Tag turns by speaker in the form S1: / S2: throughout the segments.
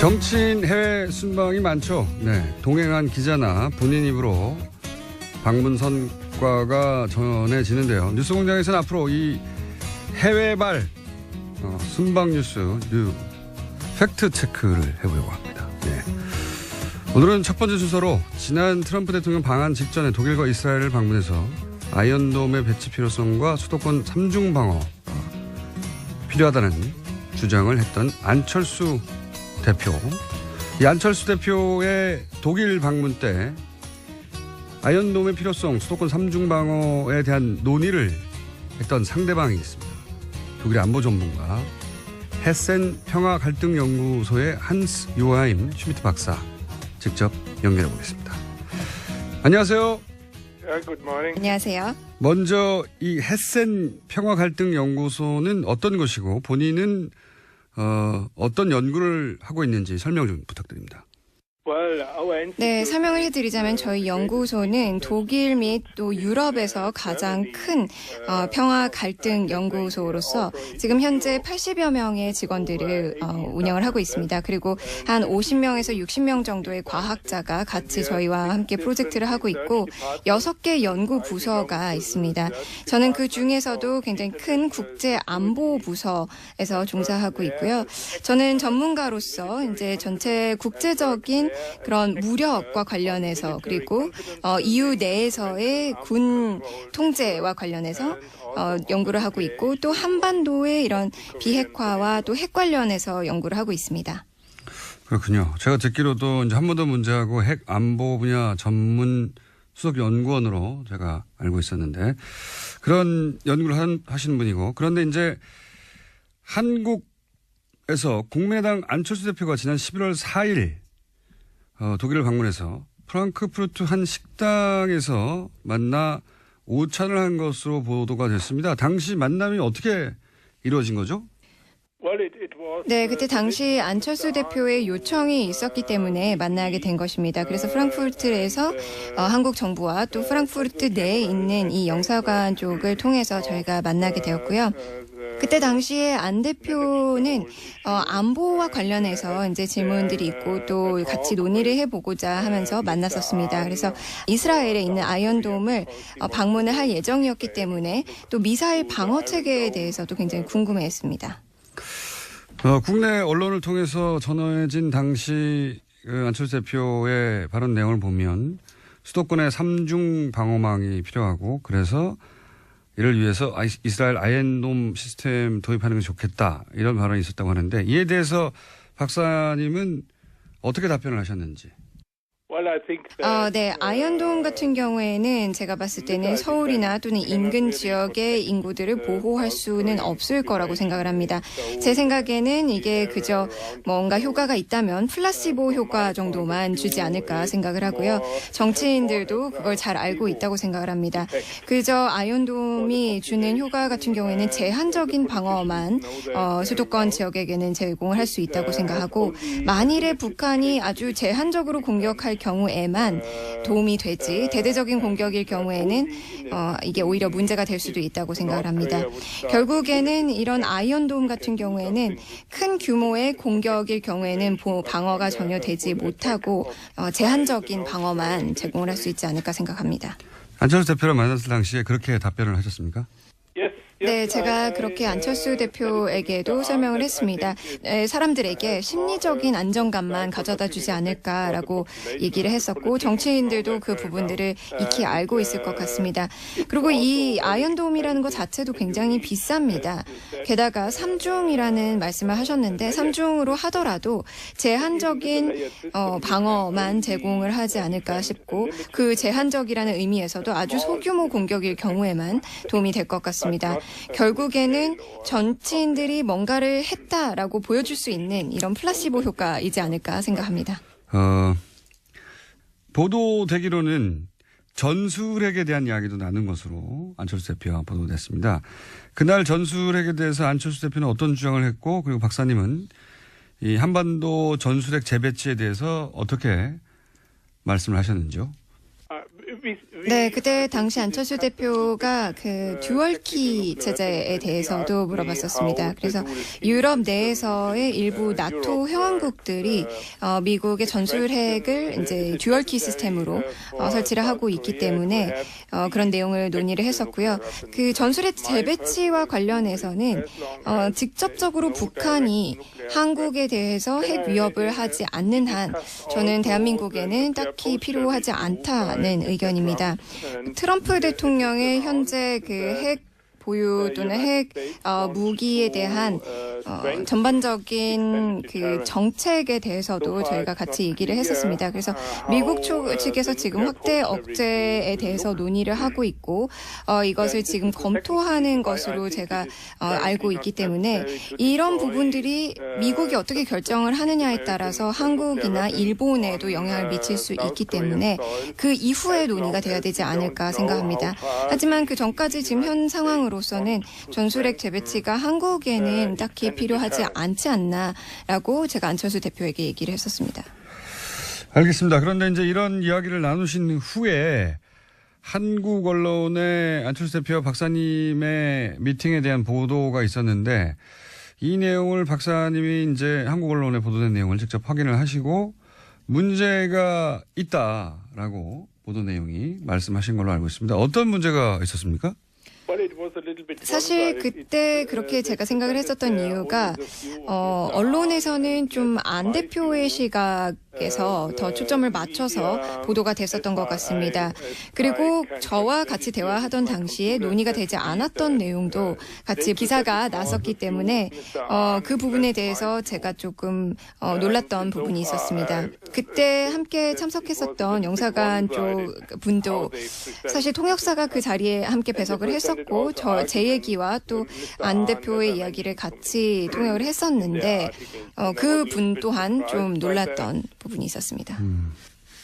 S1: 정치인 해외 순방이 많죠. 네, 동행한 기자나 본인 입으로 방문 성과가 전해지는데요. 뉴스공장에서는 앞으로 이 해외발 순방 뉴스 팩트 체크를 해보려고 합니다. 네. 오늘은 첫 번째 순서로 지난 트럼프 대통령 방한 직전에 독일과 이스라엘을 방문해서 아이언돔의 배치 필요성과 수도권 3중 방어가 필요하다는 주장을 했던 안철수 대표. 이 안철수 대표의 독일 방문 때 아이언돔의 필요성, 수도권 3중 방어에 대한 논의를 했던 상대방이 있습니다. 독일의 안보 전문가 헤센 평화 갈등 연구소의 한스 요하임 슈미트 박사 직접 연결해 보겠습니다. 안녕하세요.
S2: 안녕하세요.
S1: 먼저 이 헤센 평화 갈등 연구소는 어떤 것이고 본인은 어떤 연구를 하고 있는지 설명 좀 부탁드립니다.
S2: 네, 설명을 해드리자면 저희 연구소는 독일 및 또 유럽에서 가장 큰 평화 갈등 연구소로서 지금 현재 80여 명의 직원들을 운영을 하고 있습니다. 그리고 한 50명에서 60명 정도의 과학자가 같이 저희와 함께 프로젝트를 하고 있고 6개 연구 부서가 있습니다. 저는 그 중에서도 굉장히 큰 국제 안보 부서에서 종사하고 있고요. 저는 전문가로서 이제 전체 국제적인 그런 무력과 관련해서 그리고 EU 내에서의 군 통제와 관련해서 연구를 하고 있고 또 한반도의 이런 비핵화와 또 핵 관련해서 연구를 하고 있습니다.
S1: 그렇군요. 제가 듣기로도 이제 한반도 문제하고 핵 안보 분야 전문 수석 연구원으로 제가 알고 있었는데 그런 연구를 하시는 분이고 그런데 이제 한국에서 국민의당 안철수 대표가 지난 11월 4일 독일을 방문해서 프랑크푸르트 한 식당에서 만나 오찬을 한 것으로 보도가 됐습니다. 당시 만남이 어떻게 이루어진 거죠?
S2: 네, 그때 당시 안철수 대표의 요청이 있었기 때문에 만나게 된 것입니다. 그래서 프랑크푸르트에서 한국 정부와 또 프랑크푸르트 내에 있는 이 영사관 쪽을 통해서 저희가 만나게 되었고요. 그때 당시에 안 대표는 안보와 관련해서 이제 질문들이 있고 또 같이 논의를 해보고자 하면서 만났었습니다. 그래서 이스라엘에 있는 아이언돔을 방문을 할 예정이었기 때문에 또 미사일 방어 체계에 대해서도 굉장히 궁금해했습니다.
S1: 국내 언론을 통해서 전해진 당시 안철수 대표의 발언 내용을 보면 수도권에 3중 방어망이 필요하고 그래서 이를 위해서 이스라엘 아이언돔 시스템 도입하는 게 좋겠다 이런 발언이 있었다고 하는데 이에 대해서 박사님은 어떻게 답변을 하셨는지.
S2: 네, 아이언돔 같은 경우에는 제가 봤을 때는 서울이나 또는 인근 지역의 인구들을 보호할 수는 없을 거라고 생각을 합니다. 제 생각에는 이게 그저 뭔가 효과가 있다면 플라시보 효과 정도만 주지 않을까 생각을 하고요. 정치인들도 그걸 잘 알고 있다고 생각을 합니다. 그저 아이언돔이 주는 효과 같은 경우에는 제한적인 방어만 수도권 지역에게는 제공을 할 수 있다고 생각하고 만일에 북한이 아주 제한적으로 공격할 경우에만 도움이 되지 대대적인 공격일 경우에는 이게 오히려 문제가 될 수도 있다고 생각을 합니다. 결국에는 이런 아이언돔 같은 경우에는 큰 규모의 공격일 경우에는 방어가 전혀 되지 못하고 제한적인 방어만 제공을 할 수 있지 않을까 생각합니다.
S1: 안철수 대표를 만났을 당시에 그렇게 답변을 하셨습니까?
S2: 네, 제가 그렇게 안철수 대표에게도 설명을 했습니다. 사람들에게 심리적인 안정감만 가져다 주지 않을까라고 얘기를 했었고 정치인들도 그 부분들을 익히 알고 있을 것 같습니다. 그리고 이 아이언돔이라는 것 자체도 굉장히 비쌉니다. 게다가 3중이라는 말씀을 하셨는데 3중으로 하더라도 제한적인 방어만 제공을 하지 않을까 싶고 그 제한적이라는 의미에서도 아주 소규모 공격일 경우에만 도움이 될 것 같습니다. 결국에는 정치인들이 뭔가를 했다라고 보여줄 수 있는 이런 플라시보 효과이지 않을까 생각합니다.
S1: 보도되기로는 전술핵에 대한 이야기도 나눈 것으로 안철수 대표가 보도됐습니다. 그날 전술핵에 대해서 안철수 대표는 어떤 주장을 했고 그리고 박사님은 이 한반도 전술핵 재배치에 대해서 어떻게 말씀을 하셨는지요?
S2: 네, 그때 당시 안철수 대표가 그 듀얼키 제재에 대해서도 물어봤었습니다. 그래서 유럽 내에서의 일부 나토 회원국들이 미국의 전술핵을 이제 듀얼키 시스템으로 설치를 하고 있기 때문에 그런 내용을 논의를 했었고요. 그 전술핵 재배치와 관련해서는 직접적으로 북한이 한국에 대해서 핵 위협을 하지 않는 한 저는 대한민국에는 딱히 필요하지 않다는 의견입니다. 트럼프 대통령의 현재 그 핵 보유 또는 핵 무기에 대한 전반적인 그 정책에 대해서도 저희가 같이 얘기를 했었습니다. 그래서 미국 측에서 지금 확대 억제에 대해서 논의를 하고 있고 이것을 지금 검토하는 것으로 제가 알고 있기 때문에 이런 부분들이 미국이 어떻게 결정을 하느냐에 따라서 한국이나 일본에도 영향을 미칠 수 있기 때문에 그 이후에 논의가 돼야 되지 않을까 생각합니다. 하지만 그 전까지 지금 현 상황으로서는 전술핵 재배치가 한국에는 딱히 필요하지 않지 않나라고 제가 안철수 대표에게 얘기를 했었습니다.
S1: 알겠습니다. 그런데 이제 이런 이야기를 나누신 후에 한국 언론의 안철수 대표와 박사님의 미팅에 대한 보도가 있었는데 이 내용을 박사님이 이제 한국 언론에 보도된 내용을 직접 확인을 하시고 문제가 있다라고 보도 내용이 말씀하신 걸로 알고 있습니다. 어떤 문제가 있었습니까?
S2: 사실 그때 그렇게 제가 생각을 했었던 이유가 언론에서는 좀 안 대표의 시각에서 더 초점을 맞춰서 보도가 됐었던 것 같습니다. 그리고 저와 같이 대화하던 당시에 논의가 되지 않았던 내용도 같이 기사가 났었기 때문에 그 부분에 대해서 제가 조금 놀랐던 부분이 있었습니다. 그때 함께 참석했었던 영사관 쪽 분도 사실 통역사가 그 자리에 함께 배석을 했었고 제 얘기와 또 안 대표의 이야기를 같이 통역을 했었는데 그 분 또한 좀 놀랐던 부분이 있었습니다.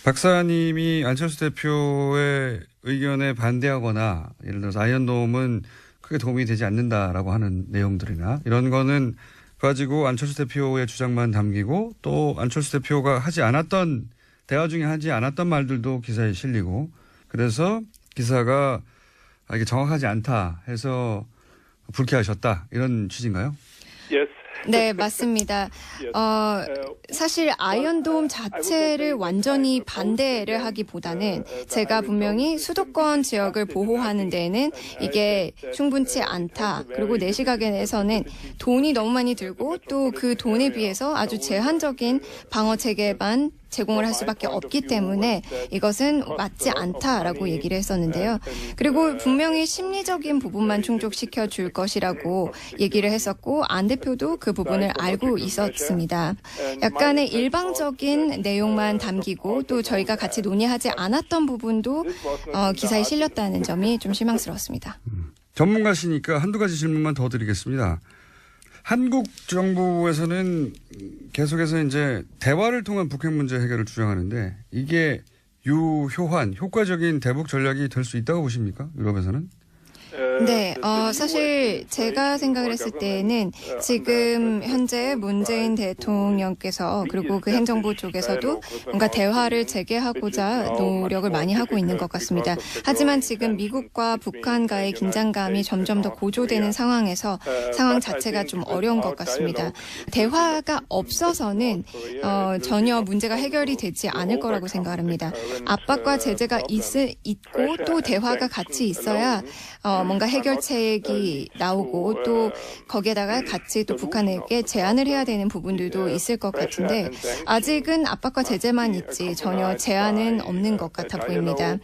S1: 박사님이 안철수 대표의 의견에 반대하거나 예를 들어서 아이언돔은 크게 도움이 되지 않는다라고 하는 내용들이나 이런 거는 가지고 안철수 대표의 주장만 담기고 또 안철수 대표가 하지 않았던 대화 중에 하지 않았던 말들도 기사에 실리고 그래서 기사가 이게 정확하지 않다 해서 불쾌하셨다 이런 취지인가요?
S2: 네, 맞습니다. 사실 아이언돔 자체를 완전히 반대를 하기보다는 제가 분명히 수도권 지역을 보호하는 데에는 이게 충분치 않다. 그리고 내 시각에서는 돈이 너무 많이 들고 또 그 돈에 비해서 아주 제한적인 방어 체계만 제공을 할 수밖에 없기 때문에 이것은 맞지 않다라고 얘기를 했었는데요. 그리고 분명히 심리적인 부분만 충족시켜 줄 것이라고 얘기를 했었고 안 대표도 그 부분을 알고 있었습니다. 약간의 일방적인 내용만 담기고 또 저희가 같이 논의하지 않았던 부분도 기사에 실렸다는 점이 좀 실망스러웠습니다.
S1: 전문가시니까 한두 가지 질문만 더 드리겠습니다. 한국 정부에서는 계속해서 이제 대화를 통한 북핵 문제 해결을 주장하는데 이게 유효한 효과적인 대북 전략이 될 수 있다고 보십니까? 유럽에서는?
S2: 네, 사실 제가 생각을 했을 때는 지금 현재 문재인 대통령께서 그리고 그 행정부 쪽에서도 뭔가 대화를 재개하고자 노력을 많이 하고 있는 것 같습니다. 하지만 지금 미국과 북한과의 긴장감이 점점 더 고조되는 상황에서 상황 자체가 좀 어려운 것 같습니다. 대화가 없어서는 전혀 문제가 해결이 되지 않을 거라고 생각합니다. 압박과 제재가 있고 또 대화가 같이 있어야 뭔가 해결책이 나오고 또 거기에다가 같이 또 북한에게 제안을 해야 되는 부분들도 있을 것 같은데 아직은 압박과 제재만 있지 전혀 제안은 없는 것 같아 보입니다.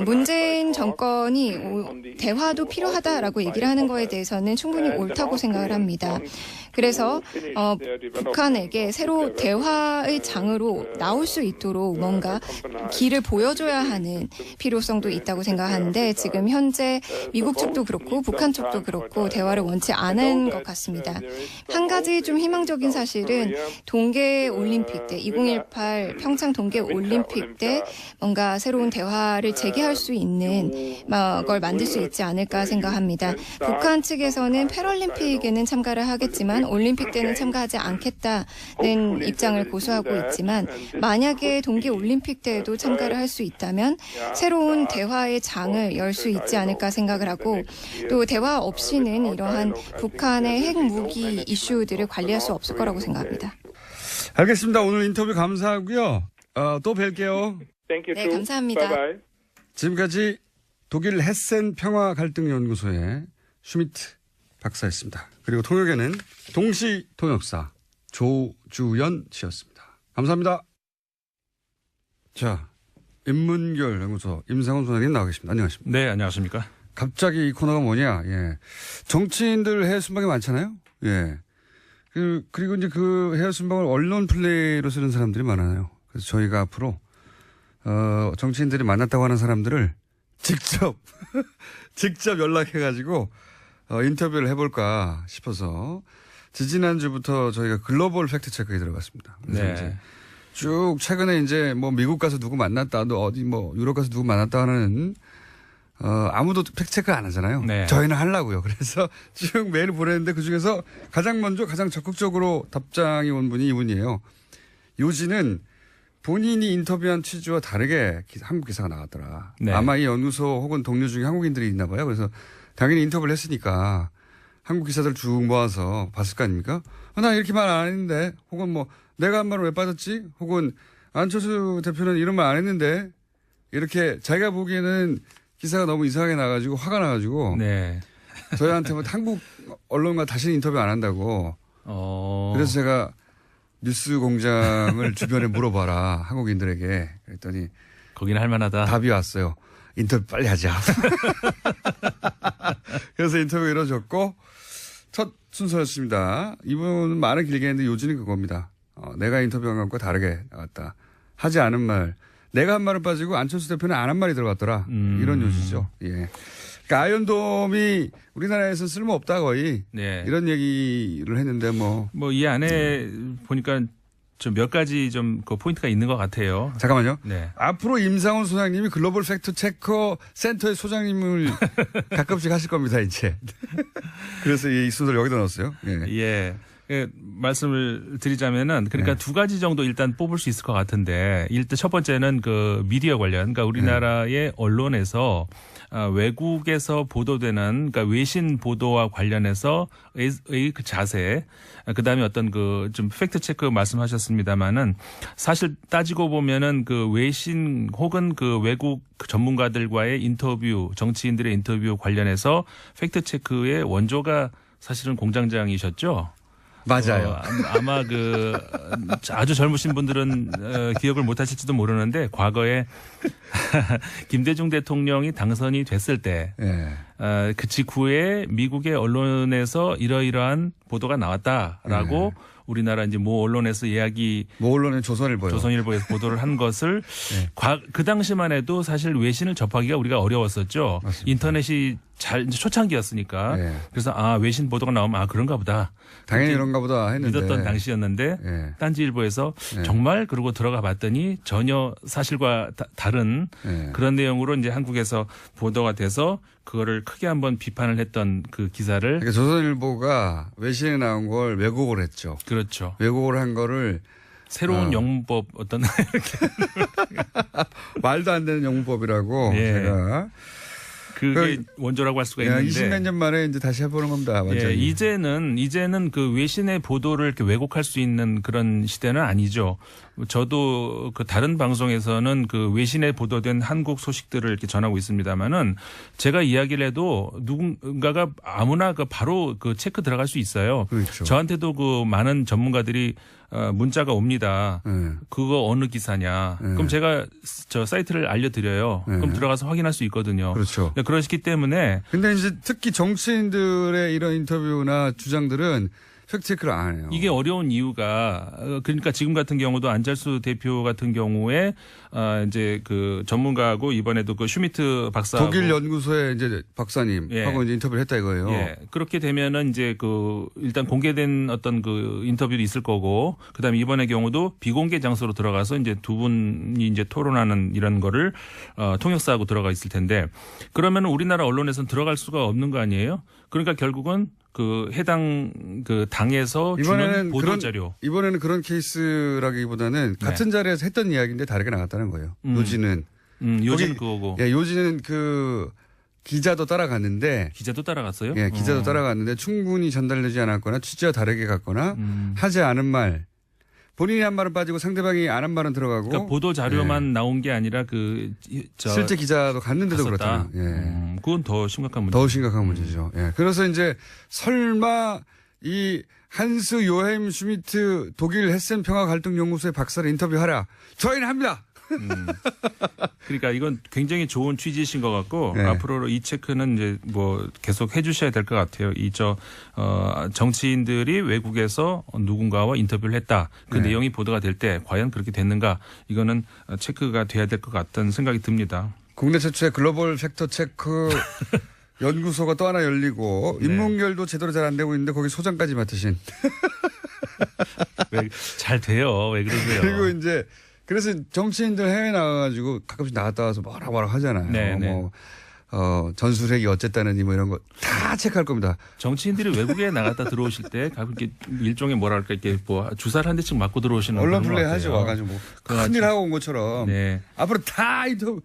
S2: 문재인 정권이 대화도 필요하다라고 얘기를 하는 거에 대해서는 충분히 옳다고 생각을 합니다. 그래서 북한에게 새로 대화의 장으로 나올 수 있도록 뭔가 길을 보여줘야 하는 필요성도 있다고 생각하는데 지금 현재 미국 측도 그렇고 북한 측도 그렇고 대화를 원치 않은 것 같습니다. 한 가지 좀 희망적인 사실은 동계올림픽 때 2018 평창 동계올림픽 때 뭔가 새로운 대화를 재개할 수 있는 걸 만들 수 있지 않을까 생각합니다. 북한 측에서는 패럴림픽에는 참가를 하겠지만 올림픽 때는 참가하지 않겠다는 입장을 고수하고 있지만 만약에 동계올림픽 때에도 참가를 할 수 있다면 새로운 대화의 장을 열 수 있지 않을까 생각을 하고 또 대화 없이는 이러한 북한의 핵무기 이슈들을 관리할 수 없을 거라고 생각합니다.
S1: 알겠습니다. 오늘 인터뷰 감사하고요. 또 뵐게요.
S2: 네, 감사합니다.
S1: 지금까지 독일 헤센 평화갈등연구소의 슈미트 박사였습니다. 그리고 통역에는 동시통역사 조주연 씨였습니다. 감사합니다. 자, 인문결 연구소 임상훈 소장님 나와 계십니다. 안녕하십니까?
S3: 네, 안녕하십니까?
S1: 갑자기 이 코너가 뭐냐? 예, 정치인들 해외 순방이 많잖아요. 예, 그리고 이제 그 해외 순방을 언론 플레이로 쓰는 사람들이 많아요. 그래서 저희가 앞으로 정치인들이 만났다고 하는 사람들을 직접 연락해가지고 인터뷰를 해볼까 싶어서 지지난주부터 저희가 글로벌 팩트 체크에 들어갔습니다. 그래서
S3: 네.
S1: 이제 쭉 최근에 이제 뭐 미국 가서 누구 만났다, 또 어디 뭐 유럽 가서 누구 만났다 하는 아무도 팩트 체크 안 하잖아요.
S3: 네.
S1: 저희는 하려고요. 그래서 쭉 메일을 보냈는데 그 중에서 가장 먼저 가장 적극적으로 답장이 온 분이 이분이에요. 요지는 본인이 인터뷰한 취지와 다르게 한국 기사가 나왔더라.
S3: 네.
S1: 아마 이 연구소 혹은 동료 중에 한국인들이 있나 봐요. 그래서 당연히 인터뷰를 했으니까 한국 기사들 쭉 모아서 봤을 거 아닙니까? 나 이렇게 말 안 했는데, 혹은 뭐 내가 한 말은 왜 빠졌지? 혹은 안철수 대표는 이런 말 안 했는데, 이렇게 자기가 보기에는 기사가 너무 이상하게 나가지고 화가 나가지고
S3: 네.
S1: 저희한테 뭐 한국 언론과 다시는 인터뷰 안 한다고. 그래서 제가 뉴스 공장을 주변에 물어봐라, 한국인들에게. 그랬더니
S3: 거기는 할만하다.
S1: 답이 왔어요. 인터뷰 빨리 하자. 그래서 인터뷰 이루어졌고 첫 순서였습니다. 이분은 말은 길게 했는데 요지는 그겁니다. 내가 인터뷰한 것과 다르게 나왔다. 하지 않은 말. 내가 한 말은 빠지고 안철수 대표는 안 한 말이 들어갔더라. 이런 요지죠. 예. 그러니까 아이언돔이 우리나라에서 쓸모없다 거의.
S3: 네.
S1: 이런 얘기를 했는데 뭐
S3: 이 안에 보니까 좀 몇 가지 좀 그 포인트가 있는 것 같아요.
S1: 잠깐만요.
S3: 네.
S1: 앞으로 임상훈 소장님이 글로벌 팩트 체커 센터의 소장님을 가끔씩 하실 겁니다, 이제. 그래서 이 순서를 여기다 넣었어요. 예.
S3: 예. 말씀을 드리자면은 그러니까 두 가지 정도 일단 뽑을 수 있을 것 같은데 일단 첫 번째는 그 미디어 관련 그러니까 우리나라의 언론에서 외국에서 보도되는 그러니까 외신 보도와 관련해서의 그 자세 그다음에 어떤 그 좀 팩트 체크 말씀하셨습니다마는 사실 따지고 보면은 그 외신 혹은 그 외국 전문가들과의 인터뷰 정치인들의 인터뷰 관련해서 팩트 체크의 원조가 사실은 공장장이셨죠.
S1: 맞아요.
S3: 아마 그 아주 젊으신 분들은 기억을 못 하실지도 모르는데 과거에 김대중 대통령이 당선이 됐을 때 그 직후에 미국의 언론에서 이러이러한 보도가 나왔다라고 우리나라 이제 모 언론에서 모 언론의 조선일보에서 보도를 한 것을 그 당시만 해도 사실 외신을 접하기가 우리가 어려웠었죠.
S1: 맞습니다.
S3: 인터넷이 이제 초창기였으니까. 그래서 외신 보도가 나오면 그런가 보다.
S1: 당연히 그런가 보다 했는데.
S3: 믿었던 당시였는데 딴지일보에서 정말 그러고 들어가 봤더니 전혀 사실과 다른 그런 내용으로 이제 한국에서 보도가 돼서 그거를 크게 한번 비판을 했던 그 기사를.
S1: 그러니까 조선일보가 외신에 나온 걸 왜곡을 했죠.
S3: 그렇죠.
S1: 왜곡을 한 거를
S3: 새로운 영문법 어떤
S1: 말도 안 되는 영문법이라고 제가.
S3: 그게 원조라고 할 수가 있는데
S1: 20몇 년 만에 이제 다시 해보는 겁니다. 완전히.
S3: 이제는 그 외신의 보도를 이렇게 왜곡할 수 있는 그런 시대는 아니죠. 저도 그 다른 방송에서는 그 외신에 보도된 한국 소식들을 이렇게 전하고 있습니다만은 제가 이야기를 해도 누군가가 아무나 바로 그 체크 들어갈 수 있어요.
S1: 그렇죠.
S3: 저한테도 그 많은 전문가들이 문자가 옵니다. 그거 어느 기사냐. 그럼 제가 저 사이트를 알려드려요. 그럼 들어가서 확인할 수 있거든요.
S1: 그렇죠.
S3: 그러시기 때문에.
S1: 근데 이제 특히 정치인들의 이런 인터뷰나 주장들은 팩트체크를 안 해요.
S3: 이게 어려운 이유가 그러니까 지금 같은 경우도 안철수 대표 같은 경우에 이제 그 전문가하고 이번에도 그 슈미트 박사하고
S1: 독일 연구소의 이제 박사님
S3: 예.
S1: 하고 이제 인터뷰를 했다 이거예요.
S3: 예. 그렇게 되면은 이제 그 일단 공개된 어떤 그 인터뷰도 있을 거고 그다음에 이번의 경우도 비공개 장소로 들어가서 이제 두 분이 이제 토론하는 이런 거를 통역사하고 들어가 있을 텐데 그러면 우리나라 언론에서는 들어갈 수가 없는 거 아니에요? 그러니까 결국은 그 해당 그 당에서 주는 보도 자료.
S1: 이번에는 그런 케이스라기보다는 같은 자리에서 했던 이야기인데 다르게 나갔다는 거예요. 요지는.
S3: 요지는 그거고.
S1: 예, 요지는 그 기자도 따라갔는데.
S3: 기자도 따라갔어요?
S1: 예, 기자도 따라갔는데 충분히 전달되지 않았거나 취지와 다르게 갔거나 하지 않은 말. 본인이 한 말은 빠지고 상대방이 안 한 말은 들어가고.
S3: 그러니까 보도 자료만 나온 게 아니라
S1: 실제 기자도 갔는데도
S3: 갔었다.
S1: 그렇다. 예.
S3: 그건 더 심각한 문제.
S1: 더 심각한 문제죠. 예. 그래서 이제 설마 이 한스 요햄 슈미트 독일 헤센 평화 갈등 연구소의 박사를 인터뷰하라. 저희는 합니다.
S3: 그러니까 이건 굉장히 좋은 취지이신 것 같고
S1: 네.
S3: 앞으로 이 체크는 이제 뭐 계속 해주셔야 될 것 같아요. 정치인들이 외국에서 누군가와 인터뷰를 했다. 그
S1: 네.
S3: 내용이 보도가 될 때 과연 그렇게 됐는가? 이거는 체크가 돼야 될 것 같다는 생각이 듭니다.
S1: 국내 최초의 글로벌 팩터 체크 연구소가 또 하나 열리고
S3: 네.
S1: 인문결도 제대로 잘 안 되고 있는데 거기 소장까지 맡으신.
S3: 왜 잘 돼요? 왜 그러세요?
S1: 그리고 이제 그래서 정치인들 해외 나가가지고 가끔씩 나갔다 와서 뭐라 하잖아요.
S3: 네, 네.
S1: 뭐 전술핵이 어쨌다느니 뭐 이런 거 다 체크할 겁니다.
S3: 정치인들이 외국에 나갔다 들어오실 때 가끔 이렇게 일종의 뭐랄까 이렇게 뭐 주사를 한 대씩 맞고 들어오시는
S1: 언론
S3: 그런 것
S1: 플레이하죠.
S3: 같아요.
S1: 와가지고 뭐 큰일 하고 온 것처럼
S3: 네.
S1: 앞으로 다 인터뷰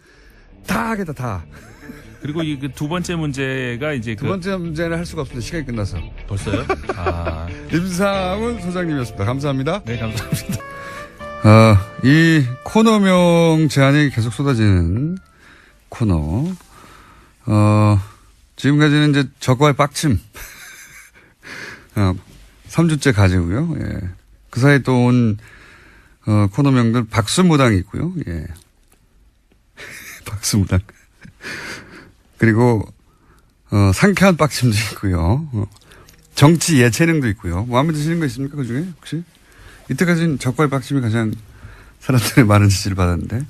S1: 다 하겠다 다.
S3: 그리고 이 두 번째 문제가 이제
S1: 두 번째 문제는 할 수가 없습니다. 시간이 끝나서.
S3: 벌써요? 아,
S1: 임상훈 소장님이었습니다. 감사합니다.
S3: 네 감사합니다.
S1: 이 코너명 제안이 계속 쏟아지는 코너. 지금까지는 이제 저거의 빡침. 3주째 가지고요. 예. 그 사이에 또 온, 코너명들 박수무당이 있고요. 예. 박수무당. 그리고, 상쾌한 빡침도 있고요. 정치 예체능도 있고요. 마음에 드시는 거 있습니까? 그 중에 혹시? 이때까지는 적과의 빡침이 가장 사람들의 많은 지지를 받았는데.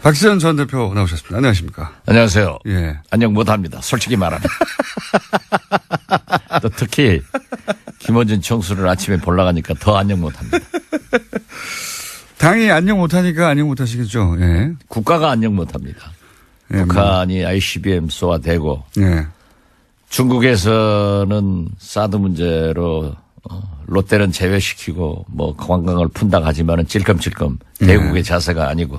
S1: 박시현 전 대표 나오셨습니다. 안녕하십니까?
S4: 안녕하세요.
S1: 예.
S4: 안녕 못합니다. 솔직히 말하면. 또 특히 김어준 총수를 아침에 보러 가니까 더 안녕 못합니다.
S1: 당이 안녕 못하니까 안녕 못하시겠죠. 예.
S4: 국가가 안녕 못합니다.
S1: 예,
S4: 북한이 ICBM 쏘아대고
S1: 예.
S4: 중국에서는 사드 문제로 롯데는 제외시키고 뭐 관광을 푼다고 하지만은 찔끔찔끔 대국의 자세가 아니고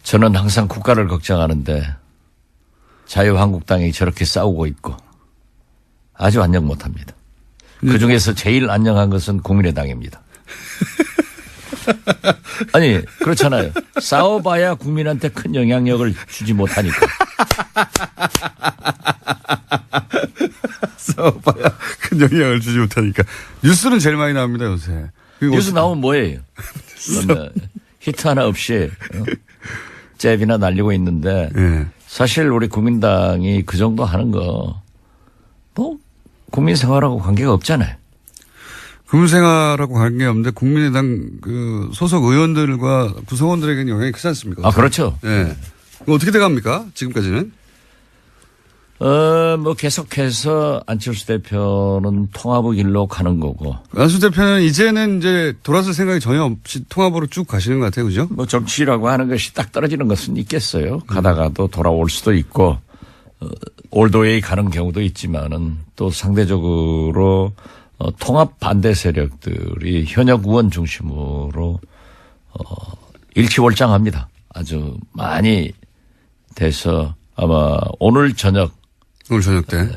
S4: 저는 항상 국가를 걱정하는데 자유한국당이 저렇게 싸우고 있고 아주 안녕 못합니다. 그중에서 제일 안녕한 것은 국민의당입니다. 아니 그렇잖아요. 싸워봐야 국민한테 큰 영향력을 주지 못하니까.
S1: 싸워봐야 큰 영향을 주지 못하니까. 뉴스는 제일 많이 나옵니다, 요새.
S4: 뉴스 나오면 뭐예요? 히트 하나 없이 잽이나 날리고 있는데
S1: 예.
S4: 사실 우리 국민당이 그 정도 하는 거 뭐 국민 생활하고 관계가 없잖아요.
S1: 국민생활하고 관계없는데 국민의당 그 소속 의원들과 구성원들에게는 영향이 크지 않습니까?
S4: 아, 그렇죠.
S1: 예. 그럼 어떻게 돼갑니까? 지금까지는?
S4: 뭐 계속해서 안철수 대표는 통합의 길로 가는 거고.
S1: 안수 대표는 이제는 이제 돌아설 생각이 전혀 없이 통합으로 쭉 가시는 것 같아요. 그죠?
S4: 뭐 정치라고 하는 것이 딱 떨어지는 것은 있겠어요. 가다가도 돌아올 수도 있고, 올드웨이 가는 경우도 있지만은 또 상대적으로 통합 반대 세력들이 현역 의원 중심으로 일치월장합니다. 아주 많이 돼서 아마 오늘 저녁
S1: 때.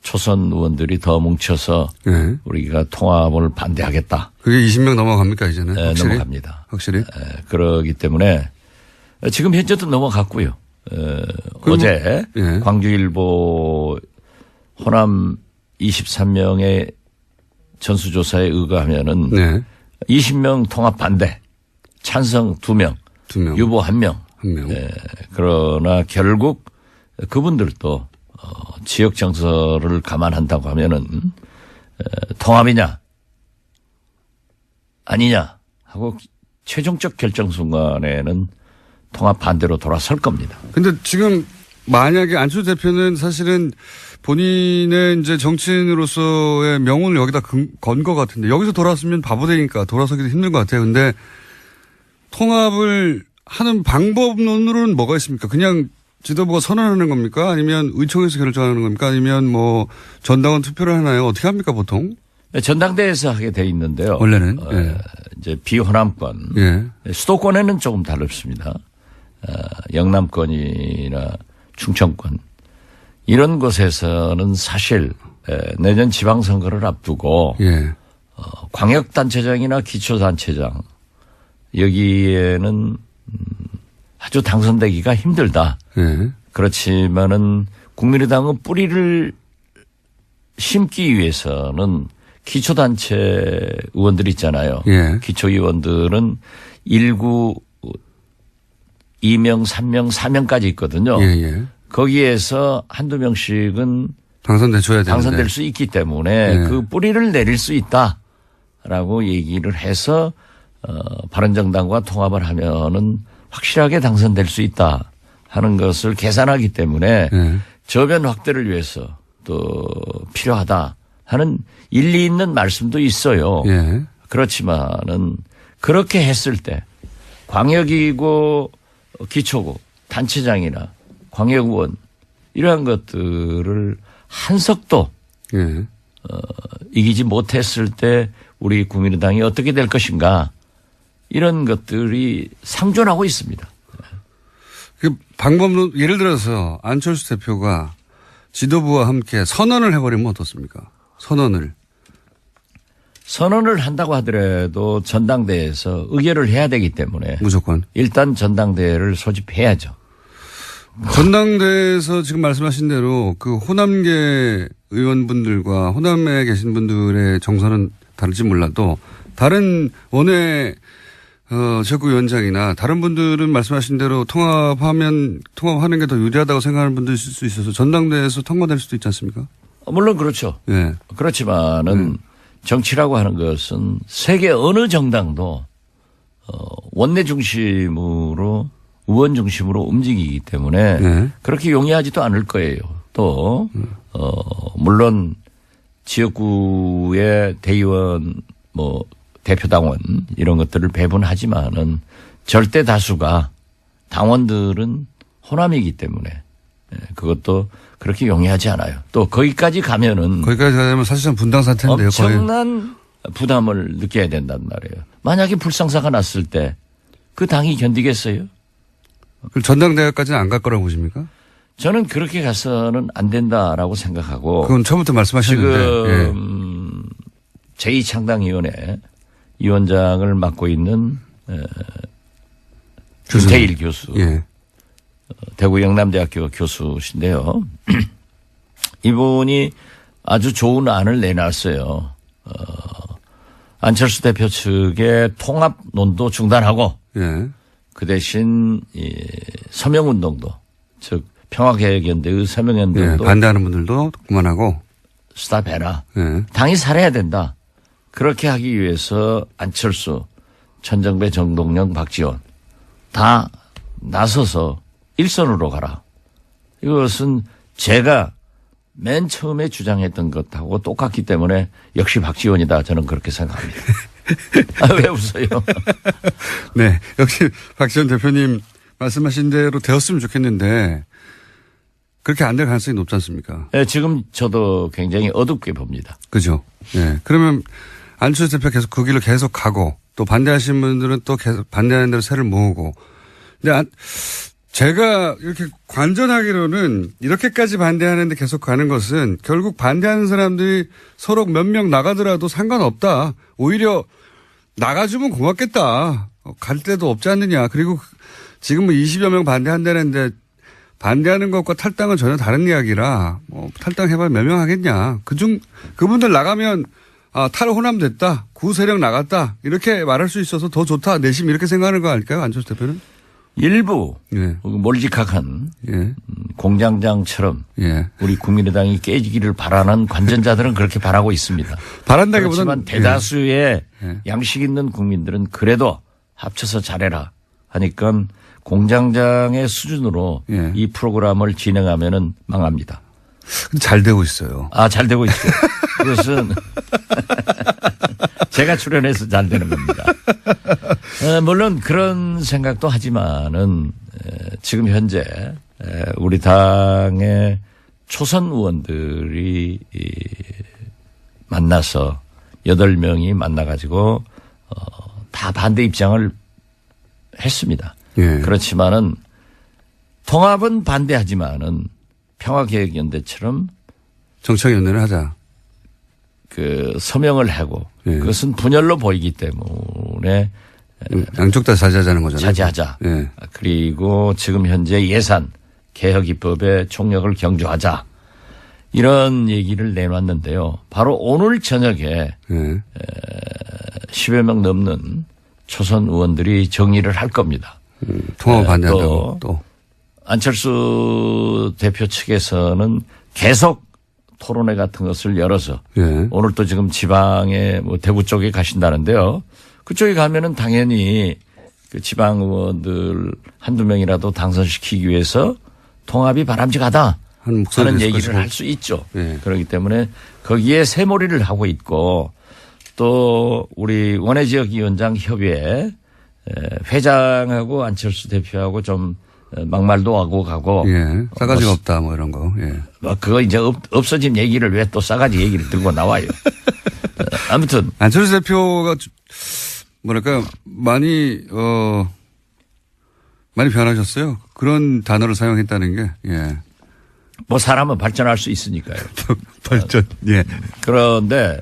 S4: 초선 의원들이 더 뭉쳐서
S1: 네.
S4: 우리가 통합을 반대하겠다.
S1: 그게 20명 넘어갑니까 이제는? 확실히?
S4: 넘어갑니다.
S1: 확실히?
S4: 그러기 때문에 지금 현재도 넘어갔고요. 어제
S1: 예.
S4: 광주일보 호남 23명의 전수조사에 의거하면은
S1: 네.
S4: 20명 통합 반대, 찬성 2명,
S1: 2명.
S4: 유보 1명.
S1: 1명.
S4: 그러나 결국 그분들도 지역 정서를 감안한다고 하면은 통합이냐 아니냐 하고 최종적 결정 순간에는 통합 반대로 돌아설 겁니다.
S1: 근데 지금 만약에 안철수 대표는 사실은 본인의 이제 정치인으로서의 명운을 여기다 건 것 같은데 여기서 돌아왔으면 바보 되니까 돌아서기도 힘든 것 같아요. 근데 통합을 하는 방법론으로는 뭐가 있습니까? 그냥 지도부가 선언하는 겁니까? 아니면 의총에서 결정하는 겁니까? 아니면 뭐 전당원 투표를 하나요? 어떻게 합니까 보통?
S4: 전당대회에서 하게 돼 있는데요.
S1: 원래는 예.
S4: 이제 비호남권,
S1: 예.
S4: 수도권에는 조금 다릅니다. 영남권이나 충청권 이런 곳에서는 사실 내년 지방선거를 앞두고
S1: 예.
S4: 광역단체장이나 기초단체장 여기에는 아주 당선되기가 힘들다.
S1: 예.
S4: 그렇지만은 국민의당은 뿌리를 심기 위해서는 기초단체 의원들 있잖아요.
S1: 예.
S4: 기초의원들은 1구 2명, 3명, 4명까지 있거든요.
S1: 예, 예.
S4: 거기에서 한두 명씩은 당선될 수 있기 때문에
S1: 예.
S4: 그 뿌리를 내릴 수 있다라고 얘기를 해서 바른정당과 통합을 하면은 확실하게 당선될 수 있다 하는 것을 계산하기 때문에
S1: 예.
S4: 저변 확대를 위해서 또 필요하다 하는 일리 있는 말씀도 있어요.
S1: 예.
S4: 그렇지만은 그렇게 했을 때 광역이고 기초고 단체장이나 광역의원 이러한 것들을 한석도
S1: 예.
S4: 이기지 못했을 때 우리 국민의당이 어떻게 될 것인가 이런 것들이 상존하고 있습니다.
S1: 그 방법론 예를 들어서 안철수 대표가 지도부와 함께 선언을 해버리면 어떻습니까? 선언을
S4: 한다고 하더라도 전당대회에서 의결을 해야 되기 때문에
S1: 무조건
S4: 일단 전당대회를 소집해야죠.
S1: 전당대회에서 지금 말씀하신 대로 그 호남계 의원분들과 호남에 계신 분들의 정서는 다를지 몰라도 다른 원외 지역구위원장이나 다른 분들은 말씀하신 대로 통합하는 게 더 유리하다고 생각하는 분도 있을 수 있어서 전당대회에서 통과될 수도 있지 않습니까?
S4: 물론 그렇죠.
S1: 예.
S4: 그렇지만은 정치라고 하는 것은 세계 어느 정당도 원내 중심으로 의원 중심으로 움직이기 때문에
S1: 네.
S4: 그렇게 용이하지도 않을 거예요. 또 물론 지역구의 대의원 뭐 대표당원 이런 것들을 배분하지만은 절대 다수가 당원들은 호남이기 때문에 그것도 그렇게 용이하지 않아요. 또 거기까지 가면은
S1: 사실상 분당 사태인데요.
S4: 엄청난 부담을 느껴야 된단 말이에요. 만약에 불상사가 났을 때 그 당이 견디겠어요?
S1: 그럼 전당대회까지는 안 갈 거라고 보십니까?
S4: 저는 그렇게 가서는 안 된다라고 생각하고.
S1: 그건 처음부터 말씀하셨는데.
S4: 지금 제2창당위원회 위원장을 맡고 있는 김태일 교수.
S1: 예.
S4: 대구 영남대학교 교수신데요. 이분이 아주 좋은 안을 내놨어요. 안철수 대표 측의 통합론도 중단하고
S1: 예.
S4: 그 대신 이 서명운동도 즉 평화개혁연대의 서명운동도
S1: 예. 반대하는 분들도 그만하고
S4: 스탑해라.
S1: 예.
S4: 당이 살아야 된다. 그렇게 하기 위해서 안철수, 천정배, 정동영, 박지원 다 나서서 일선으로 가라. 이것은 제가 맨 처음에 주장했던 것하고 똑같기 때문에 역시 박지원이다. 저는 그렇게 생각합니다. 왜 웃어요?
S1: 네. 역시 박지원 대표님 말씀하신 대로 되었으면 좋겠는데 그렇게 안 될 가능성이 높지 않습니까?
S4: 네, 지금 저도 굉장히 어둡게 봅니다.
S1: 그죠. 예. 그러면 안철수 대표 계속 그 길로 계속 가고 또 반대하시는 분들은 또 계속 반대하는 대로 새를 모으고. 근데 제가 이렇게 관전하기로는 이렇게까지 반대하는데 계속 가는 것은 결국 반대하는 사람들이 서로 몇 명 나가더라도 상관없다. 오히려 나가주면 고맙겠다. 갈 데도 없지 않느냐. 그리고 지금 뭐 20여 명 반대한다는데 반대하는 것과 탈당은 전혀 다른 이야기라 뭐 탈당해봐야 몇 명 하겠냐. 그분들 나가면 탈호남 됐다. 구세력 나갔다. 이렇게 말할 수 있어서 더 좋다. 내심 이렇게 생각하는 거 아닐까요? 안철수 대표는?
S4: 일부
S1: 예.
S4: 몰직학한
S1: 예.
S4: 공장장처럼
S1: 예.
S4: 우리 국민의당이 깨지기를 바라는 관전자들은 그렇게 바라고 있습니다.
S1: 바란다기보다는
S4: 그렇지만 대다수의
S1: 예.
S4: 양식 있는 국민들은 그래도 합쳐서 잘해라 하니까 공장장의 수준으로
S1: 예.
S4: 이 프로그램을 진행하면은 망합니다.
S1: 잘 되고 있어요.
S4: 아, 잘 되고 있죠. 그것은 제가 출연해서 잘 되는 겁니다. 물론 그런 생각도 하지만은 지금 현재 우리 당의 초선 의원들이 만나서 8명이 만나가지고 다 반대 입장을 했습니다.
S1: 예.
S4: 그렇지만은 통합은 반대하지만은 평화개혁연대처럼
S1: 정책연대를 하자.
S4: 그 서명을 하고
S1: 예.
S4: 그것은 분열로 보이기 때문에
S1: 양쪽 다 자제하자는 거잖아요.
S4: 자제하자.
S1: 예.
S4: 그리고 지금 현재 예산 개혁 입법의 총력을 경주하자. 이런 얘기를 내놨는데요. 바로 오늘 저녁에
S1: 예.
S4: 10여 명 넘는 초선 의원들이 정리를 할 겁니다.
S1: 통합 반대한다고 또.
S4: 안철수 대표 측에서는 계속 토론회 같은 것을 열어서
S1: 예.
S4: 오늘 또 지금 지방에 뭐 대구 쪽에 가신다는데요. 그쪽에 가면은 당연히 그 지방 의원들 한두 명이라도 당선시키기 위해서 통합이 바람직하다 하는 얘기를 할 수 있죠.
S1: 예.
S4: 그렇기 때문에 거기에 새몰이를 하고 있고 또 우리 원외지역위원장 협의회 회장하고 안철수 대표하고 좀 막말도 하고 가고.
S1: 예. 싸가지가 없다 뭐 이런 거. 예.
S4: 그거 이제 없어진 얘기를 왜 또 싸가지 얘기를 들고 나와요. 아무튼.
S1: 안철수 대표가 뭐랄까 많이 변하셨어요. 그런 단어를 사용했다는 게. 예.
S4: 뭐 사람은 발전할 수 있으니까요.
S1: 발전. 예.
S4: 그런데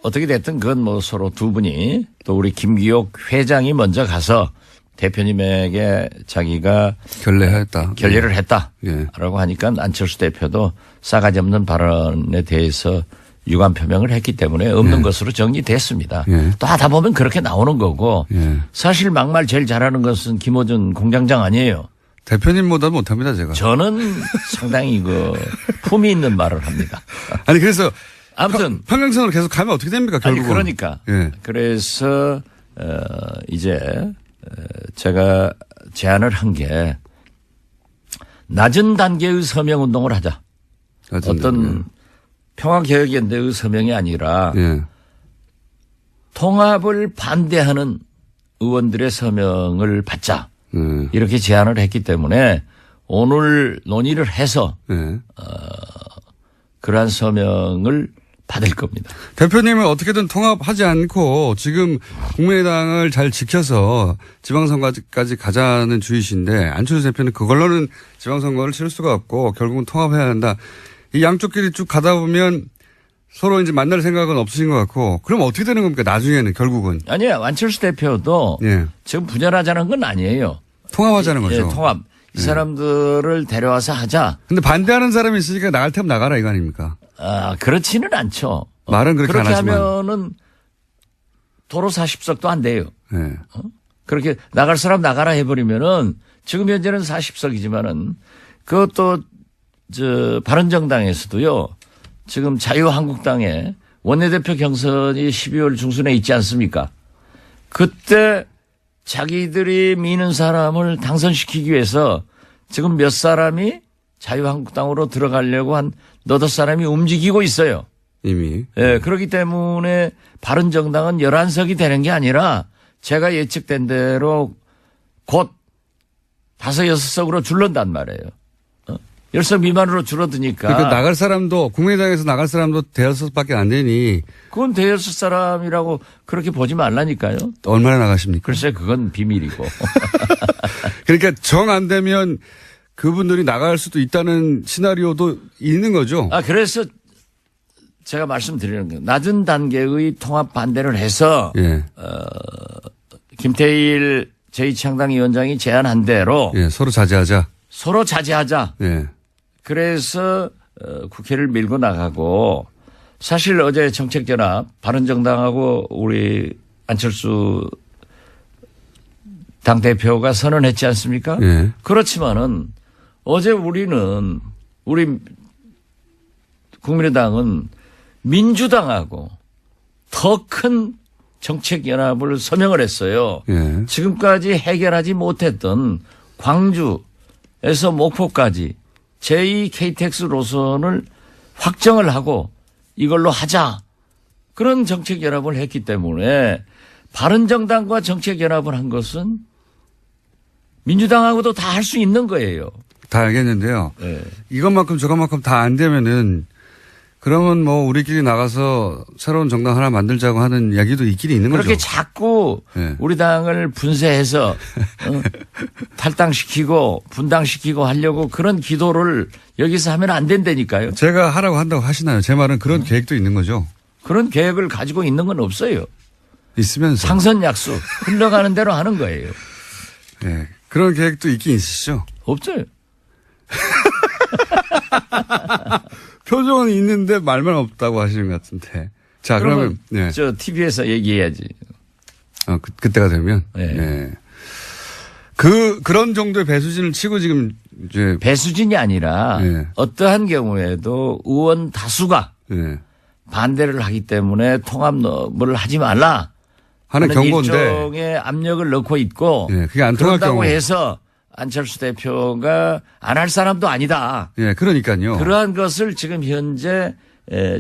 S4: 어떻게 됐든 그건 뭐 서로 두 분이 또 우리 김기옥 회장이 먼저 가서 대표님에게 자기가 결례를 했다.
S1: 예.
S4: 라고 하니까 안철수 대표도 싸가지 없는 발언에 대해서 유감 표명을 했기 때문에 없는 것으로 정리됐습니다.
S1: 예.
S4: 또 하다 보면 그렇게 나오는 거고
S1: 예.
S4: 사실 막말 제일 잘하는 것은 김어준 공장장 아니에요.
S1: 대표님보다 못합니다 제가.
S4: 저는 상당히 품이 있는 말을 합니다.
S1: 아니 그래서
S4: 아무튼
S1: 평행선으로 계속 가면 어떻게 됩니까 결국은.
S4: 아니 그러니까.
S1: 예.
S4: 그래서 이제 제가 제안을 한 게 낮은 단계의 서명운동을 하자. 어떤 평화개혁연대의 서명이 아니라
S1: 예.
S4: 통합을 반대하는 의원들의 서명을 받자. 이렇게 제안을 했기 때문에 오늘 논의를 해서
S1: 예.
S4: 그러한 서명을 받을 겁니다.
S1: 대표님은 어떻게든 통합하지 않고 지금 국민의당을 잘 지켜서 지방선거까지 가자는 주의신데 안철수 대표는 그걸로는 지방선거를 치를 수가 없고 결국은 통합해야 한다. 이 양쪽끼리 쭉 가다 보면 서로 이제 만날 생각은 없으신 것 같고 그럼 어떻게 되는 겁니까 나중에는 결국은.
S4: 아니요. 안철수 대표도
S1: 예.
S4: 지금 분열하자는 건 아니에요.
S1: 통합하자는 거죠.
S4: 예, 통합. 이 사람들을 데려와서 하자.
S1: 근데 반대하는 사람이 있으니까 나갈 테면 나가라 이거 아닙니까?
S4: 아, 그렇지는 않죠.
S1: 말은 그렇게 안 하지만.
S4: 하면은 도로 40석도 안 돼요.
S1: 예.
S4: 그렇게 나갈 사람 나가라 해버리면은 지금 현재는 40석이지만은 그것도 바른정당에서도요. 지금 자유한국당에 원내대표 경선이 12월 중순에 있지 않습니까? 그때 자기들이 미는 사람을 당선시키기 위해서 지금 몇 사람이 자유한국당으로 들어가려고 한 너댓 사람이 움직이고 있어요.
S1: 이미.
S4: 예, 그렇기 때문에 바른정당은 11석이 되는 게 아니라 제가 예측된 대로 곧 5, 6석으로 줄는단 말이에요. 10석 미만으로 줄어드니까.
S1: 그러니까 나갈 사람도 국민의당에서 나갈 사람도 대여섯밖에 안 되니.
S4: 그건 대여섯 사람이라고 그렇게 보지 말라니까요.
S1: 얼마나 나가십니까?
S4: 글쎄 그건 비밀이고.
S1: 그러니까 정 안 되면 그분들이 나갈 수도 있다는 시나리오도 있는 거죠.
S4: 아 그래서 제가 말씀드리는 거예요. 낮은 단계의 통합 반대를 해서
S1: 예.
S4: 김태일 제2창당위원장이 제안한 대로
S1: 예, 서로 자제하자.
S4: 서로 자제하자.
S1: 예.
S4: 그래서 국회를 밀고 나가고 사실 어제 정책전합 바른정당하고 우리 안철수 당대표가 선언했지 않습니까?
S1: 예.
S4: 그렇지만은 어제 우리 국민의당은 민주당하고 더 큰 정책연합을 서명을 했어요.
S1: 예.
S4: 지금까지 해결하지 못했던 광주에서 목포까지 제2 KTX 노선을 확정을 하고 이걸로 하자. 그런 정책연합을 했기 때문에 바른정당과 정책연합을 한 것은 민주당하고도 다 할 수 있는 거예요.
S1: 다 알겠는데요.
S4: 네.
S1: 이것만큼 저것만큼 다 안 되면은 그러면 뭐 우리끼리 나가서 새로운 정당 하나 만들자고 하는 이야기도 있긴 있는 거죠.
S4: 그렇게 자꾸
S1: 네.
S4: 우리 당을 분쇄해서 탈당시키고 분당시키고 하려고 그런 기도를 여기서 하면 안 된다니까요.
S1: 제가 하라고 한다고 하시나요? 제 말은 그런 계획도 있는 거죠.
S4: 그런 계획을 가지고 있는 건 없어요.
S1: 있으면서.
S4: 상선 약속 흘러가는 대로 하는 거예요.
S1: 네. 그런 계획도 있긴 있으시죠?
S4: 없어요.
S1: 표정은 있는데 말만 없다고 하시는 것 같은데. 자, 그러면 네.
S4: 저 TV에서 얘기해야지.
S1: 그때가 되면.
S4: 네.
S1: 네. 그런 정도의 배수진을 치고 지금 이제
S4: 배수진이 아니라
S1: 네.
S4: 어떠한 경우에도 의원 다수가
S1: 네.
S4: 반대를 하기 때문에 통합을 하지 말라
S1: 하는 경고인데.
S4: 일종의 압력을 넣고 있고
S1: 네, 그게 안 통할
S4: 그런다고
S1: 경우.
S4: 해서 안철수 대표가 안 할 사람도 아니다.
S1: 예, 그러니까요.
S4: 그러한 것을 지금 현재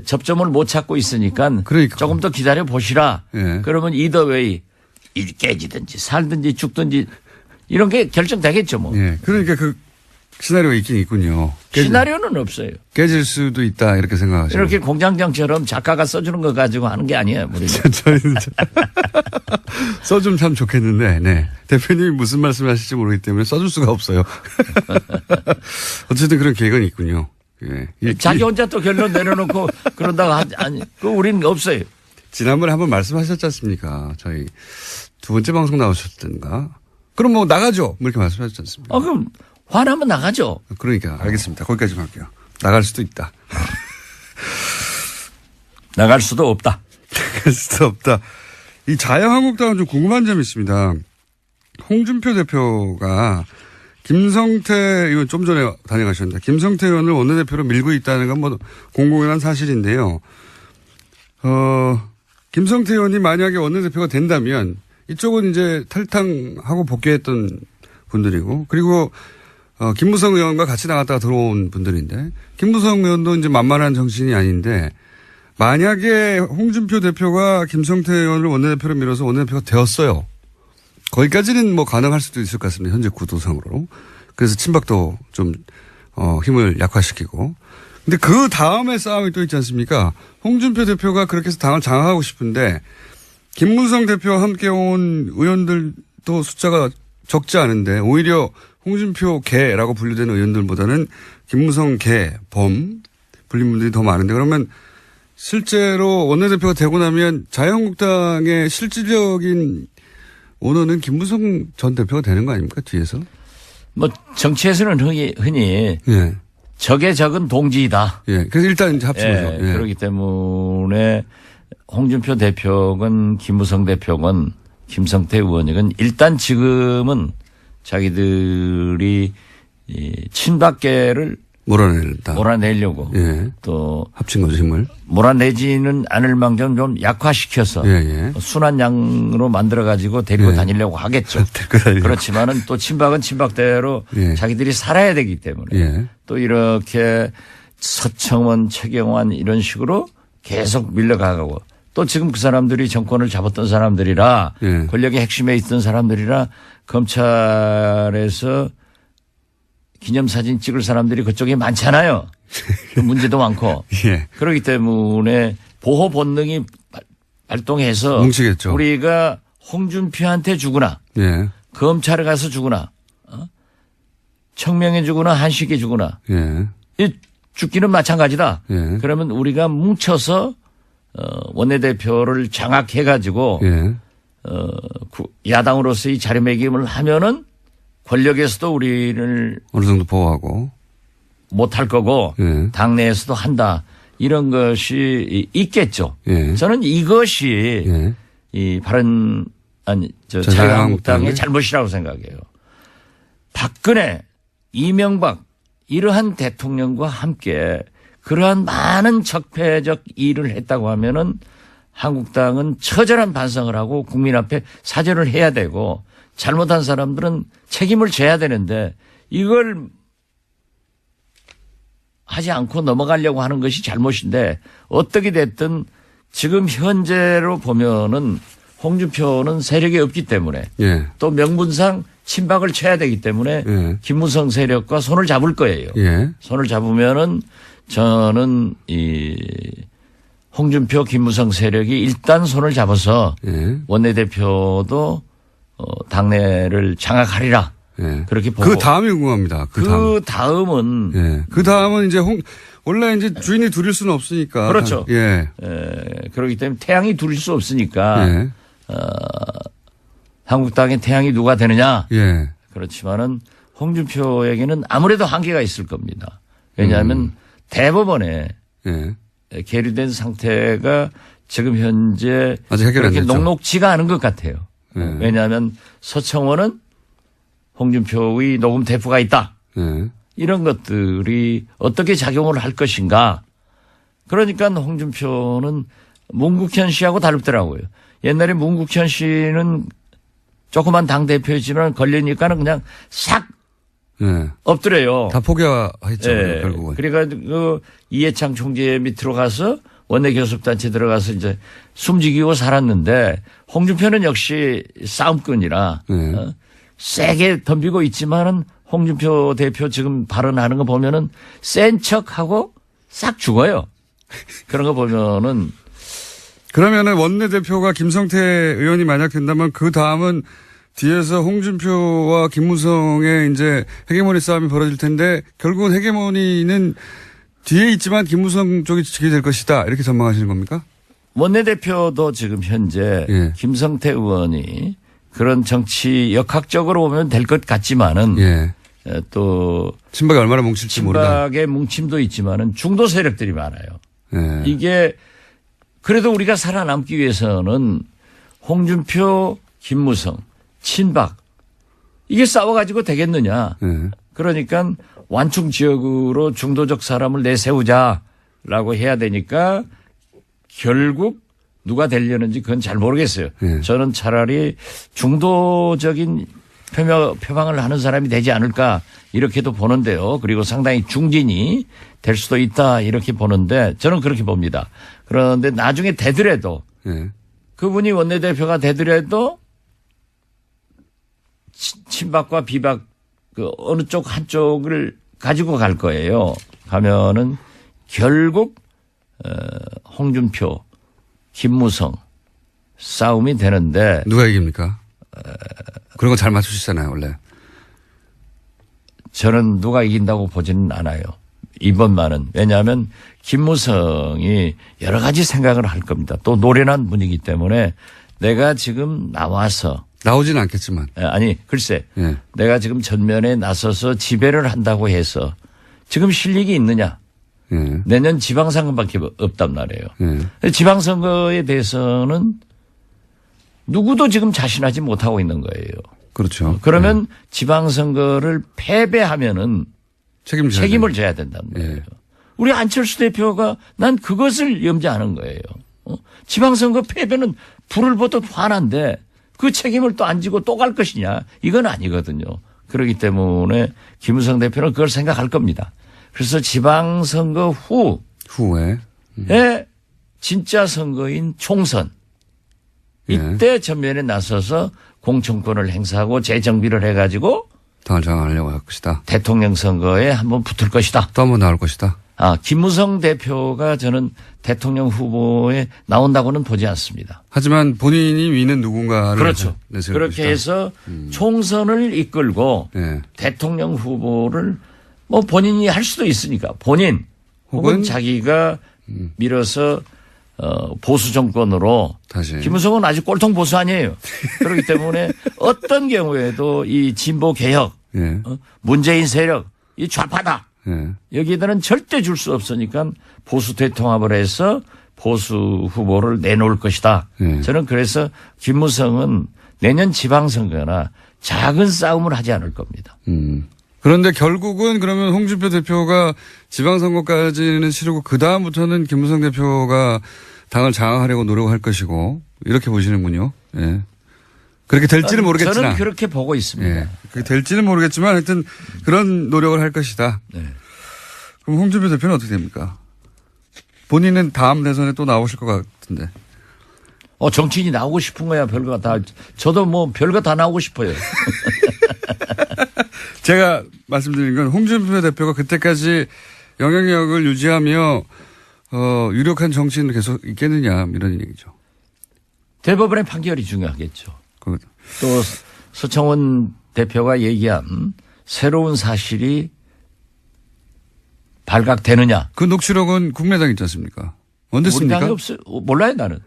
S4: 접점을 못 찾고 있으니까
S1: 그러니까.
S4: 조금 더 기다려 보시라.
S1: 예.
S4: 그러면 이더웨이 깨지든지 살든지 죽든지 이런 게 결정되겠죠 뭐.
S1: 예, 그러니까 그 시나리오가 있긴 있군요.
S4: 시나리오는 없어요.
S1: 깨질 수도 있다 이렇게 생각하시죠.
S4: 이렇게 공장장처럼 작가가 써주는 거 가지고 하는 게 아니에요. 우리는.
S1: 저희는 써주면 참 좋겠는데, 네. 대표님이 무슨 말씀을 하실지 모르기 때문에 써줄 수가 없어요. 어쨌든 그런 계획은 있군요. 예.
S4: 자기 혼자 또 결론 내려놓고 그런다고 아니, 그 우리는 없어요.
S1: 지난번에 한번 말씀하셨지 않습니까? 저희 두 번째 방송 나오셨던가. 그럼 뭐 나가죠. 뭐 이렇게 말씀하셨지 않습니까?
S4: 그럼 화나면 나가죠.
S1: 그러니까 알겠습니다. 거기까지만 할게요. 나갈 수도 있다.
S4: 나갈 수도 없다.
S1: 나갈 수도 없다. 이 자유한국당은 좀 궁금한 점이 있습니다. 홍준표 대표가 김성태 의원 좀 전에 다녀가셨는데 김성태 의원을 원내대표로 밀고 있다는 건 뭐 공공연한 사실인데요. 김성태 의원이 만약에 원내대표가 된다면 이쪽은 이제 탈당하고 복귀했던 분들이고 그리고 김무성 의원과 같이 나갔다가 들어온 분들인데 김무성 의원도 이제 만만한 정신이 아닌데 만약에 홍준표 대표가 김성태 의원을 원내대표로 밀어서 원내대표가 되었어요. 거기까지는 뭐 가능할 수도 있을 것 같습니다. 현재 구도상으로. 그래서 친박도 좀 힘을 약화시키고. 근데 그 다음에 싸움이 또 있지 않습니까? 홍준표 대표가 그렇게 해서 당을 장악하고 싶은데 김무성 대표와 함께 온 의원들도 숫자가 적지 않은데 오히려 홍준표 개라고 분류되는 의원들보다는 김무성 개, 범 불린 분들이 더 많은데 그러면 실제로 원내대표가 되고 나면 자유한국당의 실질적인 오너는 김무성 전 대표가 되는 거 아닙니까? 뒤에서?
S4: 뭐 정치에서는 흔히
S1: 예.
S4: 적의 적은 동지이다.
S1: 예. 그래서 일단 이제 합친 거죠. 예.
S4: 그렇기 때문에 홍준표 대표건 김무성 대표건 김성태 의원이건 일단 지금은 자기들이 이 친박계를
S1: 몰아낸다.
S4: 몰아내려고
S1: 예.
S4: 또
S1: 합친 거죠, 힘을.
S4: 몰아내지는 않을 망정 좀 약화시켜서
S1: 예.
S4: 순한 양으로 만들어 가지고 데리고 다니려고 하겠죠. 그렇지만은 또 친박은 친박대로
S1: 예.
S4: 자기들이 살아야 되기 때문에
S1: 예.
S4: 또 이렇게 서청원, 최경환 이런 식으로 계속 밀려가고 또 지금 그 사람들이 정권을 잡았던 사람들이라
S1: 예.
S4: 권력의 핵심에 있던 사람들이라 검찰에서 기념사진 찍을 사람들이 그쪽에 많잖아요. 문제도 많고.
S1: 예.
S4: 그렇기 때문에 보호 본능이 발동해서
S1: 뭉치겠죠.
S4: 우리가 홍준표한테 주거나
S1: 예.
S4: 검찰에 가서 주거나 청명해 주거나 한식에 주거나
S1: 예.
S4: 이 죽기는 마찬가지다.
S1: 예.
S4: 그러면 우리가 뭉쳐서 원내대표를 장악해 가지고
S1: 예.
S4: 야당으로서의 자리매김을 하면은 권력에서도 우리를
S1: 어느 정도 보호하고.
S4: 못할 거고
S1: 예.
S4: 당내에서도 한다. 이런 것이 있겠죠.
S1: 예.
S4: 저는 이것이
S1: 예.
S4: 이 바른 아니 저
S1: 자유한국당의
S4: 자유한국당의 잘못이라고 생각해요. 박근혜, 이명박 이러한 대통령과 함께 그러한 많은 적폐적 일을 했다고 하면은 한국당은 처절한 반성을 하고 국민 앞에 사죄를 해야 되고 잘못한 사람들은 책임을 져야 되는데 이걸 하지 않고 넘어가려고 하는 것이 잘못인데 어떻게 됐든 지금 현재로 보면은 홍준표는 세력이 없기 때문에
S1: 예.
S4: 또 명분상 친박을 쳐야 되기 때문에
S1: 예.
S4: 김무성 세력과 손을 잡을 거예요.
S1: 예.
S4: 손을 잡으면은 저는 이 홍준표 김무성 세력이 일단 손을 잡아서
S1: 예.
S4: 원내대표도 당내를 장악하리라.
S1: 예.
S4: 그렇게 보고
S1: 그 다음이 궁금합니다.
S4: 그 다음은
S1: 예. 그 다음은 이제 원래 이제 주인이 둘일 수는 없으니까.
S4: 그렇죠.
S1: 예.
S4: 그렇기 때문에 태양이 둘일 수 없으니까
S1: 예.
S4: 한국당의 태양이 누가 되느냐.
S1: 예.
S4: 그렇지만은 홍준표에게는 아무래도 한계가 있을 겁니다. 왜냐하면 대법원에
S1: 예.
S4: 계류된 상태가 지금 현재
S1: 아직 해결 안
S4: 그렇게
S1: 됐죠.
S4: 녹록지가 않은 것 같아요.
S1: 예.
S4: 왜냐하면 서청원은 홍준표의 녹음 테이프가 있다.
S1: 예.
S4: 이런 것들이 어떻게 작용을 할 것인가. 그러니까 홍준표는 문국현 씨하고 다르더라고요. 옛날에 문국현 씨는 조그만 당대표였지만 걸리니까는 그냥 싹
S1: 예.
S4: 엎드려요.
S1: 다 포기했죠.
S4: 예.
S1: 결국은.
S4: 그러니까 그 이해창 총재 밑으로 가서 원내교섭단체 들어가서 이제 숨지기고 살았는데 홍준표는 역시 싸움꾼이라
S1: 네.
S4: 세게 덤비고 있지만은 홍준표 대표 지금 발언하는 거 보면은 센 척하고 싹 죽어요. 그런 거 보면은
S1: 그러면은 원내대표가 김성태 의원이 만약 된다면 그 다음은 뒤에서 홍준표와 김무성의 이제 헤게모니 싸움이 벌어질 텐데 결국은 헤게모니는 뒤에 있지만 김무성 쪽이 지게 될 것이다. 이렇게 전망하시는 겁니까?
S4: 원내대표도 지금 현재
S1: 예.
S4: 김성태 의원이 그런 정치 역학적으로 보면 될 것 같지만은
S1: 예.
S4: 또
S1: 친박이 얼마나 뭉칠지 모르다.
S4: 친박의 뭉침도 있지만은 중도 세력들이 많아요.
S1: 예.
S4: 이게 그래도 우리가 살아남기 위해서는 홍준표, 김무성, 친박 이게 싸워가지고 되겠느냐.
S1: 예.
S4: 그러니까 완충 지역으로 중도적 사람을 내세우자라고 해야 되니까 결국 누가 되려는지 그건 잘 모르겠어요.
S1: 예.
S4: 저는 차라리 중도적인 표방을 하는 사람이 되지 않을까 이렇게도 보는데요. 그리고 상당히 중진이 될 수도 있다 이렇게 보는데 저는 그렇게 봅니다. 그런데 나중에 되더라도
S1: 예.
S4: 그분이 원내대표가 되더라도 친박과 비박 그 어느 쪽 한쪽을 가지고 갈 거예요. 가면은 결국 홍준표, 김무성 싸움이 되는데
S1: 누가 이깁니까? 그런 거 잘 맞추시잖아요, 원래.
S4: 저는 누가 이긴다고 보지는 않아요. 이번만은. 왜냐하면 김무성이 여러 가지 생각을 할 겁니다. 또 노련한 분이기 때문에 내가 지금 나와서
S1: 나오진 않겠지만.
S4: 아니 글쎄
S1: 예.
S4: 내가 지금 전면에 나서서 지배를 한다고 해서 지금 실력이 있느냐.
S1: 예.
S4: 내년 지방선거밖에 없단 말이에요.
S1: 예.
S4: 지방선거에 대해서는 누구도 지금 자신하지 못하고 있는 거예요.
S1: 그렇죠.
S4: 그러면 지방선거를 패배하면은 책임을 져야 된다는 거예요.
S1: 예.
S4: 우리 안철수 대표가 난 그것을 염려하는 거예요. 지방선거 패배는 불을 보듯 화난데 그 책임을 또 안 지고 또 갈 것이냐. 이건 아니거든요. 그렇기 때문에 김무성 대표는 그걸 생각할 겁니다. 그래서 지방선거
S1: 후에.
S4: 후에 진짜 선거인 총선 이때 전면에 나서서 공천권을 행사하고 재정비를 해가지고
S1: 당을 장악하려고 할 것이다.
S4: 대통령 선거에 한번 붙을 것이다.
S1: 또 한 번 나올 것이다.
S4: 김무성 대표가 저는 대통령 후보에 나온다고는 보지 않습니다.
S1: 하지만 본인이 위는 누군가를
S4: 그렇죠.
S1: 내세울
S4: 그렇게
S1: 것이다.
S4: 해서 총선을 이끌고
S1: 예.
S4: 대통령 후보를 뭐 본인이 할 수도 있으니까 본인 혹은 자기가 밀어서 보수 정권으로
S1: 다시.
S4: 김무성은 아직 꼴통 보수 아니에요. 그렇기 때문에 어떤 경우에도 이 진보 개혁,
S1: 예.
S4: 문재인 세력, 이 좌파다.
S1: 예.
S4: 여기에들은 절대 줄 수 없으니까 보수 대통합을 해서 보수 후보를 내놓을 것이다.
S1: 예.
S4: 저는 그래서 김무성은 내년 지방선거나 작은 싸움을 하지 않을 겁니다.
S1: 그런데 결국은 그러면 홍준표 대표가 지방선거까지는 치르고 그다음부터는 김무성 대표가 당을 장악하려고 노력할 것이고 이렇게 보시는군요. 예. 그렇게 될지는 모르겠지만.
S4: 저는 그렇게 보고 있습니다.
S1: 예. 그렇게 될지는 모르겠지만 하여튼 그런 노력을 할 것이다.
S4: 네.
S1: 그럼 홍준표 대표는 어떻게 됩니까? 본인은 다음 대선에 또 나오실 것 같은데.
S4: 정치인이 나오고 싶은 거야, 별거 다. 저도 뭐 별거 다 나오고 싶어요.
S1: 제가 말씀드린 건 홍준표 대표가 그때까지 영향력을 유지하며 유력한 정치인을 계속 있겠느냐 이런 얘기죠.
S4: 대법원의 판결이 중요하겠죠. 또 서청원 대표가 얘기한 새로운 사실이 발각되느냐.
S1: 그 녹취록은 국민의당 있지 않습니까? 언제
S4: 우리
S1: 씁니까?
S4: 당이 없어요. 몰라요, 나는.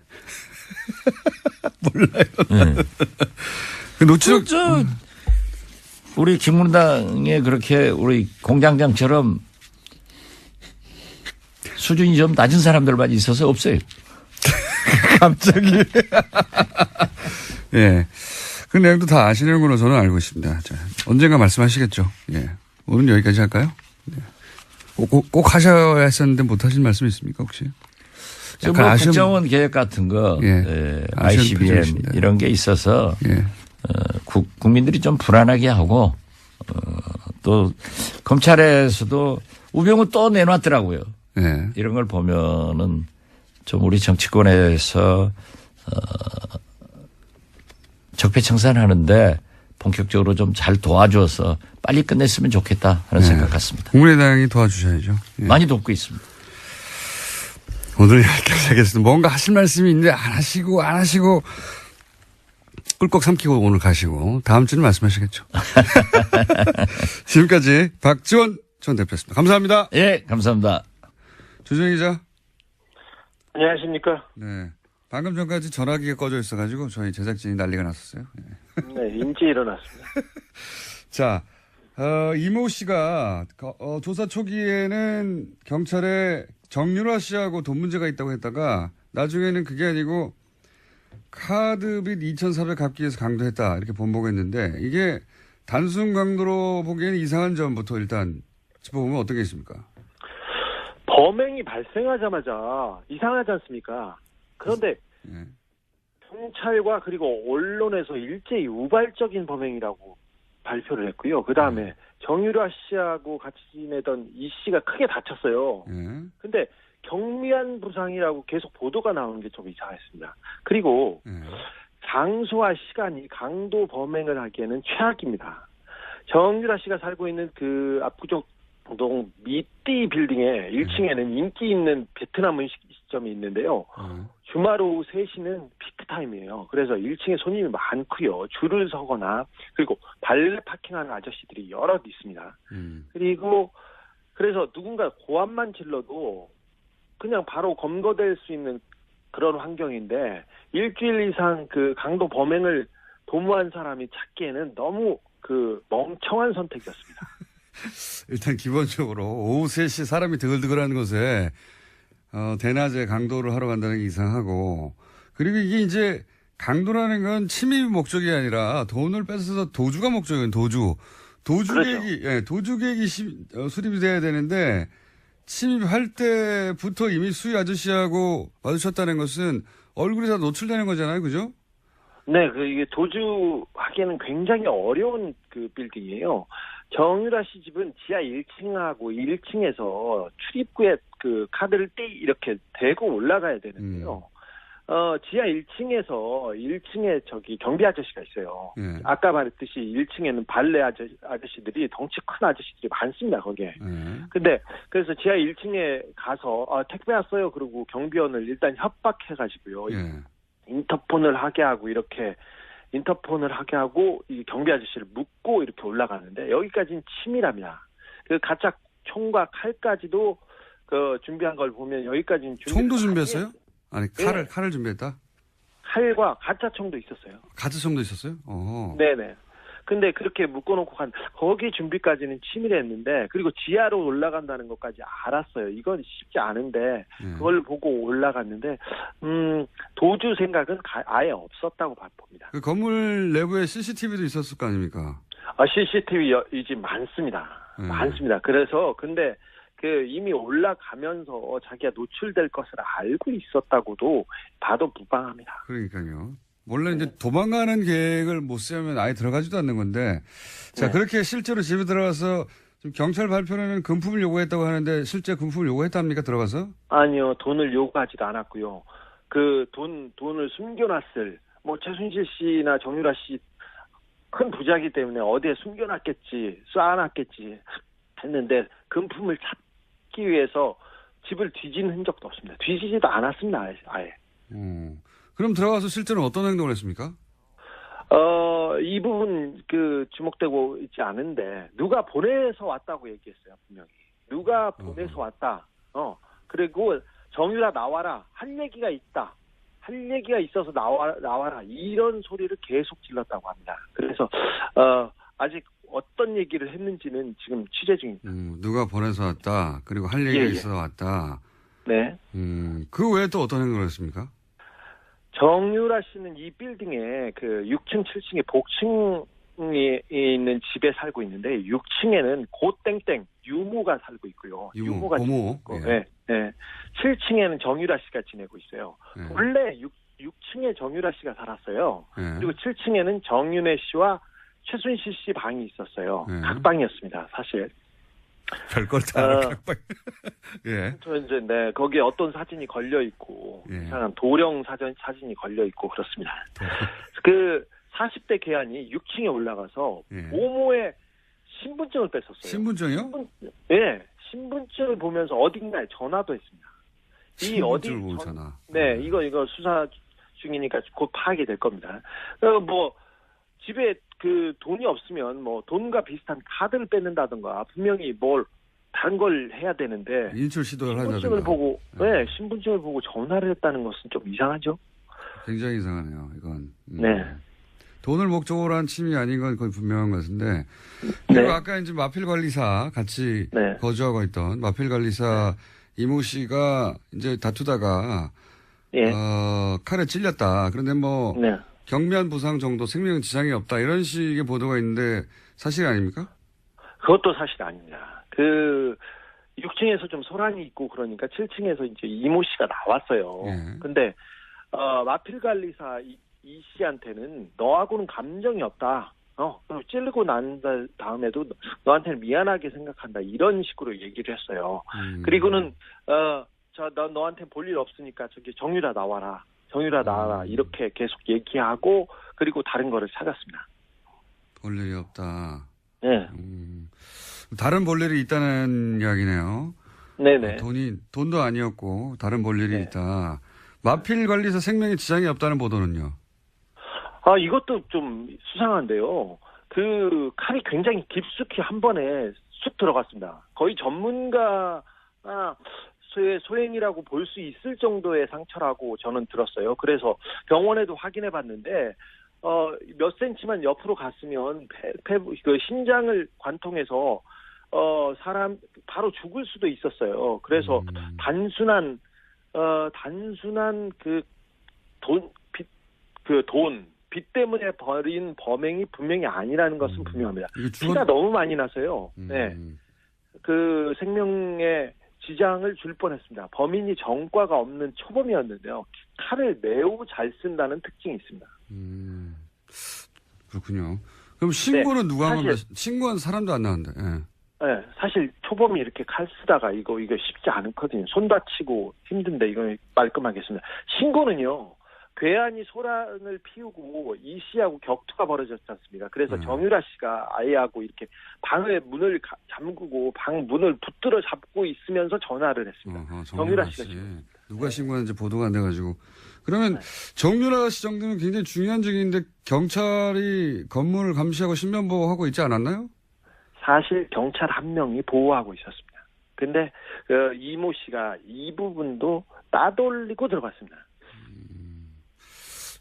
S1: 몰라요.
S4: 네.
S1: 그 녹취록.
S4: 우리 국민당에 그렇게 우리 공장장처럼 수준이 좀 낮은 사람들만 있어서 없어요.
S1: 갑자기. 예. 그 내용도 다 아시는 걸로 저는 알고 있습니다. 자, 언젠가 말씀하시겠죠. 예. 오늘 여기까지 할까요? 네. 꼭 하셔야 했었는데 못 하신 말씀 있습니까, 혹시?
S4: 뭐 국정원 계획 같은 거,
S1: 예.
S4: ICBM 이런 게 있어서
S1: 예.
S4: 국민들이 좀 불안하게 하고 또 검찰에서도 우병우 또 내놨더라고요.
S1: 예.
S4: 이런 걸 보면은 좀 우리 정치권에서 적폐청산하는데 본격적으로 좀 잘 도와줘서 빨리 끝냈으면 좋겠다 하는 생각 같습니다.
S1: 국민의당이 도와주셔야죠. 예.
S4: 많이 돕고 있습니다.
S1: 오늘 여기까지 하겠습니다. 뭔가 하실 말씀이 있는데 안 하시고 꿀꺽 삼키고 오늘 가시고 다음 주는 말씀하시겠죠. 지금까지 박지원 전 대표였습니다. 감사합니다.
S4: 예, 감사합니다.
S1: 조정희 기자.
S5: 안녕하십니까.
S1: 네. 방금 전까지 전화기가 꺼져 있어가지고 저희 제작진이 난리가 났었어요.
S5: 네, 인지 일어났습니다.
S1: 자, 이모 씨가 조사 초기에는 경찰에 정유라 씨하고 돈 문제가 있다고 했다가 나중에는 그게 아니고 카드빚 2,400 갚기 위해서 강도했다 이렇게 번복했는데 이게 단순 강도로 보기에는 이상한 점부터 일단 짚어보면 어떤 게 있습니까?
S5: 범행이 발생하자마자 이상하지 않습니까? 그런데
S1: 예.
S5: 경찰과 그리고 언론에서 일제히 우발적인 범행이라고 발표를 했고요. 그 다음에 정유라 씨하고 같이 지내던 이 씨가 크게 다쳤어요.
S1: 예.
S5: 근데 경미한 부상이라고 계속 보도가 나오는 게 좀 이상했습니다. 그리고
S1: 예.
S5: 장소와 시간이 강도 범행을 하기에는 최악입니다. 정유라 씨가 살고 있는 그 압구정 동 미띠 빌딩의 1층에는 인기 있는 베트남 음식점이 있는데요. 주말 오후 3시는 피크타임이에요. 그래서 1층에 손님이 많고요. 줄을 서거나 그리고 발레 파킹하는 아저씨들이 여럿 있습니다. 그리고 그래서 누군가 고함만 질러도 그냥 바로 검거될 수 있는 그런 환경인데 일주일 이상 그 강도 범행을 도모한 사람이 찾기에는 너무 그 멍청한 선택이었습니다.
S1: 일단 기본적으로 오후 3시 사람이 드글드글하는 곳에 대낮에 강도를 하러 간다는 게 이상하고 그리고 이게 이제 강도라는 건 침입이 목적이 아니라 돈을 뺏어서 도주가 목적이에요. 도주 계획이 예, 도주 계획이 수립이 돼야 되는데 침입할 때부터 이미 수희 아저씨하고 마주쳤다는 것은 얼굴이 다 노출되는 거잖아요, 그죠?
S5: 네, 이게 도주하기에는 굉장히 어려운 그 빌딩이에요. 정유라 씨 집은 지하 1층하고 1층에서 출입구에 그 카드를 이렇게 대고 올라가야 되는데요. 지하 1층에서 1층에 저기 경비 아저씨가 있어요. 아까 말했듯이 1층에는 발레 아저씨들이 덩치 큰 아저씨들이 많습니다, 거기에. 근데 그래서 지하 1층에 가서 택배 왔어요. 그리고 경비원을 일단 협박해가지고요. 인터폰을 하게 하고 이 경비 아저씨를 묶고 이렇게 올라가는데 여기까지는 치밀합니다. 그 가짜 총과 칼까지도 그 준비한 걸 보면 여기까지는
S1: 총도 준비했어요? 아니 칼을 준비했다?
S5: 칼과 가짜 총도 있었어요.
S1: 가짜 총도 있었어요?
S5: 네네. 근데 그렇게 묶어놓고 거기 준비까지는 치밀했는데, 그리고 지하로 올라간다는 것까지 알았어요. 이건 쉽지 않은데 그걸 보고 올라갔는데 도주 생각은 아예 없었다고 봅니다.
S1: 그 건물 내부에 CCTV도 있었을 거 아닙니까?
S5: CCTV 이 집 많습니다. 많습니다. 그래서 근데 이미 올라가면서 자기가 노출될 것을 알고 있었다고도 봐도 무방합니다.
S1: 그러니까요. 원래 이제 도망가는 계획을 못 세우면 아예 들어가지도 않는 건데, 자,
S5: 네.
S1: 그렇게 실제로 집에 들어가서 좀 경찰 발표는 금품을 요구했다고 하는데 실제 금품을 요구했답니까? 들어가서?
S5: 아니요, 돈을 요구하지도 않았고요. 돈을 숨겨놨을, 최순실 씨나 정유라 씨 큰 부자이기 때문에 어디에 숨겨놨겠지, 쌓아놨겠지 했는데 금품을 찾기 위해서 집을 뒤진 흔적도 없습니다. 뒤지지도 않았습니다, 아예.
S1: 그럼 들어가서 실제로 어떤 행동을 했습니까?
S5: 이 부분 주목되고 있지 않은데 누가 보내서 왔다고 얘기했어요, 분명히. 누가 보내서 왔다. 그리고 정유라 나와라. 할 얘기가 있다. 할 얘기가 있어서 나와라. 이런 소리를 계속 질렀다고 합니다. 그래서 아직 어떤 얘기를 했는지는 지금 취재 중입니다.
S1: 누가 보내서 왔다. 그리고 할 얘기가 있어서 왔다.
S5: 네.
S1: 그 외에 또 어떤 행동을 했습니까?
S5: 정유라 씨는 이 빌딩에 6층, 7층에 복층이 있는 집에 살고 있는데 6층에는 고땡땡 유모가 살고 있고요. 유모가
S1: 고모.
S5: 있고, 네. 7층에는 정유라 씨가 지내고 있어요.
S1: 네.
S5: 원래 6층에 정유라 씨가 살았어요.
S1: 네.
S5: 그리고 7층에는 정윤혜 씨와 최순실 씨 방이 있었어요.
S1: 네.
S5: 각방이었습니다, 사실.
S1: 별걸 다 알아, 각방. 예.
S5: 이제 거기에 어떤 사진이 걸려 있고, 이상한 도령 사진이 걸려 있고 그렇습니다. 40대 계안이 6층에 올라가서 모모의 신분증을 뺐었어요.
S1: 신분증이요?
S5: 신분증을 보면서 어딘가에 전화도 했습니다.
S1: 신분증을 보고 전화.
S5: 네, 이거 수사 중이니까 곧 파악이 될 겁니다. 집에 돈이 없으면 돈과 비슷한 카드를 뺏는다든가 분명히 다른 걸 해야 되는데
S1: 인출 시도를 한다든가.
S5: 신분증을 보고 전화를 했다는 것은 좀 이상하죠?
S1: 굉장히 이상하네요, 이건.
S5: 네.
S1: 돈을 목적으로 한 침이 아닌 건 거의 분명한 것 같은데. 그리고 아까 이제 마필 관리사 같이 거주하고 있던 마필 관리사 이모 씨가 이제 다투다가 칼에 찔렸다. 그런데 경미한 부상 정도, 생명 지장이 없다. 이런 식의 보도가 있는데 사실 아닙니까?
S5: 그것도 사실 아닙니다. 6층에서 좀 소란이 있고 그러니까 7층에서 이제 이모 씨가 나왔어요. 근데 마필 관리사 이 씨한테는 너하고는 감정이 없다. 찌르고 난 다음에도 너한테는 미안하게 생각한다. 이런 식으로 얘기를 했어요. 그리고는 너한테 볼 일 없으니까 저기 정유라 나와라. 정유라 나와라. 이렇게 계속 얘기하고 그리고 다른 거를 찾았습니다.
S1: 볼 일이 없다.
S5: 네.
S1: 다른 볼 일이 있다는 이야기네요.
S5: 네네.
S1: 돈도 아니었고 다른 볼 일이 있다. 마필 관리사 생명에 지장이 없다는 보도는요?
S5: 이것도 좀 수상한데요. 칼이 굉장히 깊숙이 한 번에 쑥 들어갔습니다. 거의 전문가 소행이라고 볼 수 있을 정도의 상처라고 저는 들었어요. 그래서 병원에도 확인해 봤는데 몇 센치만 옆으로 갔으면 심장을 관통해서 사람 바로 죽을 수도 있었어요. 그래서 단순한 빚 때문에 벌인 범행이 분명히 아니라는 것은 분명합니다. 피가 너무 많이 나서요. 네. 생명에 지장을 줄 뻔했습니다. 범인이 전과가 없는 초범이었는데요. 칼을 매우 잘 쓴다는 특징이 있습니다.
S1: 그렇군요. 그럼 신고는 누가 한 겁니까? 신고한 사람도 안 나왔는데.
S5: 네, 사실 초범이 이렇게 칼 쓰다가 이거 쉽지 않거든요. 손 다치고 힘든데 이거 말끔하겠습니다. 신고는요. 괴한이 소란을 피우고 이 씨하고 격투가 벌어졌지 않습니까? 그래서 정유라 씨가 아이하고 이렇게 방의 문을 잠그고 방 문을 붙들어 잡고 있으면서 전화를 했습니다. 정유라 씨가
S1: 누가 신고했는지 보도가 안 돼가지고. 그러면 정유라 씨 정도는 굉장히 중요한 적인데 경찰이 건물을 감시하고 신변보호하고 있지 않았나요?
S5: 사실 경찰 한 명이 보호하고 있었습니다. 근데 이모 씨가 이 부분도 따돌리고 들어갔습니다.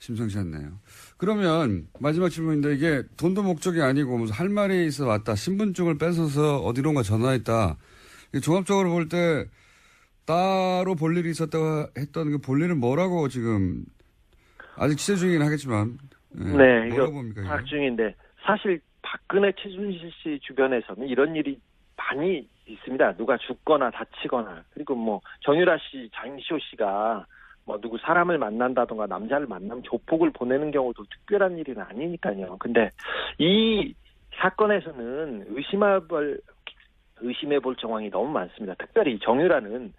S1: 심상치 않네요. 그러면 마지막 질문인데 이게 돈도 목적이 아니고 무슨 할 말이 있어 왔다. 신분증을 뺏어서 어디론가 전화했다. 종합적으로 볼 때 따로 볼 일이 있었다고 했던 그 볼 일은 뭐라고 지금 아직 취재 중이긴 하겠지만.
S5: 네, 이거
S1: 봅니까,
S5: 파악 중인데 사실 박근혜 최순실 씨 주변에서는 이런 일이 많이 있습니다. 누가 죽거나 다치거나 그리고 뭐 정유라 씨, 장시호 씨가 뭐 누구 사람을 만난다던가 남자를 만나면 조폭을 보내는 경우도 특별한 일은 아니니까요. 근데 이 사건에서는 의심해볼 정황이 너무 많습니다. 특별히 정유라는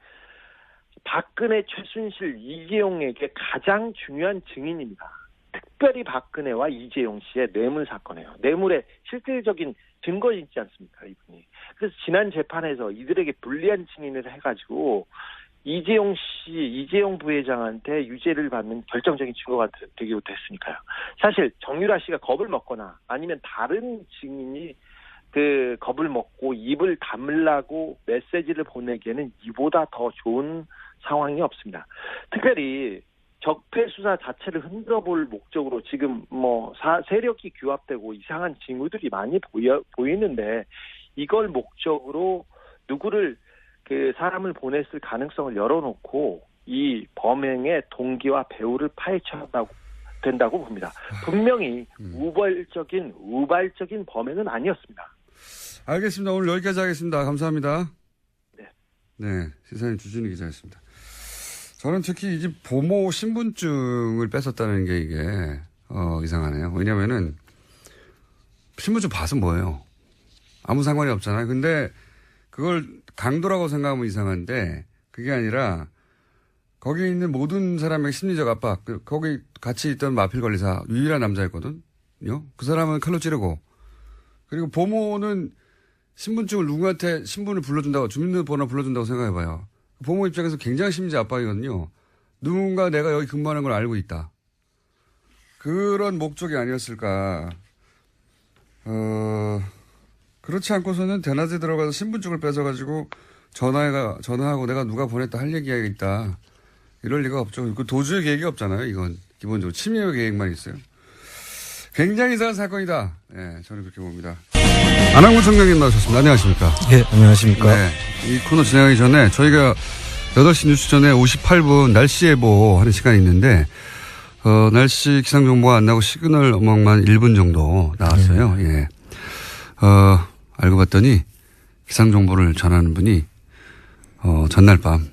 S5: 박근혜, 최순실, 이재용에게 가장 중요한 증인입니다. 특별히 박근혜와 이재용 씨의 뇌물 사건이에요. 뇌물의 실질적인 증거 있지 않습니까, 이분이. 그래서 지난 재판에서 이들에게 불리한 증인을 해가지고 이재용 부회장한테 유죄를 받는 결정적인 증거가 되기도 했으니까요. 사실 정유라 씨가 겁을 먹거나 아니면 다른 증인이 그 겁을 먹고 입을 다물라고 메시지를 보내기에는 이보다 더 좋은 상황이 없습니다. 특별히 적폐 수사 자체를 흔들어볼 목적으로 지금 뭐 세력이 규합되고 이상한 징후들이 많이 보이는데 이걸 목적으로 누구를 그 사람을 보냈을 가능성을 열어놓고 이 범행의 동기와 배후를 파헤쳐야 된다고 봅니다. 분명히 우발적인 범행은 아니었습니다.
S1: 알겠습니다. 오늘 여기까지 하겠습니다. 감사합니다.
S5: 네.
S1: 시사인 주진우 기자였습니다. 저는 특히 이 집 보모 신분증을 뺏었다는 게 이게 이상하네요. 왜냐면은 신분증 봐서 뭐예요? 아무 상관이 없잖아요. 근데 그걸 강도라고 생각하면 이상한데 그게 아니라 거기 있는 모든 사람의 심리적 압박, 거기 같이 있던 마필 관리사 유일한 남자였거든요. 그 사람은 칼로 찌르고 그리고 보모는 신분증을 누구한테 신분을 불러준다고 주민등록번호 불러준다고 생각해봐요. 보모 입장에서 굉장히 심리적 압박이거든요. 누군가 내가 여기 근무하는 걸 알고 있다. 그런 목적이 아니었을까. 그렇지 않고서는 대낮에 들어가서 신분증을 뺏어가지고 전화하고 내가 누가 보냈다 할 얘기가 있다. 이럴 리가 없죠. 그 도주의 계획이 없잖아요. 이건 기본적으로 침해 계획만 있어요. 굉장히 이상한 사건이다. 네, 저는 그렇게 봅니다. 안항구 청장님 나오셨습니다. 안녕하십니까?
S6: 네, 안녕하십니까?
S1: 네, 이 코너 진행하기 전에 저희가 8시 뉴스 전에 58분 날씨 예보 하는 시간이 있는데 날씨 기상정보가 안 나고 시그널 음악만 1분 정도 나왔어요. 예. 알고 봤더니 기상정보를 전하는 분이 전날 밤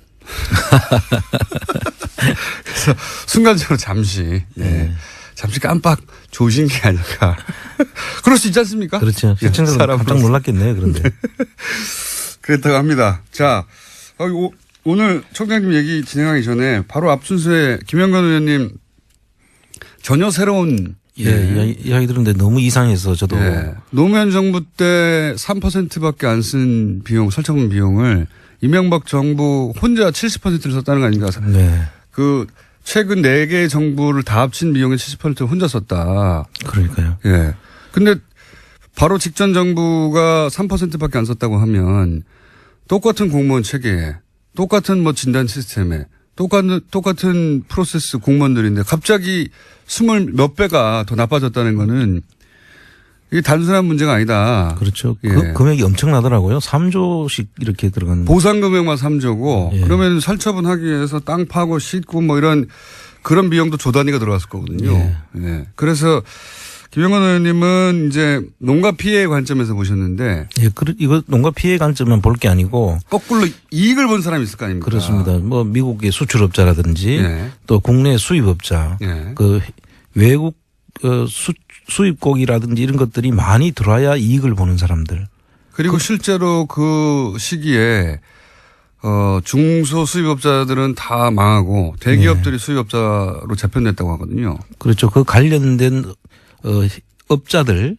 S1: 그래서 순간적으로 잠시 잠시 깜빡 조신 게 아닐까. 그럴 수 있지 않습니까?
S6: 그렇죠. 시청자들 깜짝 놀랐겠네요. 그런데.
S1: 그렇다고 합니다. 자, 오늘 총장님 얘기 진행하기 전에 바로 앞 순서에 김영건 의원님 전혀 새로운
S6: 이야기 들었는데 너무 이상해서 저도.
S1: 노무현 정부 때 3%밖에 안 쓴 비용, 설정금 비용을 이명박 정부 혼자 70%를 썼다는 거 아닌가.
S6: 네.
S1: 최근 4개의 정부를 다 합친 비용의 70%를 혼자 썼다.
S6: 그러니까요.
S1: 예. 근데 바로 직전 정부가 3%밖에 안 썼다고 하면 똑같은 공무원 체계에 똑같은 뭐 진단 시스템에 똑같은 프로세스 공무원들인데 갑자기 20 몇 배가 더 나빠졌다는 거는 이게 단순한 문제가 아니다.
S6: 그렇죠. 그 금액이 엄청나더라고요. 3조씩 이렇게 들어가는.
S1: 보상 금액만 3조고 그러면 살처분하기 위해서 땅 파고 싣고 뭐 이런 그런 비용도 조 단위가 들어갔을 거거든요. 예. 그래서 김영건 의원님은 이제 농가 피해 관점에서 보셨는데.
S6: 이거 농가 피해 관점만 볼 게 아니고.
S1: 거꾸로 이익을 본 사람이 있을 거 아닙니까?
S6: 그렇습니다. 뭐 미국의 수출업자라든지 또 국내 수입업자. 그 외국 수입국이라든지 이런 것들이 많이 들어와야 이익을 보는 사람들.
S1: 그리고 실제로 그 시기에 중소 수입업자들은 다 망하고 대기업들이 수입업자로 재편됐다고 하거든요.
S6: 그렇죠. 그 관련된 업자들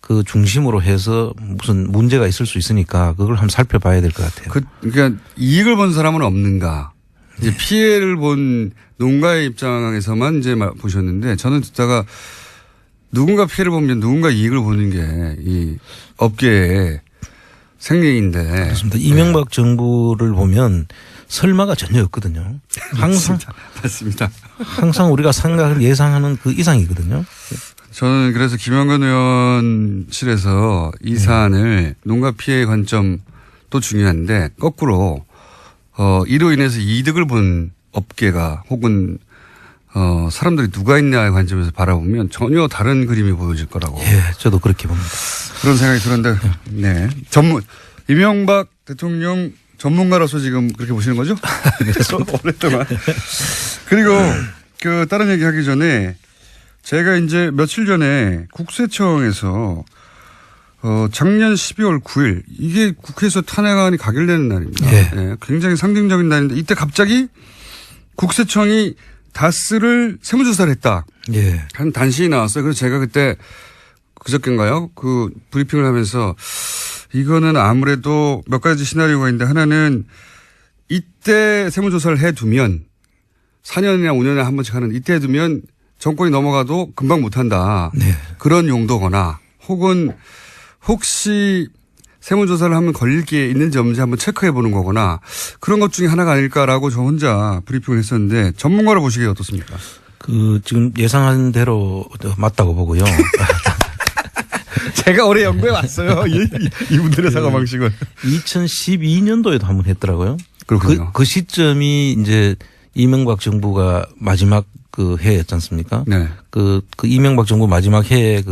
S6: 그 중심으로 해서 무슨 문제가 있을 수 있으니까 그걸 한번 살펴봐야 될 것 같아요.
S1: 그러니까 이익을 본 사람은 없는가. 이제 피해를 본 농가의 입장에서만 이제 보셨는데 저는 듣다가 누군가 피해를 보면 누군가 이익을 보는 게 이 업계에 생리인데.
S6: 그렇습니다. 이명박 정부를 보면 설마가 전혀 없거든요. 항상
S1: 맞습니다.
S6: 항상 우리가 생각을 예상하는 그 이상이거든요.
S1: 저는 그래서 김영건 의원실에서 이 사안을 농가 피해 관점도 중요한데 거꾸로 이로 인해서 이득을 본 업계가 혹은 사람들이 누가 있냐의 관점에서 바라보면 전혀 다른 그림이 보여질 거라고.
S6: 예, 저도 그렇게 봅니다.
S1: 그런 생각이 들었는데, 네. 이명박 대통령 전문가로서 지금 그렇게 보시는 거죠? 오랫동안. 그리고 다른 얘기 하기 전에 제가 이제 며칠 전에 국세청에서 작년 12월 9일 이게 국회에서 탄핵안이 가결되는 날입니다.
S6: 예.
S1: 네, 굉장히 상징적인 날인데 이때 갑자기 국세청이 다스를 세무조사를 했다.
S6: 예.
S1: 한 단신이 나왔어요. 그래서 제가 그때 그저께인가요? 그 브리핑을 하면서 이거는 아무래도 몇 가지 시나리오가 있는데 하나는 이때 세무조사를 해두면 4년이나 5년에 한 번씩 하는 이때 해두면 정권이 넘어가도 금방 못한다.
S6: 네.
S1: 그런 용도거나 혹은 혹시 세무조사를 하면 걸릴 게 있는지 없는지 한번 체크해 보는 거거나 그런 것 중에 하나가 아닐까라고 저 혼자 브리핑을 했었는데 전문가로 보시기에 어떻습니까?
S6: 지금 예상한 대로 맞다고 보고요.
S1: 제가 올해 연구해 왔어요. 이분들의 사과 방식은.
S6: 2012년도에도 한번 했더라고요.
S1: 그렇군요.
S6: 그 시점이 이제 이명박 정부가 마지막 그 해였지 않습니까?
S1: 네.
S6: 그 이명박 정부 마지막 해에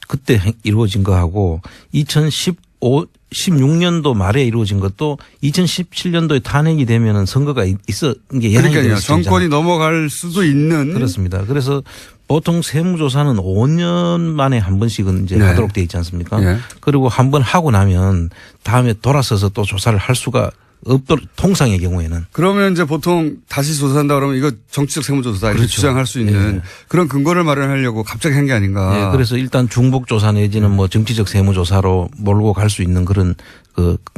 S6: 그때 이루어진 거하고 16년도 말에 이루어진 것도 2017년도에 탄핵이 되면은 선거가 이게 예상이
S1: 그러니까요.
S6: 되는
S1: 정권이 넘어갈 수도 있는.
S6: 그렇습니다. 그래서 보통 세무조사는 5년 만에 한 번씩은 이제
S1: 네.
S6: 하도록 돼 있지 않습니까?
S1: 네.
S6: 그리고 한 번 하고 나면 다음에 돌아서서 또 조사를 할 수가 없도록 통상의 경우에는.
S1: 그러면 이제 보통 다시 조사한다 그러면 이거 정치적 세무조사다 이렇게
S6: 그렇죠.
S1: 주장할 수 있는
S6: 예.
S1: 그런 근거를 마련하려고 갑자기 한 게 아닌가.
S6: 예, 그래서 일단 중복조사 내지는 뭐 정치적 세무조사로 몰고 갈 수 있는 그런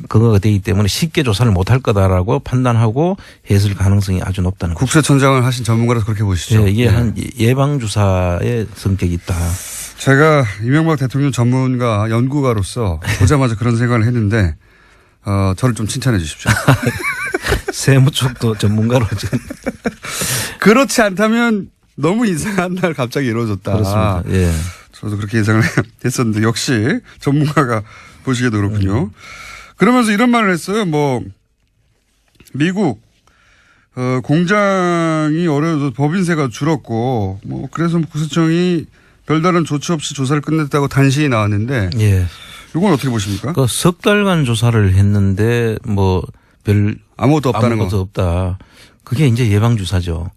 S6: 근거가 되기 때문에 쉽게 조사를 못할 거다라고 판단하고 했을 가능성이 아주 높다는 거죠.
S1: 국세청장을 하신 전문가라서 그렇게 보시죠.
S6: 예, 이게
S1: 예.
S6: 한 예방주사의 성격이 있다.
S1: 제가 이명박 대통령 전문가 연구가로서 보자마자 그런 생각을 했는데 저를 좀 칭찬해 주십시오.
S6: 세무 쪽도 전문가로 지금.
S1: 그렇지 않다면 너무 이상한 날 갑자기 이루어졌다.
S6: 그렇습니다. 예.
S1: 저도 그렇게 예상을 했었는데 역시 전문가가 보시기에도 그렇군요. 그러면서 이런 말을 했어요. 뭐 미국 공장이 어려워서 법인세가 줄었고 뭐 그래서 국세청이 별다른 조치 없이 조사를 끝냈다고 단신이 나왔는데
S6: 예.
S1: 이건 어떻게 보십니까?
S6: 그 석 달간 조사를 했는데 뭐 별
S1: 아무것도 없다는
S6: 아무것도
S1: 거.
S6: 없다. 그게 이제 예방주사죠.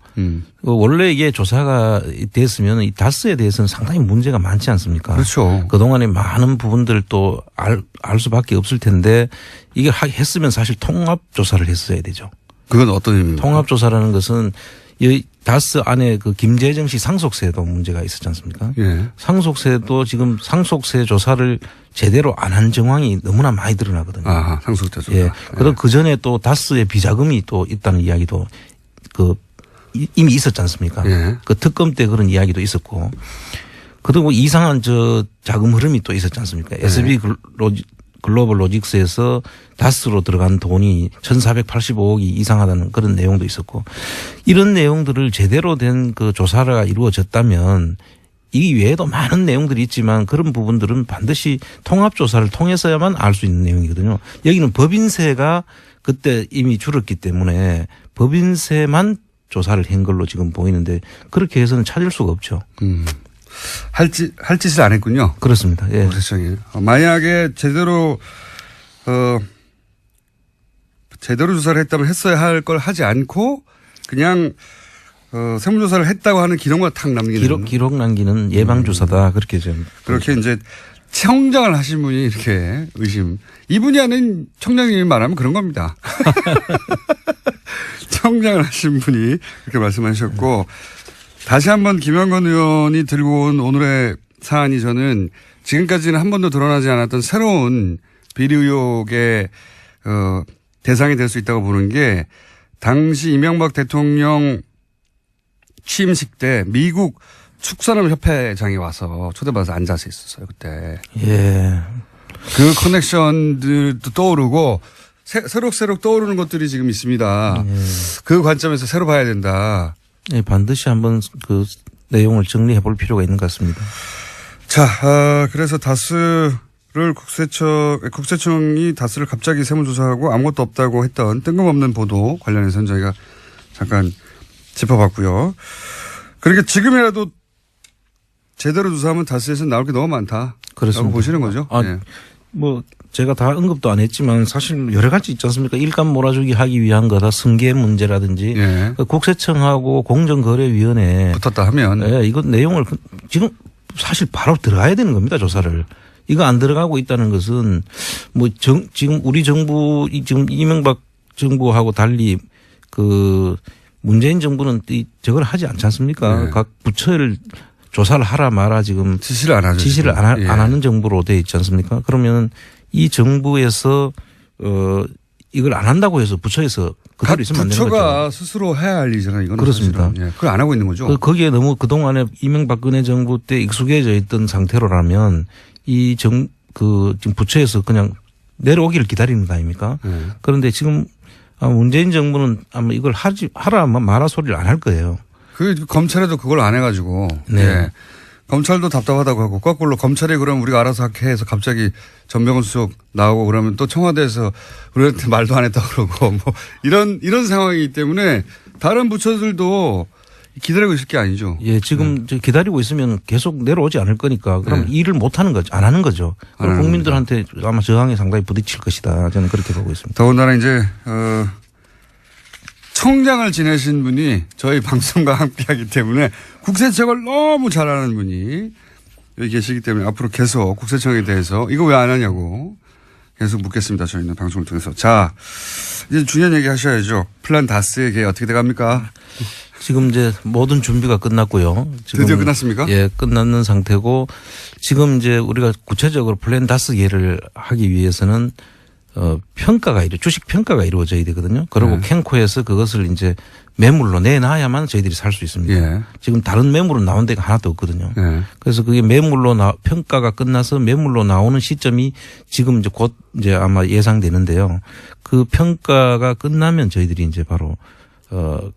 S6: 원래 이게 조사가 됐으면 이 다스에 대해서는 상당히 문제가 많지 않습니까?
S1: 그렇죠.
S6: 그동안에 많은 부분들 또 알 수밖에 없을 텐데 이게 했으면 사실 통합조사를 했어야 되죠.
S1: 그건 어떤 의미입니까?
S6: 통합조사라는 것은 이 다스 안에 그 김재정 씨 상속세도 문제가 있었지 않습니까?
S1: 예.
S6: 상속세도 지금 상속세 조사를 제대로 안 한 정황이 너무나 많이 드러나거든요.
S1: 아, 상속세 조사.
S6: 예. 그리고 그 전에 또 다스의 비자금이 또 있다는 이야기도 이미 있었지 않습니까?
S1: 예.
S6: 그 특검 때 그런 이야기도 있었고. 그리고 이상한 자금 흐름이 또 있었지 않습니까? SB 글로벌 로직스에서 다스로 들어간 돈이 1,485억이 이상하다는 그런 내용도 있었고 이런 내용들을 제대로 된 그 조사가 이루어졌다면 이 외에도 많은 내용들이 있지만 그런 부분들은 반드시 통합조사를 통해서야만 알 수 있는 내용이거든요. 여기는 법인세가 그때 이미 줄었기 때문에 법인세만 조사를 한 걸로 지금 보이는데 그렇게 해서는 찾을 수가 없죠.
S1: 할 짓을 안 했군요.
S6: 그렇습니다. 예.
S1: 국세청이. 만약에 제대로 조사를 했다면 했어야 할 걸 하지 않고 그냥 세무조사를 했다고 하는 기록만 탁 남기는.
S6: 기록 남기는 예방주사다. 그렇게 좀.
S1: 그렇게 이제 청장을 하신 분이 이렇게 의심. 이분이 하는 청장님이 말하면 그런 겁니다. 청장을 하신 분이 그렇게 말씀하셨고 다시 한번 김영건 의원이 들고 온 오늘의 사안이 저는 지금까지는 한 번도 드러나지 않았던 새로운 비리 의혹의 대상이 될 수 있다고 보는 게 당시 이명박 대통령 취임식 때 미국 축산업협회장이 와서 초대받아서 앉아서 있었어요 그때.
S6: 예.
S1: 그 커넥션들도 떠오르고 새록새록 떠오르는 것들이 지금 있습니다. 그 관점에서 새로 봐야 된다.
S6: 네, 반드시 한번 그 내용을 정리해 볼 필요가 있는 것 같습니다.
S1: 자, 그래서 다스를 국세청이 다스를 갑자기 세무조사하고 아무것도 없다고 했던 뜬금없는 보도 관련해서는 저희가 잠깐 짚어봤고요. 그러니까 지금이라도 제대로 조사하면 다스에서 나올 게 너무 많다.
S6: 그렇습니다.
S1: 라고 보시는 거죠?
S6: 아,
S1: 네.
S6: 뭐 제가 다 언급도 안 했지만 사실 여러 가지 있지 않습니까? 일감 몰아주기 하기 위한 거다. 승계 문제라든지
S1: 예.
S6: 그 국세청하고 공정거래위원회
S1: 붙었다 하면.
S6: 네, 이거 내용을 지금 사실 바로 들어가야 되는 겁니다. 조사를. 이거 안 들어가고 있다는 것은 뭐 지금 우리 정부 지금 이명박 정부하고 달리 그 문재인 정부는 저걸 하지 않지 않습니까?
S1: 네.
S6: 각 부처를 조사를 하라 마라 지금
S1: 지시를 안 하죠.
S6: 지시를
S1: 지금.
S6: 안 하는 정부로 돼 있지 않습니까? 그러면 이 정부에서 이걸 안 한다고 해서 부처에서 그대로 있으면 안 되는
S1: 부처가
S6: 거죠.
S1: 스스로 해야 할 일이잖아요. 이거는
S6: 그렇습니다.
S1: 사실은. 예. 그걸 안 하고 있는 거죠.
S6: 거기에 너무 그동안에 이명박근혜 정부 때 익숙해져 있던 상태로라면 이 지금 부처에서 그냥 내려오기를 기다리는 거 아닙니까?
S1: 네.
S6: 그런데 지금 문재인 정부는 아마 이걸 하라 마라 소리를 안 할 거예요.
S1: 그 검찰에도 그걸 안 해가지고.
S6: 네.
S1: 예. 검찰도 답답하다고 하고 거꾸로 검찰이 그럼 우리가 알아서 할게 해서 갑자기 전병헌 수석 나오고 그러면 또 청와대에서 우리한테 말도 안 했다고 그러고 뭐 이런 상황이기 때문에 다른 부처들도 기다리고 있을 게 아니죠.
S6: 예, 지금 기다리고 있으면 계속 내려오지 않을 거니까 그럼 일을 못 하는 거죠. 안 하는 거죠.
S1: 안 하는
S6: 국민들한테 아마 저항에 상당히 부딪힐 것이다. 저는 그렇게 보고 있습니다.
S1: 더군다나 이제 청장을 지내신 분이 저희 방송과 함께하기 때문에 국세청을 너무 잘 아는 분이 여기 계시기 때문에 앞으로 계속 국세청에 대해서 이거 왜 안 하냐고 계속 묻겠습니다. 저희는 방송을 통해서. 자, 이제 중요한 얘기 하셔야죠. 플랜 다스에게 어떻게 돼갑니까?
S6: 지금 이제 모든 준비가 끝났고요. 지금
S1: 드디어 끝났습니까?
S6: 예, 끝났는 상태고 지금 이제 우리가 구체적으로 플랜 다스계를 하기 위해서는 주식 평가가 이루어져야 되거든요. 그리고 캔코에서 그것을 이제 매물로 내놔야만 저희들이 살 수 있습니다.
S1: 예.
S6: 지금 다른 매물은 나온 데가 하나도 없거든요.
S1: 예.
S6: 그래서 그게 평가가 끝나서 매물로 나오는 시점이 지금 이제 곧 이제 아마 예상되는데요. 그 평가가 끝나면 저희들이 이제 바로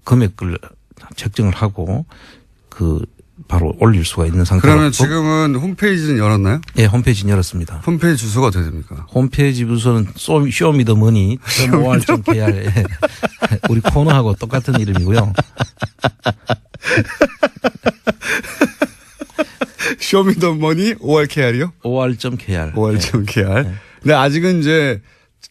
S6: 금액을 책정을 하고 바로 올릴 수가 있는 상태로.
S1: 그러면 지금은 홈페이지는 열었나요?
S6: 예, 홈페이지는 열었습니다.
S1: 홈페이지 주소가 어떻게 됩니까?
S6: 홈페이지 주소는 쇼미더머니 .or.kr 우리 코너하고 똑같은 이름이고요.
S1: 쇼미더머니 ORKR이요?
S6: or.kr.
S1: OR.KR.
S6: 네.
S1: 근데 아직은 이제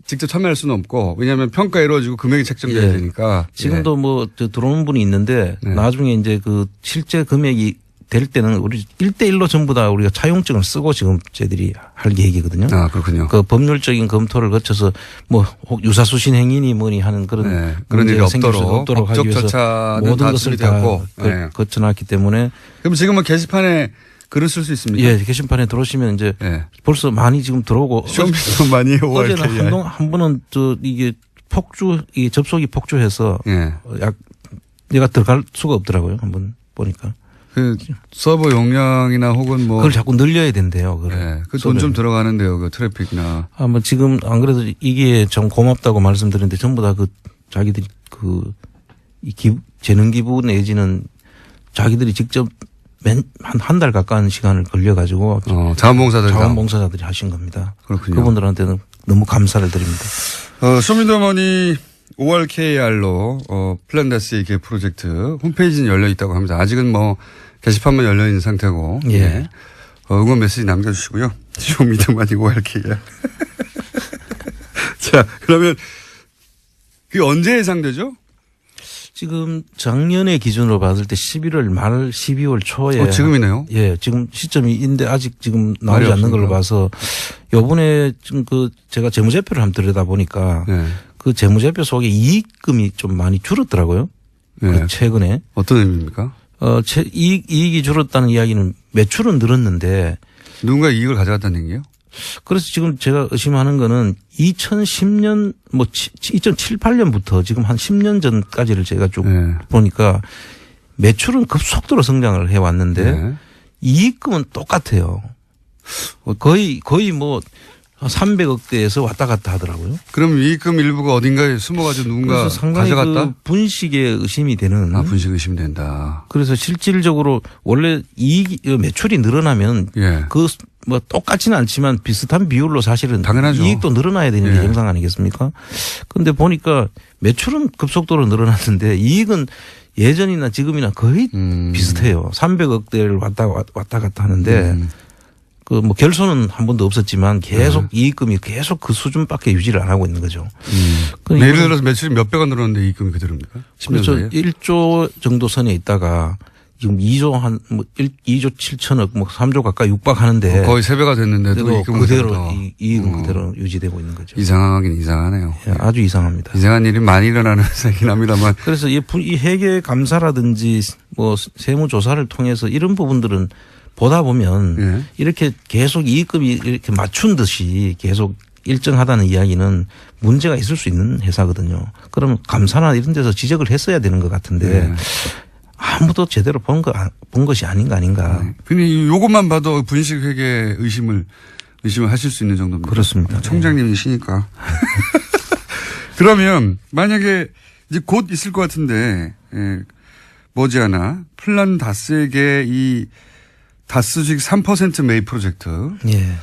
S1: 직접 참여할 수는 없고 왜냐하면 평가 이루어지고 금액이 책정돼야
S6: 예.
S1: 되니까.
S6: 지금도 들어오는 분이 있는데
S1: 네.
S6: 나중에 이제 실제 금액이 될 때는 우리 1대1로 전부 다 우리가 차용증을 쓰고 지금 저희들이 할 계획이거든요.
S1: 아, 그렇군요.
S6: 그 법률적인 검토를 거쳐서 혹 유사수신 행위니 뭐니 하는 그런
S1: 네. 그런 일이
S6: 문제가 생길 수가
S1: 없도록
S6: 하기
S1: 법적
S6: 위해서
S1: 절차는
S6: 모든
S1: 다
S6: 것을
S1: 준비되었고.
S6: 다
S1: 네.
S6: 거쳐놨기 때문에
S1: 그럼 지금은 게시판에 글을 쓸 수 있습니까?
S6: 예, 게시판에 들어오시면 이제
S1: 예.
S6: 벌써 많이 지금 들어오고
S1: 쇼미더머니
S6: 어제는
S1: ORKR.
S6: 한 번은 이게 이 접속이 폭주해서
S1: 예.
S6: 내가 들어갈 수가 없더라고요. 한번 보니까.
S1: 그 서버 용량이나 혹은 뭐.
S6: 그걸 자꾸 늘려야 된대요.
S1: 예. 그 돈 좀 들어가는데요. 그 트래픽이나.
S6: 뭐 지금 안 그래도 이게 좀 고맙다고 말씀드렸는데 전부 다 자기들이 재능 기부 내지는 자기들이 직접 한 달 가까운 시간을 걸려가지고 자원봉사자들이 하신 겁니다.
S1: 그렇군요.
S6: 그분들한테는 너무 감사를 드립니다.
S1: 쇼미더머니 ORKR로 플랜 다스의 개 프로젝트 홈페이지는 열려 있다고 합니다. 아직은 뭐 게시판만 열려 있는 상태고.
S6: 예.
S1: 예. 응원 메시지 남겨주시고요. 쇼미더머니 ORKR. 자, 그러면 그게 언제 예상되죠?
S6: 지금 작년의 기준으로 봤을 때 11월 말 12월 초에.
S1: 지금이네요.
S6: 예, 지금 시점인데 아직 지금 나오지 않는 걸로 봐서 요번에 지금 제가 재무제표를 한번 들여다보니까
S1: 네.
S6: 그 재무제표 속에 이익금이 좀 많이 줄었더라고요.
S1: 네.
S6: 최근에.
S1: 어떤 의미입니까?
S6: 이익이 줄었다는 이야기는 매출은 늘었는데
S1: 누군가 이익을 가져갔다는 얘기예요?
S6: 그래서 지금 제가 의심하는 거는 2010년 2007, 8년부터 지금 한 10년 전까지를 제가 쭉 보니까 매출은 급속도로 성장을 해왔는데 이익금은 똑같아요. 거의 300억대에서 왔다 갔다 하더라고요.
S1: 그럼 이익금 일부가 어딘가에 숨어가지고 누군가
S6: 그래서 상당히
S1: 가져갔다?
S6: 그 분식에 의심이 되는.
S1: 분식 의심된다.
S6: 그래서 실질적으로 원래 매출이 늘어나면
S1: 예.
S6: 그 뭐 똑같지는 않지만 비슷한 비율로 사실은
S1: 당연하죠.
S6: 이익도 늘어나야 되는 게
S1: 예.
S6: 정상 아니겠습니까? 그런데 보니까 매출은 급속도로 늘어났는데 이익은 예전이나 지금이나 거의 비슷해요. 300억대를 왔다 갔다 하는데 그 뭐 결손은 한 번도 없었지만 계속 이익금이 계속 그 수준밖에 유지를 안 하고 있는 거죠.
S1: 예를 들어서 매출이 몇 배가 늘었는데 이익금이 그대로입니까? 10년
S6: 그렇죠.
S1: 사이에?
S6: 1조 정도 선에 있다가 지금 2조 7천억 뭐 3조 가까이 육박하는데
S1: 거의 3배가 됐는데도 이익금
S6: 그대로 이익은 그대로 유지되고 있는 거죠.
S1: 이상하긴 이상하네요.
S6: 예, 아주 이상합니다.
S1: 이상한 일이 많이 일어나는 세긴 합니다만.
S6: 그래서 이 회계 감사라든지 뭐 세무조사를 통해서 이런 부분들은 보다 보면
S1: 예.
S6: 이렇게 계속 이익금이 이렇게 맞춘 듯이 계속 일정하다는 이야기는 문제가 있을 수 있는 회사거든요. 그러면 감사나 이런 데서 지적을 했어야 되는 것 같은데
S1: 네.
S6: 아무도 제대로 본 것이 아닌가.
S1: 근데 요것만 봐도 분식 회계 의심을 하실 수 있는 정도입니다.
S6: 그렇습니다.
S1: 총장님이시니까. 그러면 만약에 이제 곧 있을 것 같은데 머지않아 플란 다스에게 이 다스 주식 3% 매입 프로젝트.
S6: 예.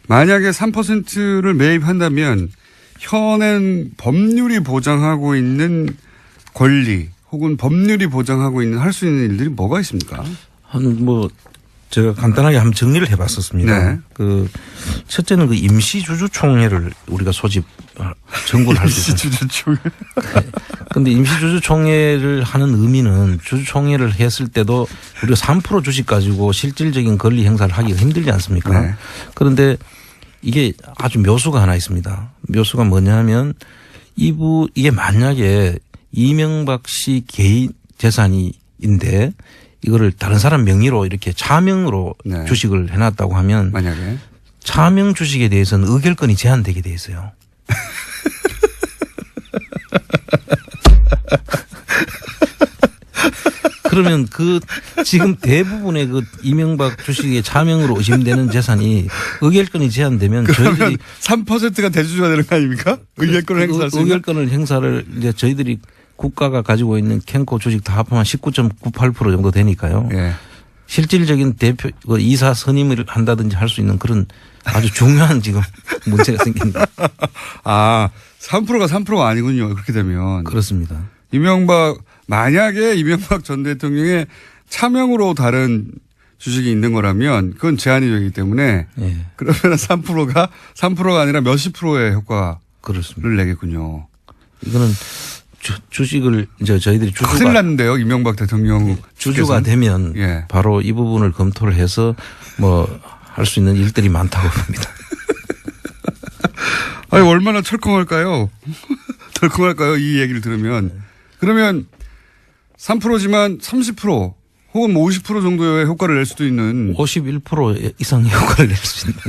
S1: 만약에 3%를 매입한다면 현행 법률이 보장하고 있는 권리 혹은 법률이 보장하고 있는 할 수 있는 일들이 뭐가 있습니까?
S6: 제가 간단하게 한번 정리를 해봤었습니다.
S1: 네.
S6: 그 첫째는 그 임시주주총회를 우리가 정부를 할 수 있습니다.
S1: 임시주주총회.
S6: 그런데 임시주주총회를 하는 의미는 주주총회를 했을 때도 우리가 3% 주식 가지고 실질적인 권리 행사를 하기가 힘들지 않습니까?
S1: 네.
S6: 그런데 이게 아주 묘수가 하나 있습니다. 묘수가 뭐냐면 이게 만약에 이명박 씨 개인 재산인데 이거를 다른 사람 명의로 이렇게 차명으로
S1: 네.
S6: 주식을 해놨다고 하면
S1: 만약에
S6: 차명 주식에 대해서는 의결권이 제한되게 돼 있어요. 그러면 지금 대부분의 이명박 주식의 차명으로 의심되는 재산이 의결권이 제한되면
S1: 그러면
S6: 저희들이
S1: 3%가 대주주가 되는 거 아닙니까? 의결권을 행사할 수 있는.
S6: 의결권을 행사를 이제 저희들이 국가가 가지고 있는 캔코 주식 다 합하면 19.98% 정도 되니까요.
S1: 예.
S6: 실질적인 이사 선임을 한다든지 할 수 있는 그런 아주 중요한 지금 문제가 생깁니다.
S1: 3%가 아니군요. 그렇게 되면.
S6: 그렇습니다.
S1: 만약에 이명박 전 대통령의 차명으로 다른 주식이 있는 거라면 그건 제한이 되기 때문에
S6: 예.
S1: 그러면 3%가 아니라 몇십 프로의 효과를
S6: 그렇습니다.
S1: 내겠군요.
S6: 이거는 주식을 이제 저희들이
S1: 큰일 났는데요. 이명박 대통령
S6: 주주가 되면
S1: 예.
S6: 바로 이 부분을 검토를 해서 할 수 있는 일들이 많다고 봅니다.
S1: 아니 얼마나 철컹할까요? 덜컹할까요? 이 얘기를 들으면. 그러면 3%지만 30% 혹은 50% 정도의 효과를 낼 수도 있는.
S6: 51% 이상의 효과를 낼 수 있는.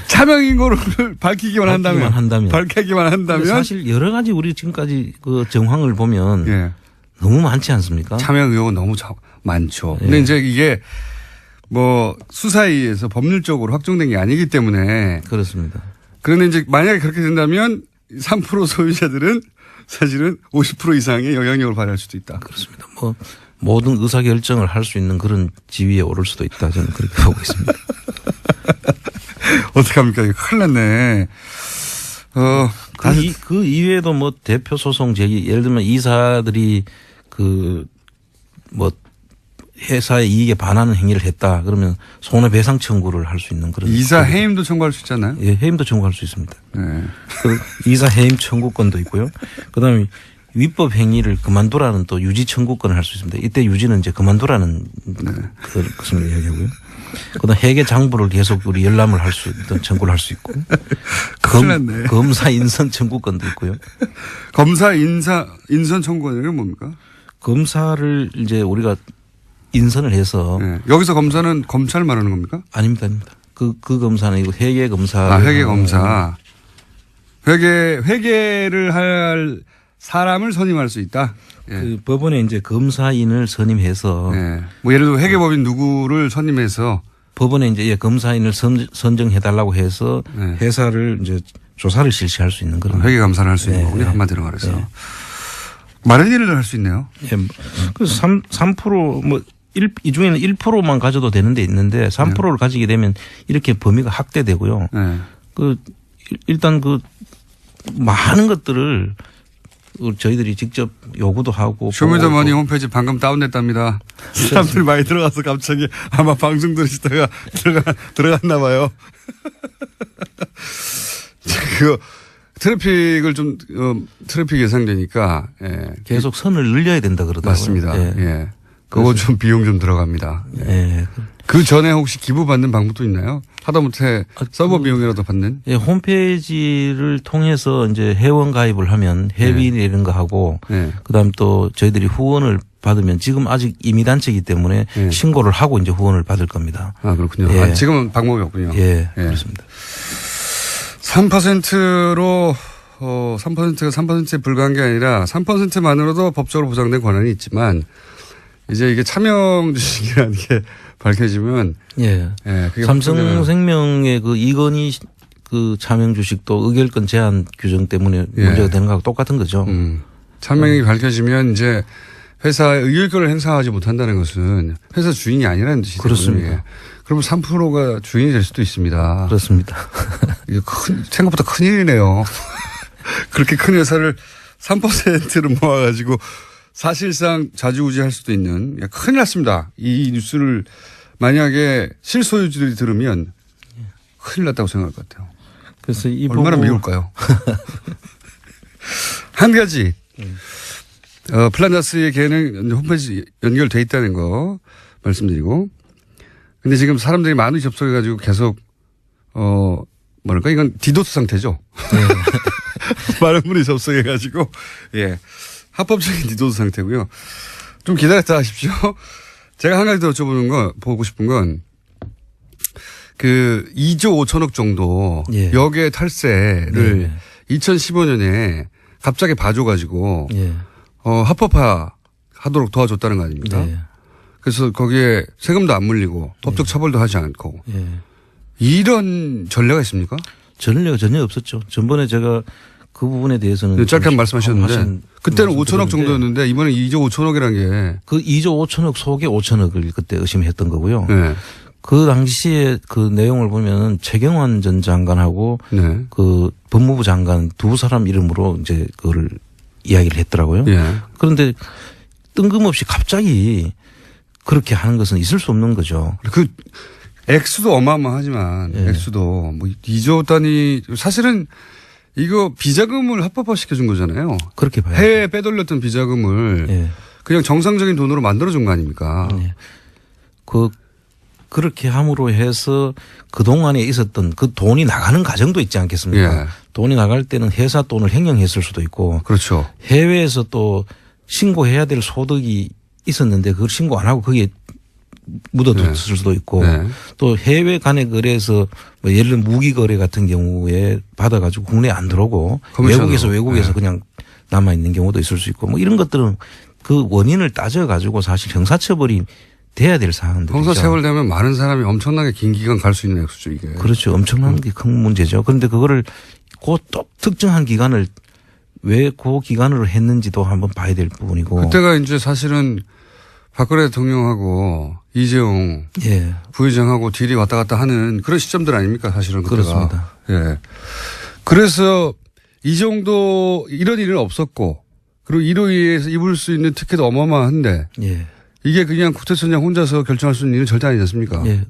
S1: 차명인 거를 밝히기만 한다면.
S6: 사실 여러 가지 우리 지금까지 그 정황을 보면
S1: 예.
S6: 너무 많지 않습니까?
S1: 차명 의혹은 너무 많죠.
S6: 예.
S1: 근데 이제 이게 수사에 의해서 법률적으로 확정된 게 아니기 때문에.
S6: 그렇습니다.
S1: 그런데 이제 만약에 그렇게 된다면 3% 소유자들은 사실은 50% 이상의 영향력을 발휘할 수도 있다.
S6: 그렇습니다. 모든 의사결정을 할 수 있는 그런 지위에 오를 수도 있다. 저는 그렇게 보고 있습니다.
S1: 어떡합니까? 이거 큰일 났네.
S6: 그 이외에도 대표 소송 제기, 예를 들면 이사들이 회사의 이익에 반하는 행위를 했다. 그러면 손해배상 청구를 할 수 있는 그런.
S1: 이사 해임도 청구할 수 있잖아요.
S6: 예, 해임도 청구할 수 있습니다.
S1: 네.
S6: 이사 해임 청구권도 있고요. 그다음에 위법 행위를 그만두라는 또 유지 청구권을 할 수 있습니다. 이때 유지는 이제 그만두라는 것을 이야기하고요. 그다음 회계 장부를 계속 우리 열람을 할 수 있던 청구를 할 수 있고. 검사 인선 청구권도 있고요.
S1: 검사 인선 청구권은 뭡니까? 검사를
S6: 이제 우리가 인선을 해서.
S1: 네. 여기서 검사는 검찰 말하는 겁니까?
S6: 아닙니다. 그 검사는 이거 회계 검사.
S1: 회계 검사. 회계를 할 사람을 선임할 수 있다. 예.
S6: 법원에 이제 검사인을 선임해서.
S1: 예. 예를 들어 회계법인 누구를 선임해서
S6: 법원에 이제 검사인을 선정해달라고 해서
S1: 네.
S6: 회사를 이제 조사를 실시할 수 있는 그런.
S1: 회계 감사를 할 수 있는
S6: 네.
S1: 거군요. 한마디로 말해서. 많은 일을 할 수 있네요.
S6: 예. 그래서 3% 뭐 이 중에는 1%만 가져도 되는 데 있는데 3%를 가지게 되면 이렇게 범위가 확대되고요.
S1: 네.
S6: 일단 많은 것들을 저희들이 직접 요구도 하고.
S1: 쇼미더머니 홈페이지 방금 다운됐답니다. 사람들 많이 들어가서 갑자기 아마 방송 들으시다가 들어갔나 봐요. 트래픽을 트래픽 예상되니까, 예.
S6: 계속 선을 늘려야 된다 그러더라고요.
S1: 맞습니다.
S6: 예.
S1: 예. 그거 좀 비용 좀 들어갑니다. 예.
S6: 예.
S1: 그 전에 혹시 기부 받는 방법도 있나요? 하다못해 서버 비용이라도 받는?
S6: 예, 홈페이지를 통해서 이제 회원 가입을 하면 회비 내는 거 하고
S1: 네.
S6: 그다음 또 저희들이 후원을 받으면 지금 아직 임의단체이기 때문에
S1: 네.
S6: 신고를 하고 이제 후원을 받을 겁니다.
S1: 아, 그렇군요.
S6: 예.
S1: 지금은 방법이 없군요.
S6: 예, 그렇습니다.
S1: 3%로 3%가 3%에 불과한 게 아니라 3%만으로도 법적으로 보장된 권한이 있지만 이제 이게 차명 주식이라는 게 밝혀지면
S6: 예.
S1: 그게
S6: 삼성생명의 이건희 차명 주식도 의결권 제한 규정 때문에 문제가 되는 거하고 똑같은 거죠.
S1: 차명이 밝혀지면 이제 회사의 의결권을 행사하지 못한다는 것은 회사 주인이 아니라는 뜻이죠.
S6: 그렇습니다.
S1: 그러면 3%가 주인이 될 수도 있습니다.
S6: 그렇습니다.
S1: 이게 생각보다 큰 일이네요. 그렇게 큰 회사를 3%를 모아가지고 사실상 좌지우지할 수도 있는 큰일 났습니다. 이 뉴스를 만약에 실소유주들이 들으면 큰일 났다고 생각할 것 같아요.
S6: 그래서
S1: 얼마나 미울까요? 한 가지 플란다스의 걔는 홈페이지 연결돼 있다는 거 말씀드리고 근데 지금 사람들이 많이 접속해가지고 계속 뭐랄까 이건 디도스 상태죠. 네. 많은 분이 접속해가지고 예. 합법적인 디도스 상태고요. 좀 기다렸다 하십시오. 제가 한 가지 더 보고 싶은 건 2조 5천억 정도
S6: 예.
S1: 역외 탈세를 2015년에 갑자기 봐줘가지고
S6: 예.
S1: 합법화하도록 도와줬다는 거 아닙니까?
S6: 예.
S1: 그래서 거기에 세금도 안 물리고 법적 처벌도 하지 않고
S6: 예.
S1: 이런 전례가 있습니까?
S6: 전례가 전혀 없었죠. 전번에 제가 그 부분에 대해서는
S1: 짧게 말씀하셨는데 그때는 5천억 정도였는데 이번에 2조 5천억이라는 게
S6: 그 2조 5천억 속에 5천억을 그때 의심했던 거고요.
S1: 네.
S6: 그 당시에 그 내용을 보면 최경환 전 장관하고
S1: 네.
S6: 그 법무부 장관 두 사람 이름으로 이제 그거를 이야기를 했더라고요.
S1: 예.
S6: 그런데 뜬금없이 갑자기 그렇게 하는 것은 있을 수 없는 거죠.
S1: 그 액수도 어마어마하지만
S6: 예.
S1: 액수도 2조 단위 사실은 이거 비자금을 합법화 시켜준 거잖아요.
S6: 그렇게 봐요.
S1: 해외에 빼돌렸던 비자금을
S6: 예.
S1: 그냥 정상적인 돈으로 만들어준 거 아닙니까?
S6: 예. 그렇게 함으로 해서 그동안에 있었던 그 돈이 나가는 과정도 있지 않겠습니까?
S1: 예.
S6: 돈이 나갈 때는 회사 돈을 횡령했을 수도 있고
S1: 그렇죠.
S6: 해외에서 또 신고해야 될 소득이 있었는데 그걸 신고 안 하고 거기에 묻어뒀을 수도 있고
S1: 네.
S6: 또 해외 간의 거래에서 뭐 예를 들어 무기 거래 같은 경우에 받아가지고 국내에 안 들어오고 외국에서
S1: 네.
S6: 그냥 남아 있는 경우도 있을 수 있고 뭐 이런 것들은 그 원인을 따져가지고 사실 형사처벌이 돼야 될 사항들이죠.
S1: 형사처벌되면 많은 사람이 엄청나게 긴 기간 갈 수 있는 액수죠 이게.
S6: 그렇죠. 엄청난 게 큰 문제죠. 그런데 그거를 그 또 특정한 기간을 왜 그 기간으로 했는지도 한번 봐야 될 부분이고.
S1: 그때가 이제 사실은 박근혜 대통령하고 이재용
S6: 예.
S1: 부회장하고 딜이 왔다 갔다 하는 그런 시점들 아닙니까 사실은 그때가.
S6: 그렇습니다.
S1: 예. 그래서 이 정도 이런 일은 없었고 그리고 이로 인해서 입을 수 있는 특혜도 어마어마한데
S6: 예.
S1: 이게 그냥 국세청장 혼자서 결정할 수 있는 일은 절대 아니지 않습니까?
S6: 예.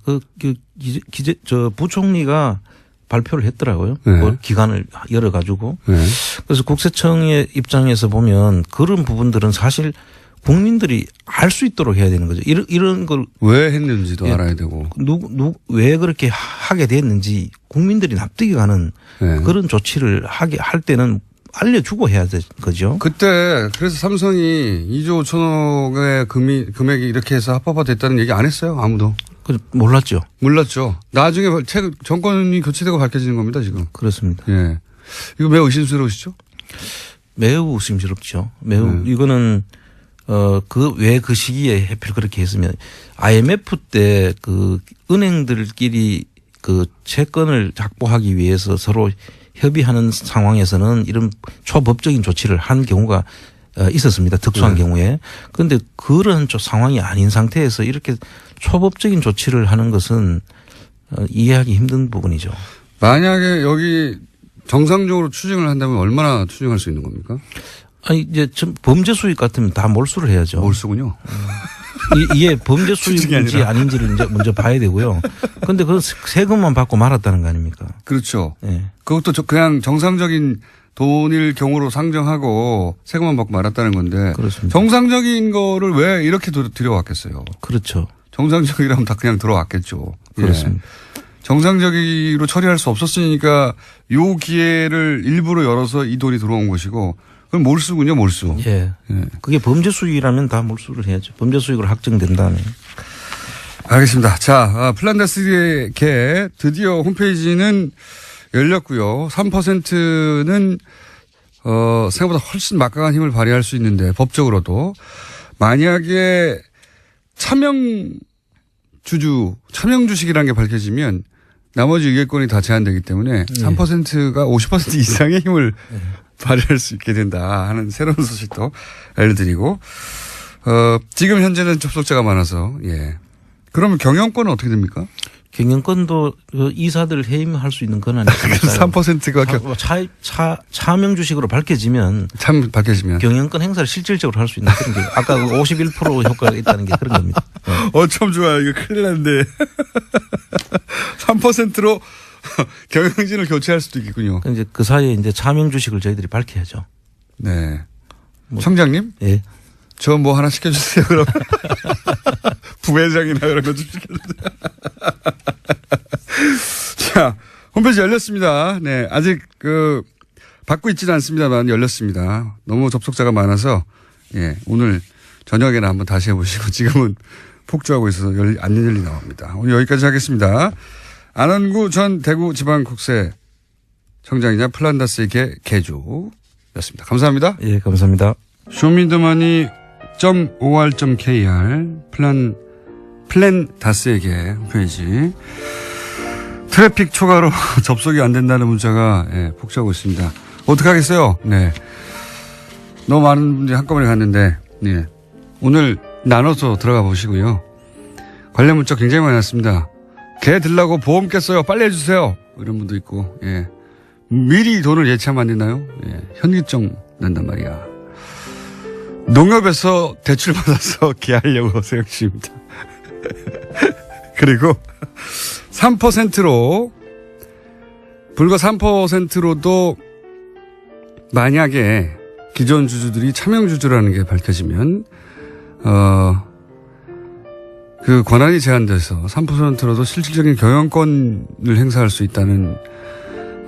S6: 부총리가 발표를 했더라고요.
S1: 네.
S6: 그 기간을 열어가지고.
S1: 네.
S6: 그래서 국세청의 입장에서 보면 그런 부분들은 사실 국민들이 알 수 있도록 해야 되는 거죠. 이런 걸.
S1: 왜 했는지도
S6: 예.
S1: 알아야 되고.
S6: 왜 그렇게 하게 됐는지 국민들이 납득이 가는
S1: 네.
S6: 그런 조치를 할 때는 알려주고 해야 되는 거죠.
S1: 그때 그래서 삼성이 2조 5천억의 금액이 이렇게 해서 합법화됐다는 얘기 안 했어요. 아무도.
S6: 몰랐죠.
S1: 몰랐죠. 나중에 정권이 교체되고 밝혀지는 겁니다. 지금.
S6: 그렇습니다.
S1: 예. 이거 매우 의심스러우시죠?
S6: 매우 의심스럽죠. 매우 이거는 왜 그 시기에 하필 그렇게 했으면 IMF 때 그 은행들끼리 그 채권을 확보하기 위해서 서로 협의하는 상황에서는 이런 초법적인 조치를 한 경우가 있었습니다. 특수한 경우에. 그런데 그런 상황이 아닌 상태에서 이렇게 초법적인 조치를 하는 것은 이해하기 힘든 부분이죠.
S1: 만약에 여기 정상적으로 추징을 한다면 얼마나 추징할 수 있는 겁니까?
S6: 아니 이제 범죄 수익 같으면 다 몰수를 해야죠.
S1: 몰수군요.
S6: 이게 범죄 수익인지 아닌지를 이제 먼저 봐야 되고요. 그런데 그 세금만 받고 말았다는 거 아닙니까?
S1: 그렇죠.
S6: 네.
S1: 그것도 그냥 정상적인 돈일 경우로 상정하고 세금만 받고 말았다는 건데.
S6: 그렇습니다.
S1: 정상적인 거를 왜 이렇게 들여왔겠어요?
S6: 그렇죠.
S1: 정상적이라면 다 그냥 들어왔겠죠.
S6: 그렇습니다.
S1: 예. 정상적으로 처리할 수 없었으니까 요 기회를 일부러 열어서 이 돈이 들어온 것이고 그럼 몰수군요, 몰수.
S6: 예.
S1: 예.
S6: 그게 범죄 수익이라면 다 몰수를 해야죠. 범죄 수익으로 확정된다면.
S1: 알겠습니다. 자, 플란다스의 개 드디어 홈페이지는 열렸고요. 3%는 생각보다 훨씬 막강한 힘을 발휘할 수 있는데 법적으로도 만약에 차명 주식이라는 게 밝혀지면 나머지 의결권이 다 제한되기 때문에 3%가 50% 이상의 힘을 발휘할 수 있게 된다 하는 새로운 소식도 알려드리고, 지금 현재는 접속자가 많아서, 예. 그러면 경영권은 어떻게 됩니까?
S6: 경영권도 이사들 해임할 수 있는 권한이 있습니다.
S1: 3%가
S6: 차명 주식으로 밝혀지면 경영권 행사를 실질적으로 할 수 있는 그런 게 아까 51% 효과가 있다는 게 그런 겁니다. 네.
S1: 참 좋아요. 이거 큰일 났는데 3%로 경영진을 교체할 수도 있겠군요.
S6: 이제 그 사이에 이제 차명 주식을 저희들이 밝혀야죠.
S1: 네. 청장님?
S6: 예.
S1: 저 뭐 하나 시켜주세요, 그럼. 부회장이나 이런 거 좀 시켜주세요. 자, 홈페이지 열렸습니다. 네. 아직 받고 있지는 않습니다만 열렸습니다. 너무 접속자가 많아서, 예. 오늘 저녁에는 한번 다시 해보시고 지금은 폭주하고 있어서 안 열리나 봅니다. 오늘 여기까지 하겠습니다. 안원구 전 대구지방국세 청장이자 플란다스의 개주였습니다. 감사합니다.
S6: 예, 감사합니다.
S1: 쇼미더머니.or.kr 플랜다스에게 홈페이지 트래픽 초과로 접속이 안 된다는 문자가 폭주하고 있습니다. 어떡하겠어요? 네. 너무 많은 분들이 한꺼번에 갔는데 네. 오늘 나눠서 들어가 보시고요. 관련 문자 굉장히 많이 왔습니다. 개 들라고 보험 깼어요. 빨리 해주세요. 이런 분도 있고, 예. 미리 돈을 예치하면 안 되나요? 예. 현기증 난단 말이야. 농협에서 대출 받아서 개하려고 생각 중입니다. 그리고 3%로, 불과 3%로도 만약에 기존 주주들이 차명주주라는 게 밝혀지면, 그 권한이 제한돼서 3%로도 실질적인 경영권을 행사할 수 있다는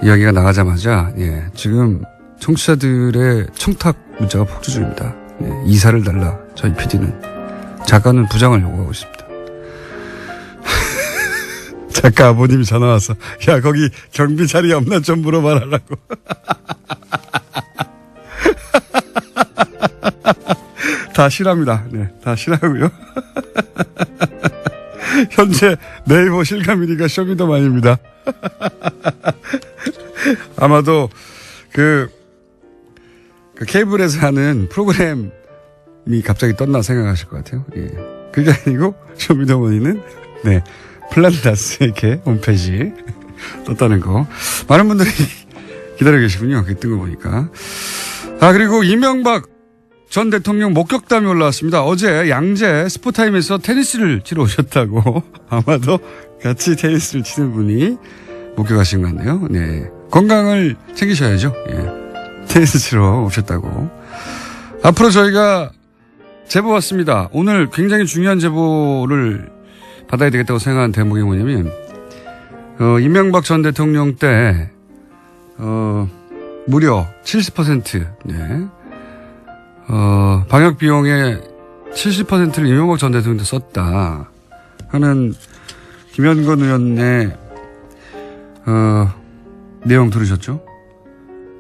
S1: 이야기가 나가자마자, 예, 지금 청취자들의 청탁 문자가 폭주 중입니다. 예, 이사를 달라, 저희 PD는. 작가는 부장을 요구하고 있습니다. 작가 아버님이 전화 와서, 야, 거기 경비 자리 없나 좀 물어봐라라고. 다 실합니다. 네, 다 실하고요. 현재 네이버 실감 1위가 쇼미더머니입니다. 아마도 그 케이블에서 하는 프로그램이 갑자기 떴나 생각하실 것 같아요. 예. 그게 아니고 쇼미더머니는 네, 플란다스에게 홈페이지 떴다는 거. 많은 분들이 기다려 계시군요. 뜬 거 보니까. 그리고 이명박 전 대통령 목격담이 올라왔습니다. 어제 양재 스포타임에서 테니스를 치러 오셨다고. 아마도 같이 테니스를 치는 분이 목격하신 것 같네요. 네. 건강을 챙기셔야죠. 예. 테니스 치러 오셨다고. 앞으로 저희가 제보 왔습니다. 오늘 굉장히 중요한 제보를 받아야 되겠다고 생각한 대목이 뭐냐면, 이명박 전 대통령 때, 무려 70%, 네. 방역 비용의 70%를 이명박 전 대통령도 썼다 하는 김현건 의원의 내용 들으셨죠?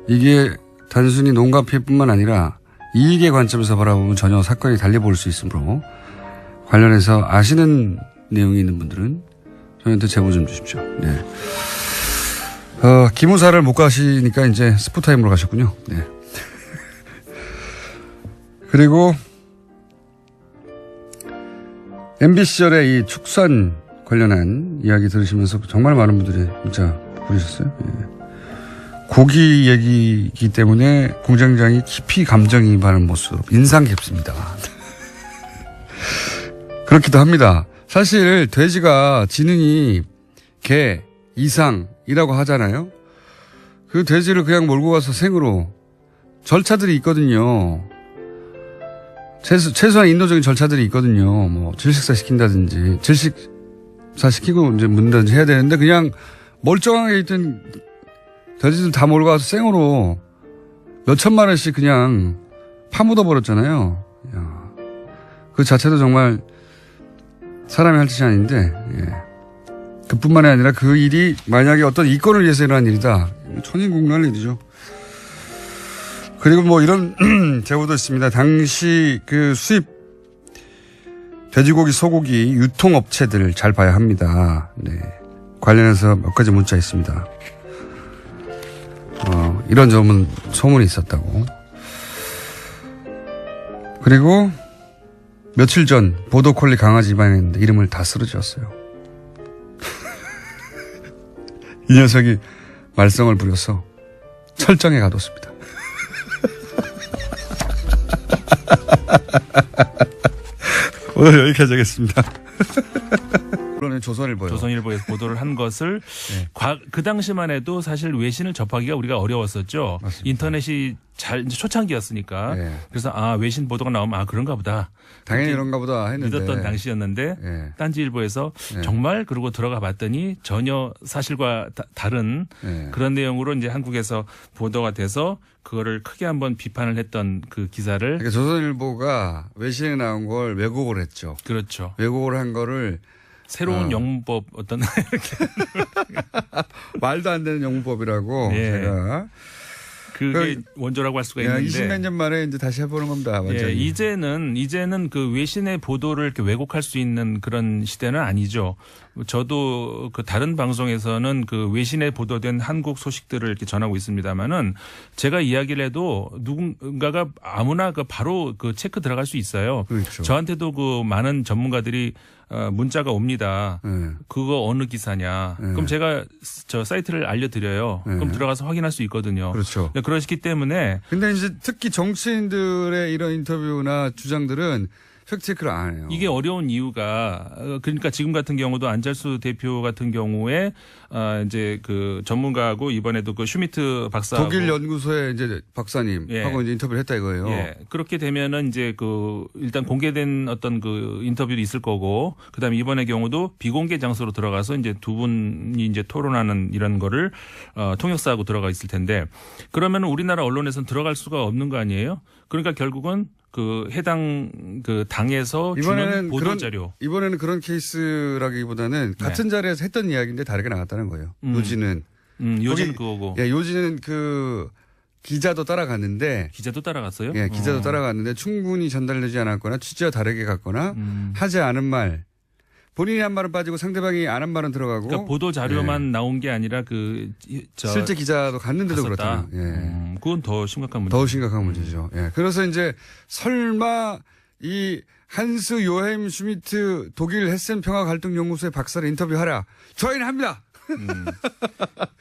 S1: 이게 단순히 농가 피해뿐만 아니라 이익의 관점에서 바라보면 전혀 사건이 달리 볼 수 있으므로 관련해서 아시는 내용이 있는 분들은 저희한테 제보 좀 주십시오. 네. 기무사를 못 가시니까 이제 스포타임으로 가셨군요. 네. 그리고 MB 시절에 이 축산 관련한 이야기 들으시면서 정말 많은 분들이 문자 보내셨어요. 예. 고기 얘기이기 때문에 공장장이 깊이 감정이입하는 모습 인상 깊습니다. 그렇기도 합니다. 사실 돼지가 지능이 개 이상이라고 하잖아요. 그 돼지를 그냥 몰고 가서 생으로 절차들이 있거든요. 최소한 인도적인 절차들이 있거든요. 뭐 질식사 시킨다든지 질식사 시키고 이제 묻는다든지 해야 되는데 그냥 멀쩡하게 있던 돼지들 다 몰고 가서 생으로 몇 천만 원씩 그냥 파묻어 버렸잖아요. 그 자체도 정말 사람이 할 짓이 아닌데, 예. 그뿐만이 아니라 그 일이 만약에 어떤 이권을 위해서 일어난 일이다. 천인국날 일이죠. 그리고 뭐 이런 제보도 있습니다. 당시 그 수입 돼지고기, 소고기 유통업체들 잘 봐야 합니다. 네. 관련해서 몇 가지 문자 있습니다. 이런 점은 소문이 있었다고. 그리고 며칠 전 보더콜리 강아지 입양했는데 이름을 다 쓰러졌어요. 이 녀석이 말썽을 부려서 철장에 가뒀습니다. 오늘 여기까지 하겠습니다.
S3: 조선일보에서 보도를 한 것을
S1: 네.
S3: 그 당시만 해도 사실 외신을 접하기가 우리가 어려웠었죠.
S1: 맞습니다.
S3: 인터넷이 이제 초창기였으니까.
S1: 네.
S3: 그래서 외신 보도가 나오면 그런가 보다.
S1: 당연히 이런가 보다 했는데.
S3: 믿었던 당시였는데
S1: 네.
S3: 딴지일보에서
S1: 네.
S3: 정말 그러고 들어가 봤더니 전혀 사실과 다른
S1: 네.
S3: 그런 내용으로 이제 한국에서 보도가 돼서 그거를 크게 한번 비판을 했던 그 기사를.
S1: 그러니까 조선일보가 외신에 나온 걸 왜곡을 했죠.
S3: 그렇죠.
S1: 왜곡을 한 거를
S3: 새로운 영문법 어떤
S1: 말도 안 되는 영문법이라고
S3: 예.
S1: 제가
S3: 그게 원조라고 할 수가 있는데
S1: 20몇 년 만에 이제 다시 해보는 겁니다. 완전히.
S3: 예, 이제는 그 외신의 보도를 이렇게 왜곡할 수 있는 그런 시대는 아니죠. 저도 그 다른 방송에서는 그 외신에 보도된 한국 소식들을 이렇게 전하고 있습니다만은 제가 이야기를 해도 누군가가 아무나 그 바로 그 체크 들어갈 수 있어요.
S1: 그렇죠.
S3: 저한테도 그 많은 전문가들이 문자가 옵니다.
S1: 네.
S3: 그거 어느 기사냐.
S1: 네.
S3: 그럼 제가 저 사이트를 알려드려요.
S1: 네.
S3: 그럼 들어가서 확인할 수 있거든요.
S1: 그렇죠.
S3: 그러시기 때문에
S1: 근데 이제 특히 정치인들의 이런 인터뷰나 주장들은 팩트체크를 안 해요.
S3: 이게 어려운 이유가 그러니까 지금 같은 경우도 안철수 대표 같은 경우에 이제 그 전문가하고 이번에도 그 슈미트 박사하고
S1: 독일 연구소의 이제 박사님
S3: 예.
S1: 하고 이제 인터뷰를 했다 이거예요.
S3: 예. 그렇게 되면은 이제 그 일단 공개된 어떤 그 인터뷰도 있을 거고 그다음에 이번의 경우도 비공개 장소로 들어가서 이제 두 분이 이제 토론하는 이런 거를 통역사하고 들어가 있을 텐데 그러면은 우리나라 언론에서는 들어갈 수가 없는 거 아니에요? 그러니까 결국은 그 해당 그 당에서 주는 보도 자료.
S1: 이번에는 그런 케이스라기보다는 같은 자리에서 했던 이야기인데 다르게 나갔다는 거예요. 요지는.
S3: 요지는 그거고.
S1: 예, 요지는 그 기자도 따라갔는데.
S3: 기자도 따라갔어요?
S1: 예, 기자도 따라갔는데 충분히 전달되지 않았거나 취지와 다르게 갔거나 하지 않은 말. 본인이 한 말은 빠지고 상대방이 안 한 말은 들어가고.
S3: 그러니까 보도 자료만
S1: 예.
S3: 나온 게 아니라
S1: 실제 기자도 갔는데도
S3: 갔었다.
S1: 그렇다. 예.
S3: 그건 더 심각한 문제.
S1: 더 심각한 문제죠. 예. 그래서 이제 설마 이 한스 요햄 슈미트 독일 헤센 평화 갈등 연구소의 박사를 인터뷰하라. 저희는 합니다.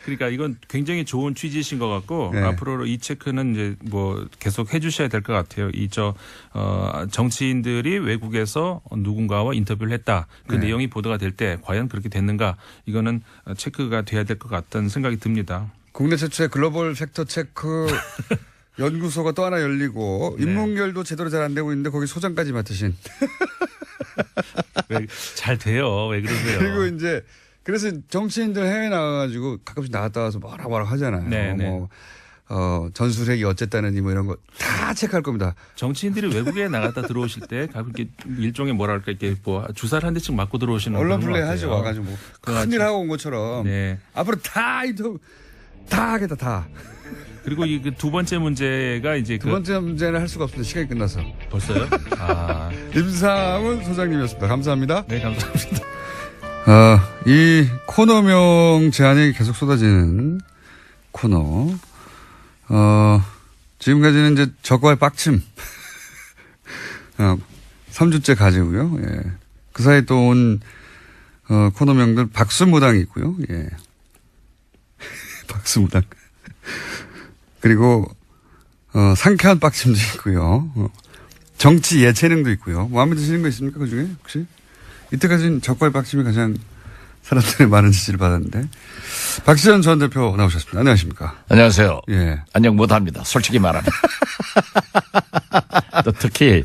S3: 그러니까 이건 굉장히 좋은 취지이신 것 같고
S1: 네.
S3: 앞으로 이 체크는 이제 뭐 계속 해주셔야 될 것 같아요. 정치인들이 외국에서 누군가와 인터뷰를 했다. 그
S1: 네.
S3: 내용이 보도가 될 때 과연 그렇게 됐는가? 이거는 체크가 돼야 될 것 같다는 생각이 듭니다.
S1: 국내 최초의 글로벌 팩터 체크 연구소가 또 하나 열리고
S3: 네.
S1: 인문결도 제대로 잘 안 되고 있는데 거기 소장까지 맡으신.
S3: 잘 돼요. 왜 그러세요?
S1: 그리고 이제 그래서 정치인들 해외 나가가지고 가끔씩 나갔다 와서 뭐라 하잖아요.
S3: 네, 네.
S1: 뭐 전술핵이 어쨌다느니 뭐 이런 거 다 체크할 겁니다.
S3: 정치인들이 외국에 나갔다 들어오실 때 가끔 이렇게 일종의 뭐랄까 이렇게 뭐 주사를 한 대씩 맞고 들어오시는
S1: 언론
S3: 그런 것
S1: 플레이 하죠.
S3: 같아요.
S1: 와가지고 뭐
S3: 그거
S1: 큰일 하고 온 것처럼
S3: 네.
S1: 앞으로 다 인터뷰 다 하겠다, 다.
S3: 그리고 이 두 번째 문제가 이제
S1: 두 번째 문제는 할 수가 없습니다. 시간이 끝나서.
S3: 벌써요? 아.
S1: 임상훈 소장님이었습니다. 감사합니다.
S3: 네, 감사합니다.
S1: 이 코너명 제안이 계속 쏟아지는 코너. 지금까지는 이제 저거의 빡침. 3주째 가지고요. 예. 그 사이에 또 온, 코너명들 박수무당이 있고요. 예. 박수무당. 그리고, 상쾌한 빡침도 있고요. 정치 예체능도 있고요. 마음에 드시는 거 있습니까? 그 중에 혹시? 이때까지는 적과의 빡침이 가장 사람들의 많은 지지를 받았는데. 박시현 전 대표 나오셨습니다. 안녕하십니까?
S4: 안녕하세요.
S1: 예.
S4: 안녕 못합니다. 솔직히 말하면. 또 특히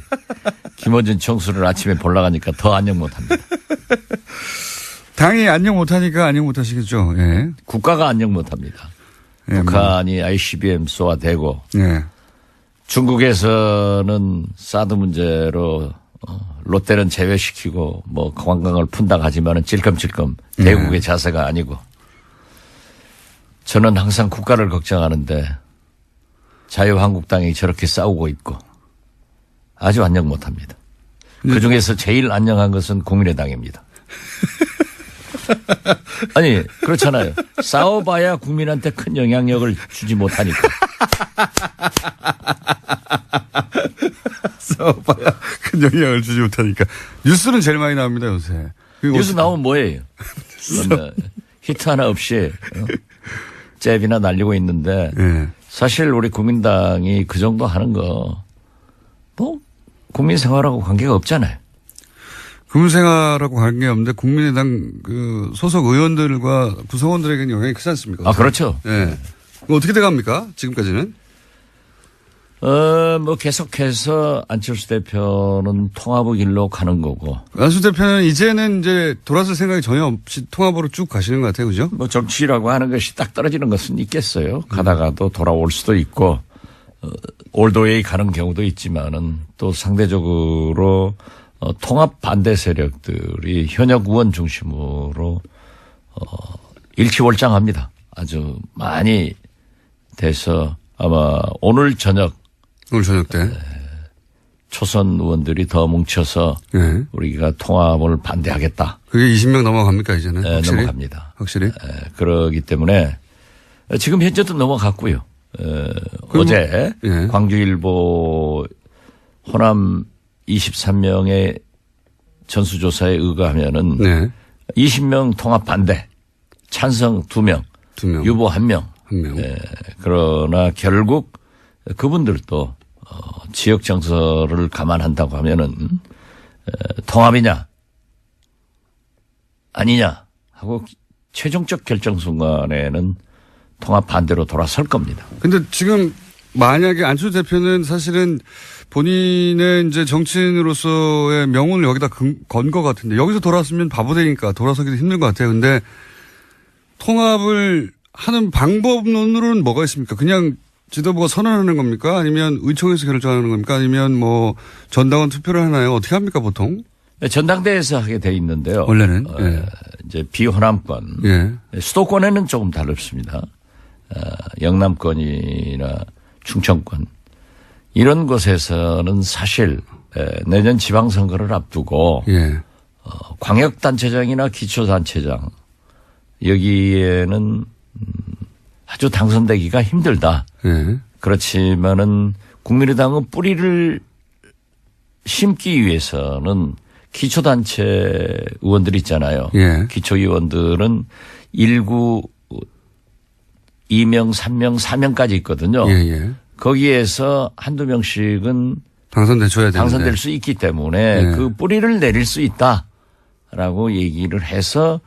S4: 김어준 총수를 아침에 보러 가니까 더 안녕 못합니다.
S1: 당이 안녕 못하니까 안녕 못하시겠죠. 예.
S4: 국가가 안녕 못합니다.
S1: 예,
S4: 북한이 ICBM 쏘아대고
S1: 예.
S4: 중국에서는 사드 문제로 롯데는 제외시키고 뭐 관광을 푼다 하지만은 찔끔찔끔 대국의 자세가 아니고 저는 항상 국가를 걱정하는데 자유한국당이 저렇게 싸우고 있고 아주 안녕 못합니다. 그중에서 제일 안녕한 것은 국민의당입니다. 아니 그렇잖아요. 싸워봐야 국민한테 큰 영향력을 주지 못하니까.
S1: 싸워봐야 큰 영향을 주지 못하니까. 뉴스는 제일 많이 나옵니다, 요새.
S4: 뉴스 나오면 뭐예요? 히트 하나 없이 잽이나 날리고 있는데
S1: 예.
S4: 사실 우리 국민당이 그 정도 하는 거 뭐 국민 생활하고 관계가 없잖아요.
S1: 국민생활하고 관계없는데 국민의당 그 소속 의원들과 구성원들에게는 영향이 크지 않습니까?
S4: 아, 그렇죠.
S1: 예. 어떻게 돼갑니까? 지금까지는?
S4: 뭐 계속해서 안철수 대표는 통합의 길로 가는 거고.
S1: 안철수 대표는 이제는 이제 돌아설 생각이 전혀 없이 통합으로 쭉 가시는 것 같아요. 그죠?
S4: 뭐 정치라고 하는 것이 딱 떨어지는 것은 있겠어요. 가다가도 돌아올 수도 있고, 올드웨이 가는 경우도 있지만은 또 상대적으로 통합 반대 세력들이 현역 의원 중심으로 일치월장합니다. 아주 많이 돼서 아마 오늘 저녁
S1: 때
S4: 초선 의원들이 더 뭉쳐서
S1: 네.
S4: 우리가 통합을 반대하겠다.
S1: 그게 20명 넘어갑니까 이제는?
S4: 네,
S1: 확실히?
S4: 넘어갑니다.
S1: 확실히?
S4: 그러기 때문에 지금 현재도 넘어갔고요. 어제
S1: 예.
S4: 광주일보 호남 23명의 전수조사에 의거하면은
S1: 네.
S4: 20명 통합 반대, 찬성 2명,
S1: 2명.
S4: 유보 1명.
S1: 1명.
S4: 그러나 결국 그분들도 지역 정서를 감안한다고 하면은 통합이냐 아니냐 하고 최종적 결정 순간에는 통합 반대로 돌아설 겁니다.
S1: 근데 지금 만약에 안철수 대표는 사실은 본인의 이제 정치인으로서의 명운을 여기다 건 것 같은데 여기서 돌아서면 바보 되니까 돌아서기도 힘든 것 같아요. 근데 통합을 하는 방법론으로는 뭐가 있습니까? 그냥 지도부가 선언하는 겁니까? 아니면 의총에서 결정하는 겁니까? 아니면 뭐 전당원 투표를 하나요? 어떻게 합니까 보통?
S4: 전당대회에서 하게 돼 있는데요.
S1: 원래는 예.
S4: 이제 비호남권,
S1: 예.
S4: 수도권에는 조금 다릅니다. 영남권이나 충청권 이런 곳에서는 사실 내년 지방선거를 앞두고
S1: 예.
S4: 광역단체장이나 기초단체장 여기에는 아주 당선되기가 힘들다.
S1: 예.
S4: 그렇지만은 국민의당은 뿌리를 심기 위해서는 기초단체 의원들 있잖아요.
S1: 예.
S4: 기초의원들은 1구 2명, 3명, 4명까지 있거든요.
S1: 예, 예.
S4: 거기에서 한두 명씩은
S1: 당선돼줘야 되는데.
S4: 당선될 수 있기 때문에
S1: 예.
S4: 그 뿌리를 내릴 수 있다라고 얘기를 해서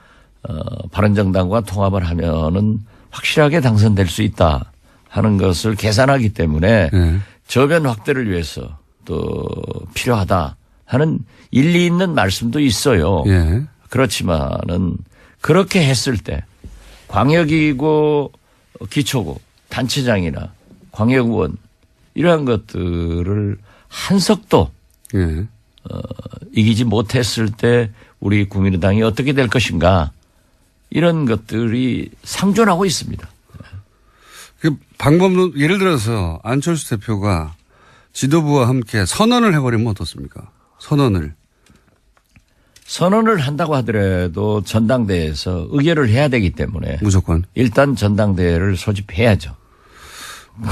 S4: 바른정당과 통합을 하면은 확실하게 당선될 수 있다 하는 것을 계산하기 때문에
S1: 예.
S4: 저변 확대를 위해서 또 필요하다 하는 일리 있는 말씀도 있어요.
S1: 예.
S4: 그렇지만은 그렇게 했을 때 광역이고 기초고 단체장이나 광역의원 이러한 것들을 한석도
S1: 예.
S4: 이기지 못했을 때 우리 국민의당이 어떻게 될 것인가 이런 것들이 상존하고 있습니다.
S1: 그 방법론 예를 들어서 안철수 대표가 지도부와 함께 선언을 해버리면 어떻습니까? 선언을
S4: 한다고 하더라도 전당대회에서 의결을 해야 되기 때문에
S1: 무조건
S4: 일단 전당대회를 소집해야죠.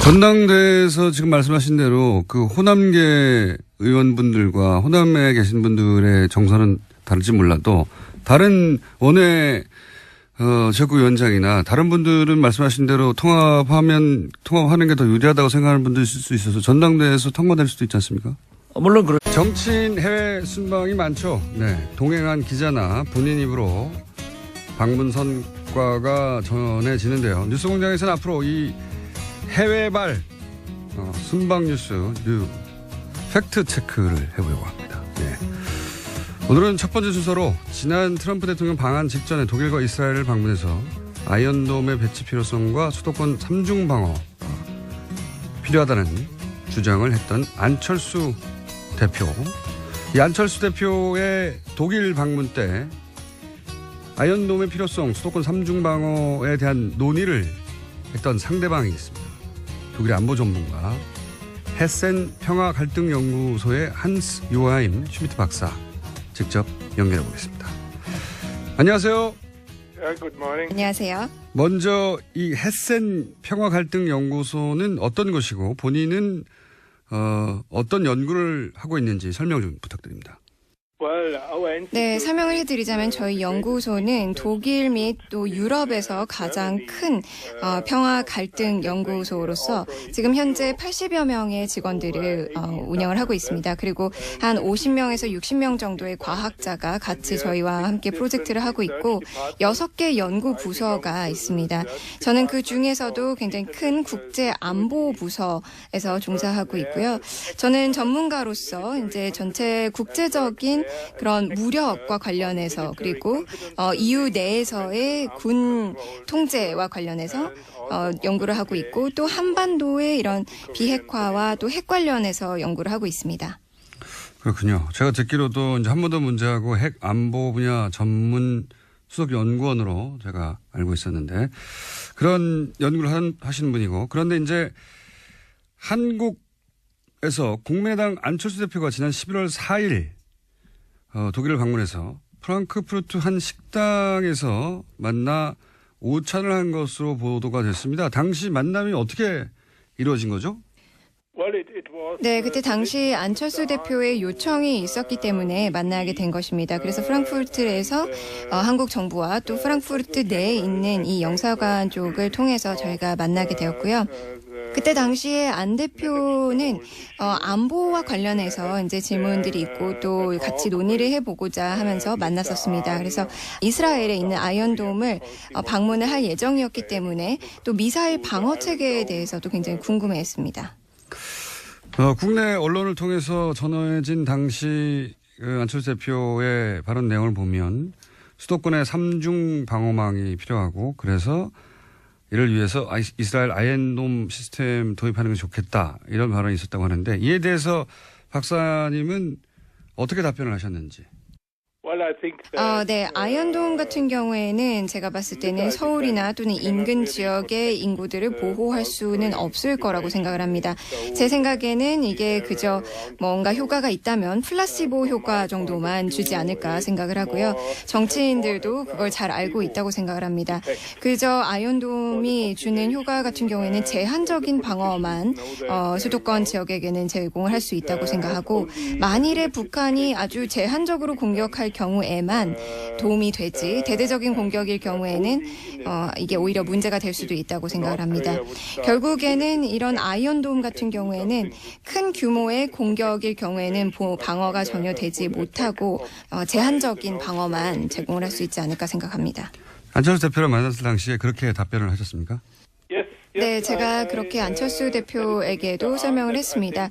S1: 전당대회에서 지금 말씀하신 대로 그 호남계 의원분들과 호남에 계신 분들의 정서는 다를지 몰라도 다른 원외 지역구위원장이나 다른 분들은 말씀하신 대로 통합하는 게 더 유리하다고 생각하는 분도 있을 수 있어서 전당대회에서 통과될 수도 있지 않습니까?
S4: 물론
S1: 정치인 해외 순방이 많죠. 네. 동행한 기자나 본인 입으로 방문 성과가 전해지는데요. 뉴스공장에서는 앞으로 이 해외발 순방 뉴스 팩트 체크를 해보려고 합니다. 네. 오늘은 첫 번째 순서로 지난 트럼프 대통령 방한 직전에 독일과 이스라엘을 방문해서 아이언돔의 배치 필요성과 수도권 3중 방어가 필요하다는 주장을 했던 안철수 대표. 이 안철수 대표의 독일 방문 때 아이언돔의 필요성, 수도권 3중 방어에 대한 논의를 했던 상대방이 있습니다. 독일의 안보 전문가 헤센 평화갈등연구소의 한스 요하임 슈미트 박사 직접 연결해 보겠습니다. 안녕하세요.
S2: 안녕하세요.
S1: 먼저 이 헤센 평화갈등연구소는 어떤 것이고 본인은 어떤 연구를 하고 있는지 설명 좀 부탁드립니다.
S2: 네, 설명을 해드리자면 저희 연구소는 독일 및 또 유럽에서 가장 큰 평화 갈등 연구소로서 지금 현재 80여 명의 직원들을 운영을 하고 있습니다. 그리고 한 50명에서 60명 정도의 과학자가 같이 저희와 함께 프로젝트를 하고 있고 6개 연구 부서가 있습니다. 저는 그 중에서도 굉장히 큰 국제 안보 부서에서 종사하고 있고요. 저는 전문가로서 이제 전체 국제적인 그런 무력과 관련해서 그리고 EU 내에서의 군 통제와 관련해서 연구를 하고 있고 또 한반도의 이런 비핵화와 또 핵 관련해서 연구를 하고 있습니다.
S1: 그렇군요. 제가 듣기로도 이제 한반도 문제하고 핵 안보 분야 전문 수석 연구원으로 제가 알고 있었는데 그런 연구를 하시는 분이고 그런데 이제 한국에서 국민의당 안철수 대표가 지난 11월 4일 독일을 방문해서 프랑크푸르트 한 식당에서 만나 오찬을 한 것으로 보도가 됐습니다. 당시 만남이 어떻게 이루어진 거죠?
S2: 네, 그때 당시 안철수 대표의 요청이 있었기 때문에 만나게 된 것입니다. 그래서 프랑크푸르트에서 한국 정부와 또 프랑크푸르트 내에 있는 이 영사관 쪽을 통해서 저희가 만나게 되었고요. 그때 당시에 안 대표는 안보와 관련해서 이제 질문들이 있고 또 같이 논의를 해보고자 하면서 만났었습니다. 그래서 이스라엘에 있는 아이언돔을 방문을 할 예정이었기 때문에 또 미사일 방어 체계에 대해서도 굉장히 궁금해했습니다.
S1: 국내 언론을 통해서 전해진 당시 안철수 대표의 발언 내용을 보면 수도권에 3중 방어망이 필요하고 그래서 이를 위해서 이스라엘 아이언돔 시스템 도입하는 게 좋겠다 이런 발언이 있었다고 하는데 이에 대해서 박사님은 어떻게 답변을 하셨는지.
S2: 네, 아이언돔 같은 경우에는 제가 봤을 때는 서울이나 또는 인근 지역의 인구들을 보호할 수는 없을 거라고 생각을 합니다. 제 생각에는 이게 그저 뭔가 효과가 있다면 플라시보 효과 정도만 주지 않을까 생각을 하고요. 정치인들도 그걸 잘 알고 있다고 생각을 합니다. 그저 아이언돔이 주는 효과 같은 경우에는 제한적인 방어만 수도권 지역에게는 제공을 할 수 있다고 생각하고 만일에 북한이 아주 제한적으로 공격할 경우에만 도움이 되지 대대적인 공격일 경우에는 이게 오히려 문제가 될 수도 있다고 생각을 합니다. 결국에는 이런 아이언돔 같은 경우에는 큰 규모의 공격일 경우에는 방어가 전혀 되지 못하고 제한적인 방어만 제공을 할 수 있지 않을까 생각합니다.
S1: 안철수 대표를 만났을 당시에 그렇게 답변을 하셨습니까?
S2: 네, 제가 그렇게 안철수 대표에게도 설명을 했습니다.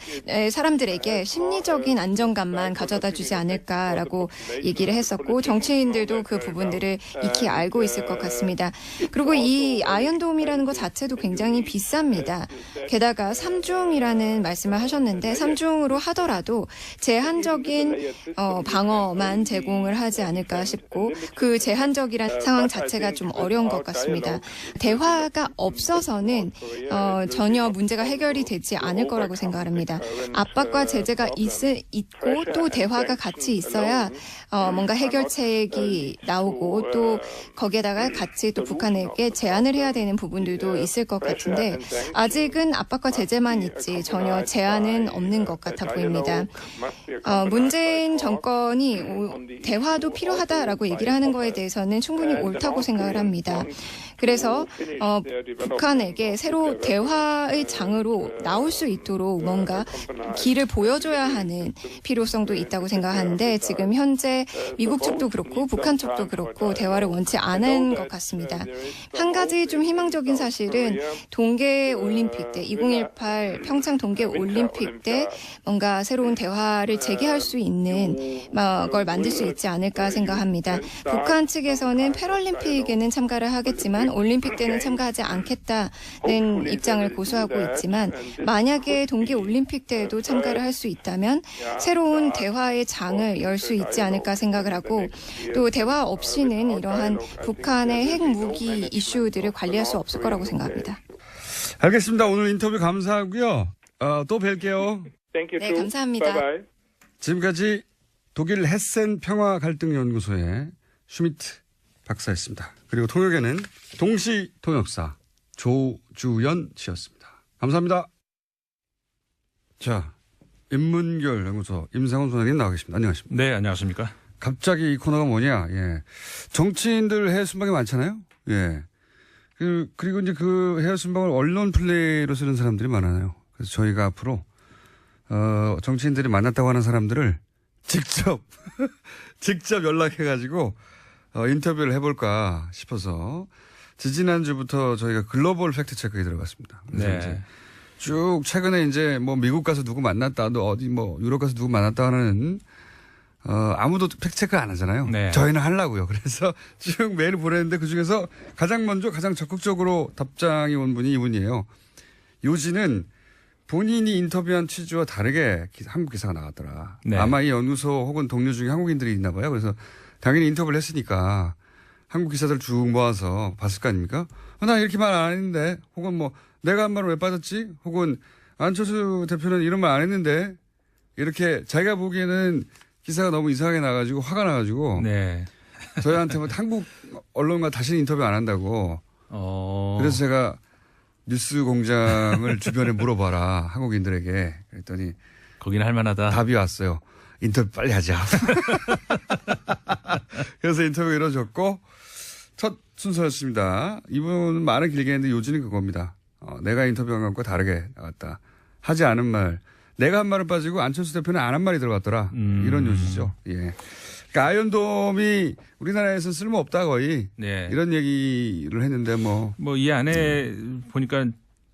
S2: 사람들에게 심리적인 안정감만 가져다 주지 않을까라고 얘기를 했었고 정치인들도 그 부분들을 익히 알고 있을 것 같습니다. 그리고 이 아이언돔이라는 것 자체도 굉장히 비쌉니다. 게다가 3중이라는 말씀을 하셨는데 3중으로 하더라도 제한적인 방어만 제공을 하지 않을까 싶고 그 제한적이란 상황 자체가 좀 어려운 것 같습니다. 대화가 없어서는 경우에는 전혀 문제가 해결이 되지 않을 거라고 생각을 합니다. 압박과 제재가 있고 또 대화가 같이 있어야 뭔가 해결책이 나오고 또 거기에다가 같이 또 북한에게 제안을 해야 되는 부분들도 있을 것 같은데 아직은 압박과 제재만 있지 전혀 제안은 없는 것 같아 보입니다. 문재인 정권이 대화도 필요하다라고 얘기를 하는 거에 대해서는 충분히 옳다고 생각을 합니다. 그래서 북한에게 새로 대화의 장으로 나올 수 있도록 뭔가 길을 보여줘야 하는 필요성도 있다고 생각하는데 지금 현재 미국 측도 그렇고 북한 측도 그렇고 대화를 원치 않은 것 같습니다. 한 가지 좀 희망적인 사실은 동계올림픽 때 2018 평창 동계올림픽 때 뭔가 새로운 대화를 재개할 수 있는 걸 만들 수 있지 않을까 생각합니다. 북한 측에서는 패럴림픽에는 참가를 하겠지만 올림픽 때는 참가하지 않겠다는 입장을 고수하고 있지만 만약에 동계올림픽 때에도 참가를 할 수 있다면 새로운 대화의 장을 열 수 있지 않을까 생각을 하고 또 대화 없이는 이러한 북한의 핵무기 이슈들을 관리할 수 없을 거라고 생각합니다.
S1: 알겠습니다. 오늘 인터뷰 감사하고요. 또 뵐게요.
S2: 네, 감사합니다.
S1: 지금까지 독일 헤센 평화갈등연구소의 슈미트 박사였습니다. 그리고 통역에는 동시통역사 조주연 씨였습니다. 감사합니다. 자, 인문결 연구소 임상훈 소장님 나와 계십니다. 안녕하십니까?
S3: 네, 안녕하십니까?
S1: 갑자기 이 코너가 뭐냐? 예. 정치인들 해외 순방이 많잖아요? 예. 그리고 이제 그 해외 순방을 언론 플레이로 쓰는 사람들이 많아요. 그래서 저희가 앞으로, 정치인들이 만났다고 하는 사람들을 직접 연락해가지고, 인터뷰를 해볼까 싶어서 지지난주부터 저희가 글로벌 팩트체크에 들어갔습니다. 그래서
S3: 네.
S1: 이제 쭉 최근에 이제 뭐 미국 가서 누구 만났다, 또 어디 뭐 유럽 가서 누구 만났다 하는 아무도 팩트체크 안 하잖아요.
S3: 네.
S1: 저희는 하려고요. 그래서 쭉 메일을 보냈는데 그중에서 가장 먼저 가장 적극적으로 답장이 온 분이 이분이에요. 요지는 본인이 인터뷰한 취지와 다르게 한국 기사가 나왔더라.
S3: 네.
S1: 아마 이 연구소 혹은 동료 중에 한국인들이 있나 봐요. 그래서 당연히 인터뷰를 했으니까 한국 기사들 쭉 모아서 봤을 거 아닙니까? 나 이렇게 말 안 했는데 혹은 뭐 내가 한 말은 왜 빠졌지? 혹은 안철수 대표는 이런 말 안 했는데 이렇게 자기가 보기에는 기사가 너무 이상하게 나가지고 화가 나가지고
S3: 네.
S1: 저희한테 뭐 한국 언론과 다시는 인터뷰 안 한다고 그래서 제가 뉴스 공장을 주변에 물어봐라 한국인들에게 그랬더니
S3: 거기는 할만하다.
S1: 답이 왔어요. 인터뷰 빨리 하자. 그래서 인터뷰가 이루어졌고 첫 순서였습니다. 이분은 말은 길게 했는데 요지는 그겁니다. 내가 인터뷰한 것과 다르게 나갔다. 하지 않은 말. 내가 한 말은 빠지고 안철수 대표는 안 한 말이 들어갔더라. 이런 요지죠. 예. 그러니까 아이언돔이 우리나라에서는 쓸모없다 거의.
S3: 네.
S1: 이런 얘기를 했는데 뭐
S3: 이 안에 보니까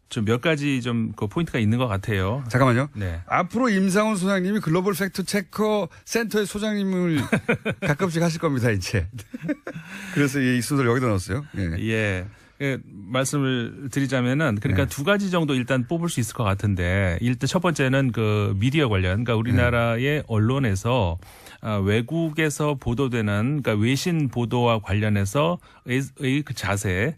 S3: 좀 몇 가지 좀 그 포인트가 있는 것 같아요.
S1: 잠깐만요.
S3: 네.
S1: 앞으로 임상훈 소장님이 글로벌 팩트 체커 센터의 소장님을 가끔씩 하실 겁니다, 이제. 그래서 이 순서를 여기다 넣었어요. 예.
S3: 예. 말씀을 드리자면은 그러니까
S1: 네.
S3: 두 가지 정도 일단 뽑을 수 있을 것 같은데 일단 첫 번째는 그 미디어 관련 그러니까 우리나라의 언론에서 외국에서 보도되는 그러니까 외신 보도와 관련해서의 그 자세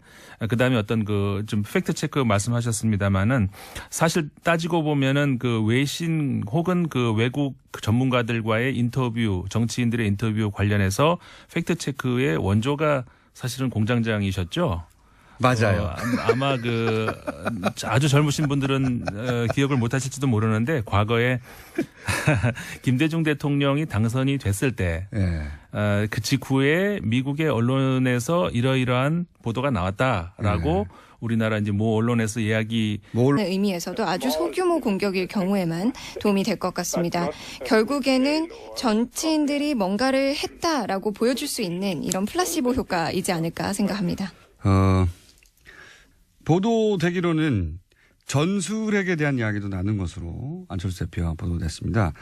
S3: 그다음에 어떤 그 좀 팩트 체크 말씀하셨습니다마는 사실 따지고 보면은 그 외신 혹은 그 외국 전문가들과의 인터뷰 정치인들의 인터뷰 관련해서 팩트 체크의 원조가 사실은 공장장이셨죠.
S1: 맞아요.
S3: 아마 그 아주 젊으신 분들은 기억을 못 하실지도 모르는데 과거에 김대중 대통령이 당선이 됐을 때
S1: 예.
S3: 그 직후에 미국의 언론에서 이러이러한 보도가 나왔다라고 우리나라 이제 모 언론에서 이야기
S2: 의미에서도 아주 소규모 공격일 경우에만 도움이 될 것 같습니다. 결국에는 정치인들이 뭔가를 했다라고 보여줄 수 있는 이런 플라시보 효과이지 않을까 생각합니다.
S1: 보도되기로는 전술핵에 대한 이야기도 나눈 것으로 안철수 대표가 보도됐습니다.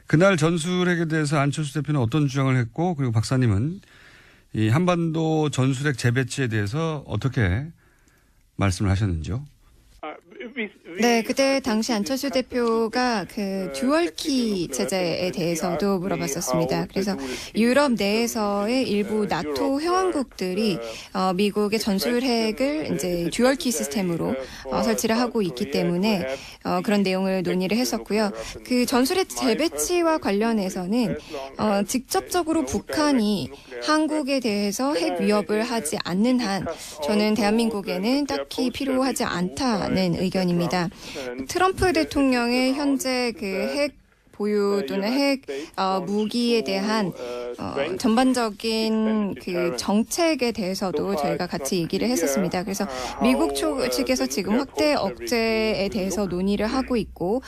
S1: 그날 전술핵에 대해서 안철수 대표는 어떤 주장을 했고 그리고 박사님은 이 한반도 전술핵 재배치에 대해서 어떻게 말씀을 하셨는지요?
S2: 네, 그때 당시 안철수 대표가 그 듀얼키 제재에 대해서도 물어봤었습니다. 그래서 유럽 내에서의 일부 나토 회원국들이 미국의 전술핵을 이제 듀얼키 시스템으로 설치를 하고 있기 때문에 그런 내용을 논의를 했었고요. 그 전술핵 재배치와 관련해서는 직접적으로 북한이 한국에 대해서 핵 위협을 하지 않는 한 저는 대한민국에는 딱히 필요하지 않다는 의견입니다. 트럼프 대통령의 현재 그 핵 보유 또는 핵 무기에 대한 전반적인 그 정책에 대해서도 저희가 같이 얘기를 했었습니다. 그래서 미국 측에서 지금 확대 억제에 대해서 논의를 하고 있고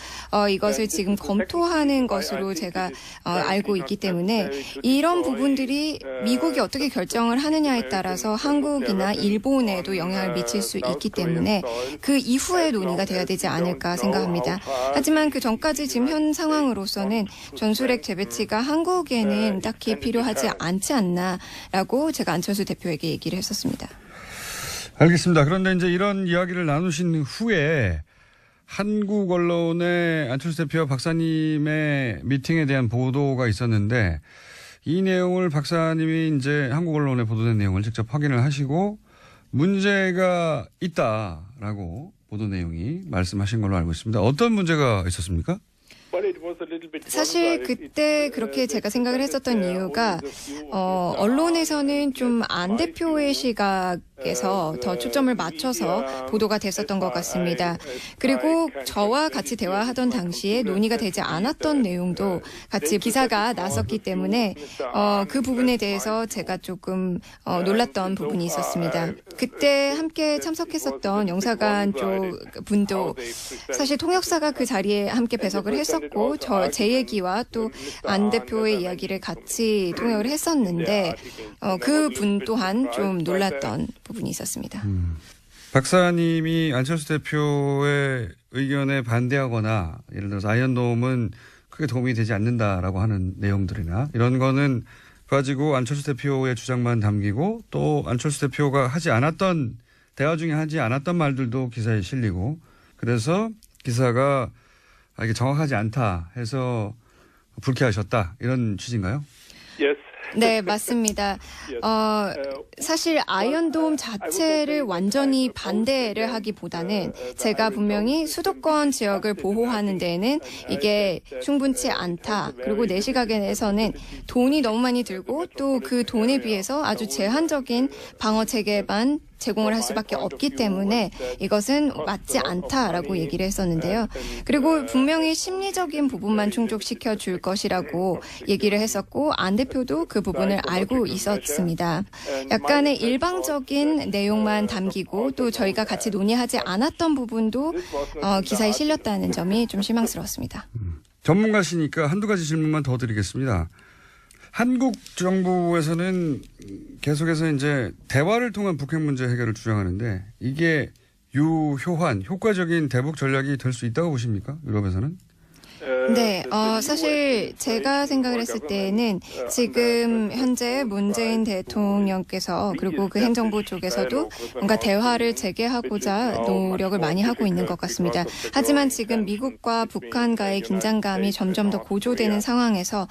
S2: 이것을 지금 검토하는 것으로 제가 알고 있기 때문에 이런 부분들이 미국이 어떻게 결정을 하느냐에 따라서 한국이나 일본에도 영향을 미칠 수 있기 때문에 그 이후에 논의가 돼야 되지 않을까 생각합니다. 하지만 그 전까지 지금 현 상황으로서는 전술핵 재배치가 한국에는 딱히 필요하지 않지 않나라고 제가 안철수 대표에게 얘기를 했었습니다.
S1: 알겠습니다. 그런데 이제 이런 이야기를 나누신 후에 한국 언론의 안철수 대표와 박사님의 미팅에 대한 보도가 있었는데 이 내용을 박사님이 이제 한국 언론에 보도된 내용을 직접 확인을 하시고 문제가 있다라고 보도 내용이 말씀하신 걸로 알고 있습니다. 어떤 문제가 있었습니까?
S2: 사실 그때 그렇게 제가 생각을 했었던 이유가 언론에서는 좀 안 대표의 시각에서 더 초점을 맞춰서 보도가 됐었던 것 같습니다. 그리고 저와 같이 대화하던 당시에 논의가 되지 않았던 내용도 같이 기사가 났었기 때문에 그 부분에 대해서 제가 조금 놀랐던 부분이 있었습니다. 그때 함께 참석했었던 영사관 쪽 분도 사실 통역사가 그 자리에 함께 배석을 했었고 제 얘기와 또 안 대표의 이야기를 같이 통역을 했었는데 그 분 또한 좀 놀랐던 부분이 있었습니다.
S1: 박사님이 안철수 대표의 의견에 반대하거나 예를 들어서 아이언돔은 크게 도움이 되지 않는다라고 하는 내용들이나 이런 거는 가지고 안철수 대표의 주장만 담기고 또 안철수 대표가 하지 않았던 대화 중에 하지 않았던 말들도 기사에 실리고 그래서 기사가 이게 정확하지 않다 해서 불쾌하셨다 이런 취지인가요?
S2: 네, 맞습니다. 사실 아이언돔 자체를 완전히 반대를 하기보다는 제가 분명히 수도권 지역을 보호하는 데에는 이게 충분치 않다. 그리고 내 시각에서는 돈이 너무 많이 들고 또 그 돈에 비해서 아주 제한적인 방어 체계만 제공을 할 수밖에 없기 때문에 이것은 맞지 않다라고 얘기를 했었는데요. 그리고 분명히 심리적인 부분만 충족시켜 줄 것이라고 얘기를 했었고 안 대표도 그 부분을 알고 있었습니다. 약간의 일방적인 내용만 담기고 또 저희가 같이 논의하지 않았던 부분도 기사에 실렸다는 점이 좀 실망스러웠습니다.
S1: 전문가시니까 한두 가지 질문만 더 드리겠습니다. 한국 정부에서는 계속해서 이제 대화를 통한 북핵 문제 해결을 주장하는데 이게 유효한 효과적인 대북 전략이 될 수 있다고 보십니까? 유럽에서는?
S2: 네, 사실 제가 생각을 했을 때는 지금 현재 문재인 대통령께서 그리고 그 행정부 쪽에서도 뭔가 대화를 재개하고자 노력을 많이 하고 있는 것 같습니다. 하지만 지금 미국과 북한과의 긴장감이 점점 더 고조되는 상황에서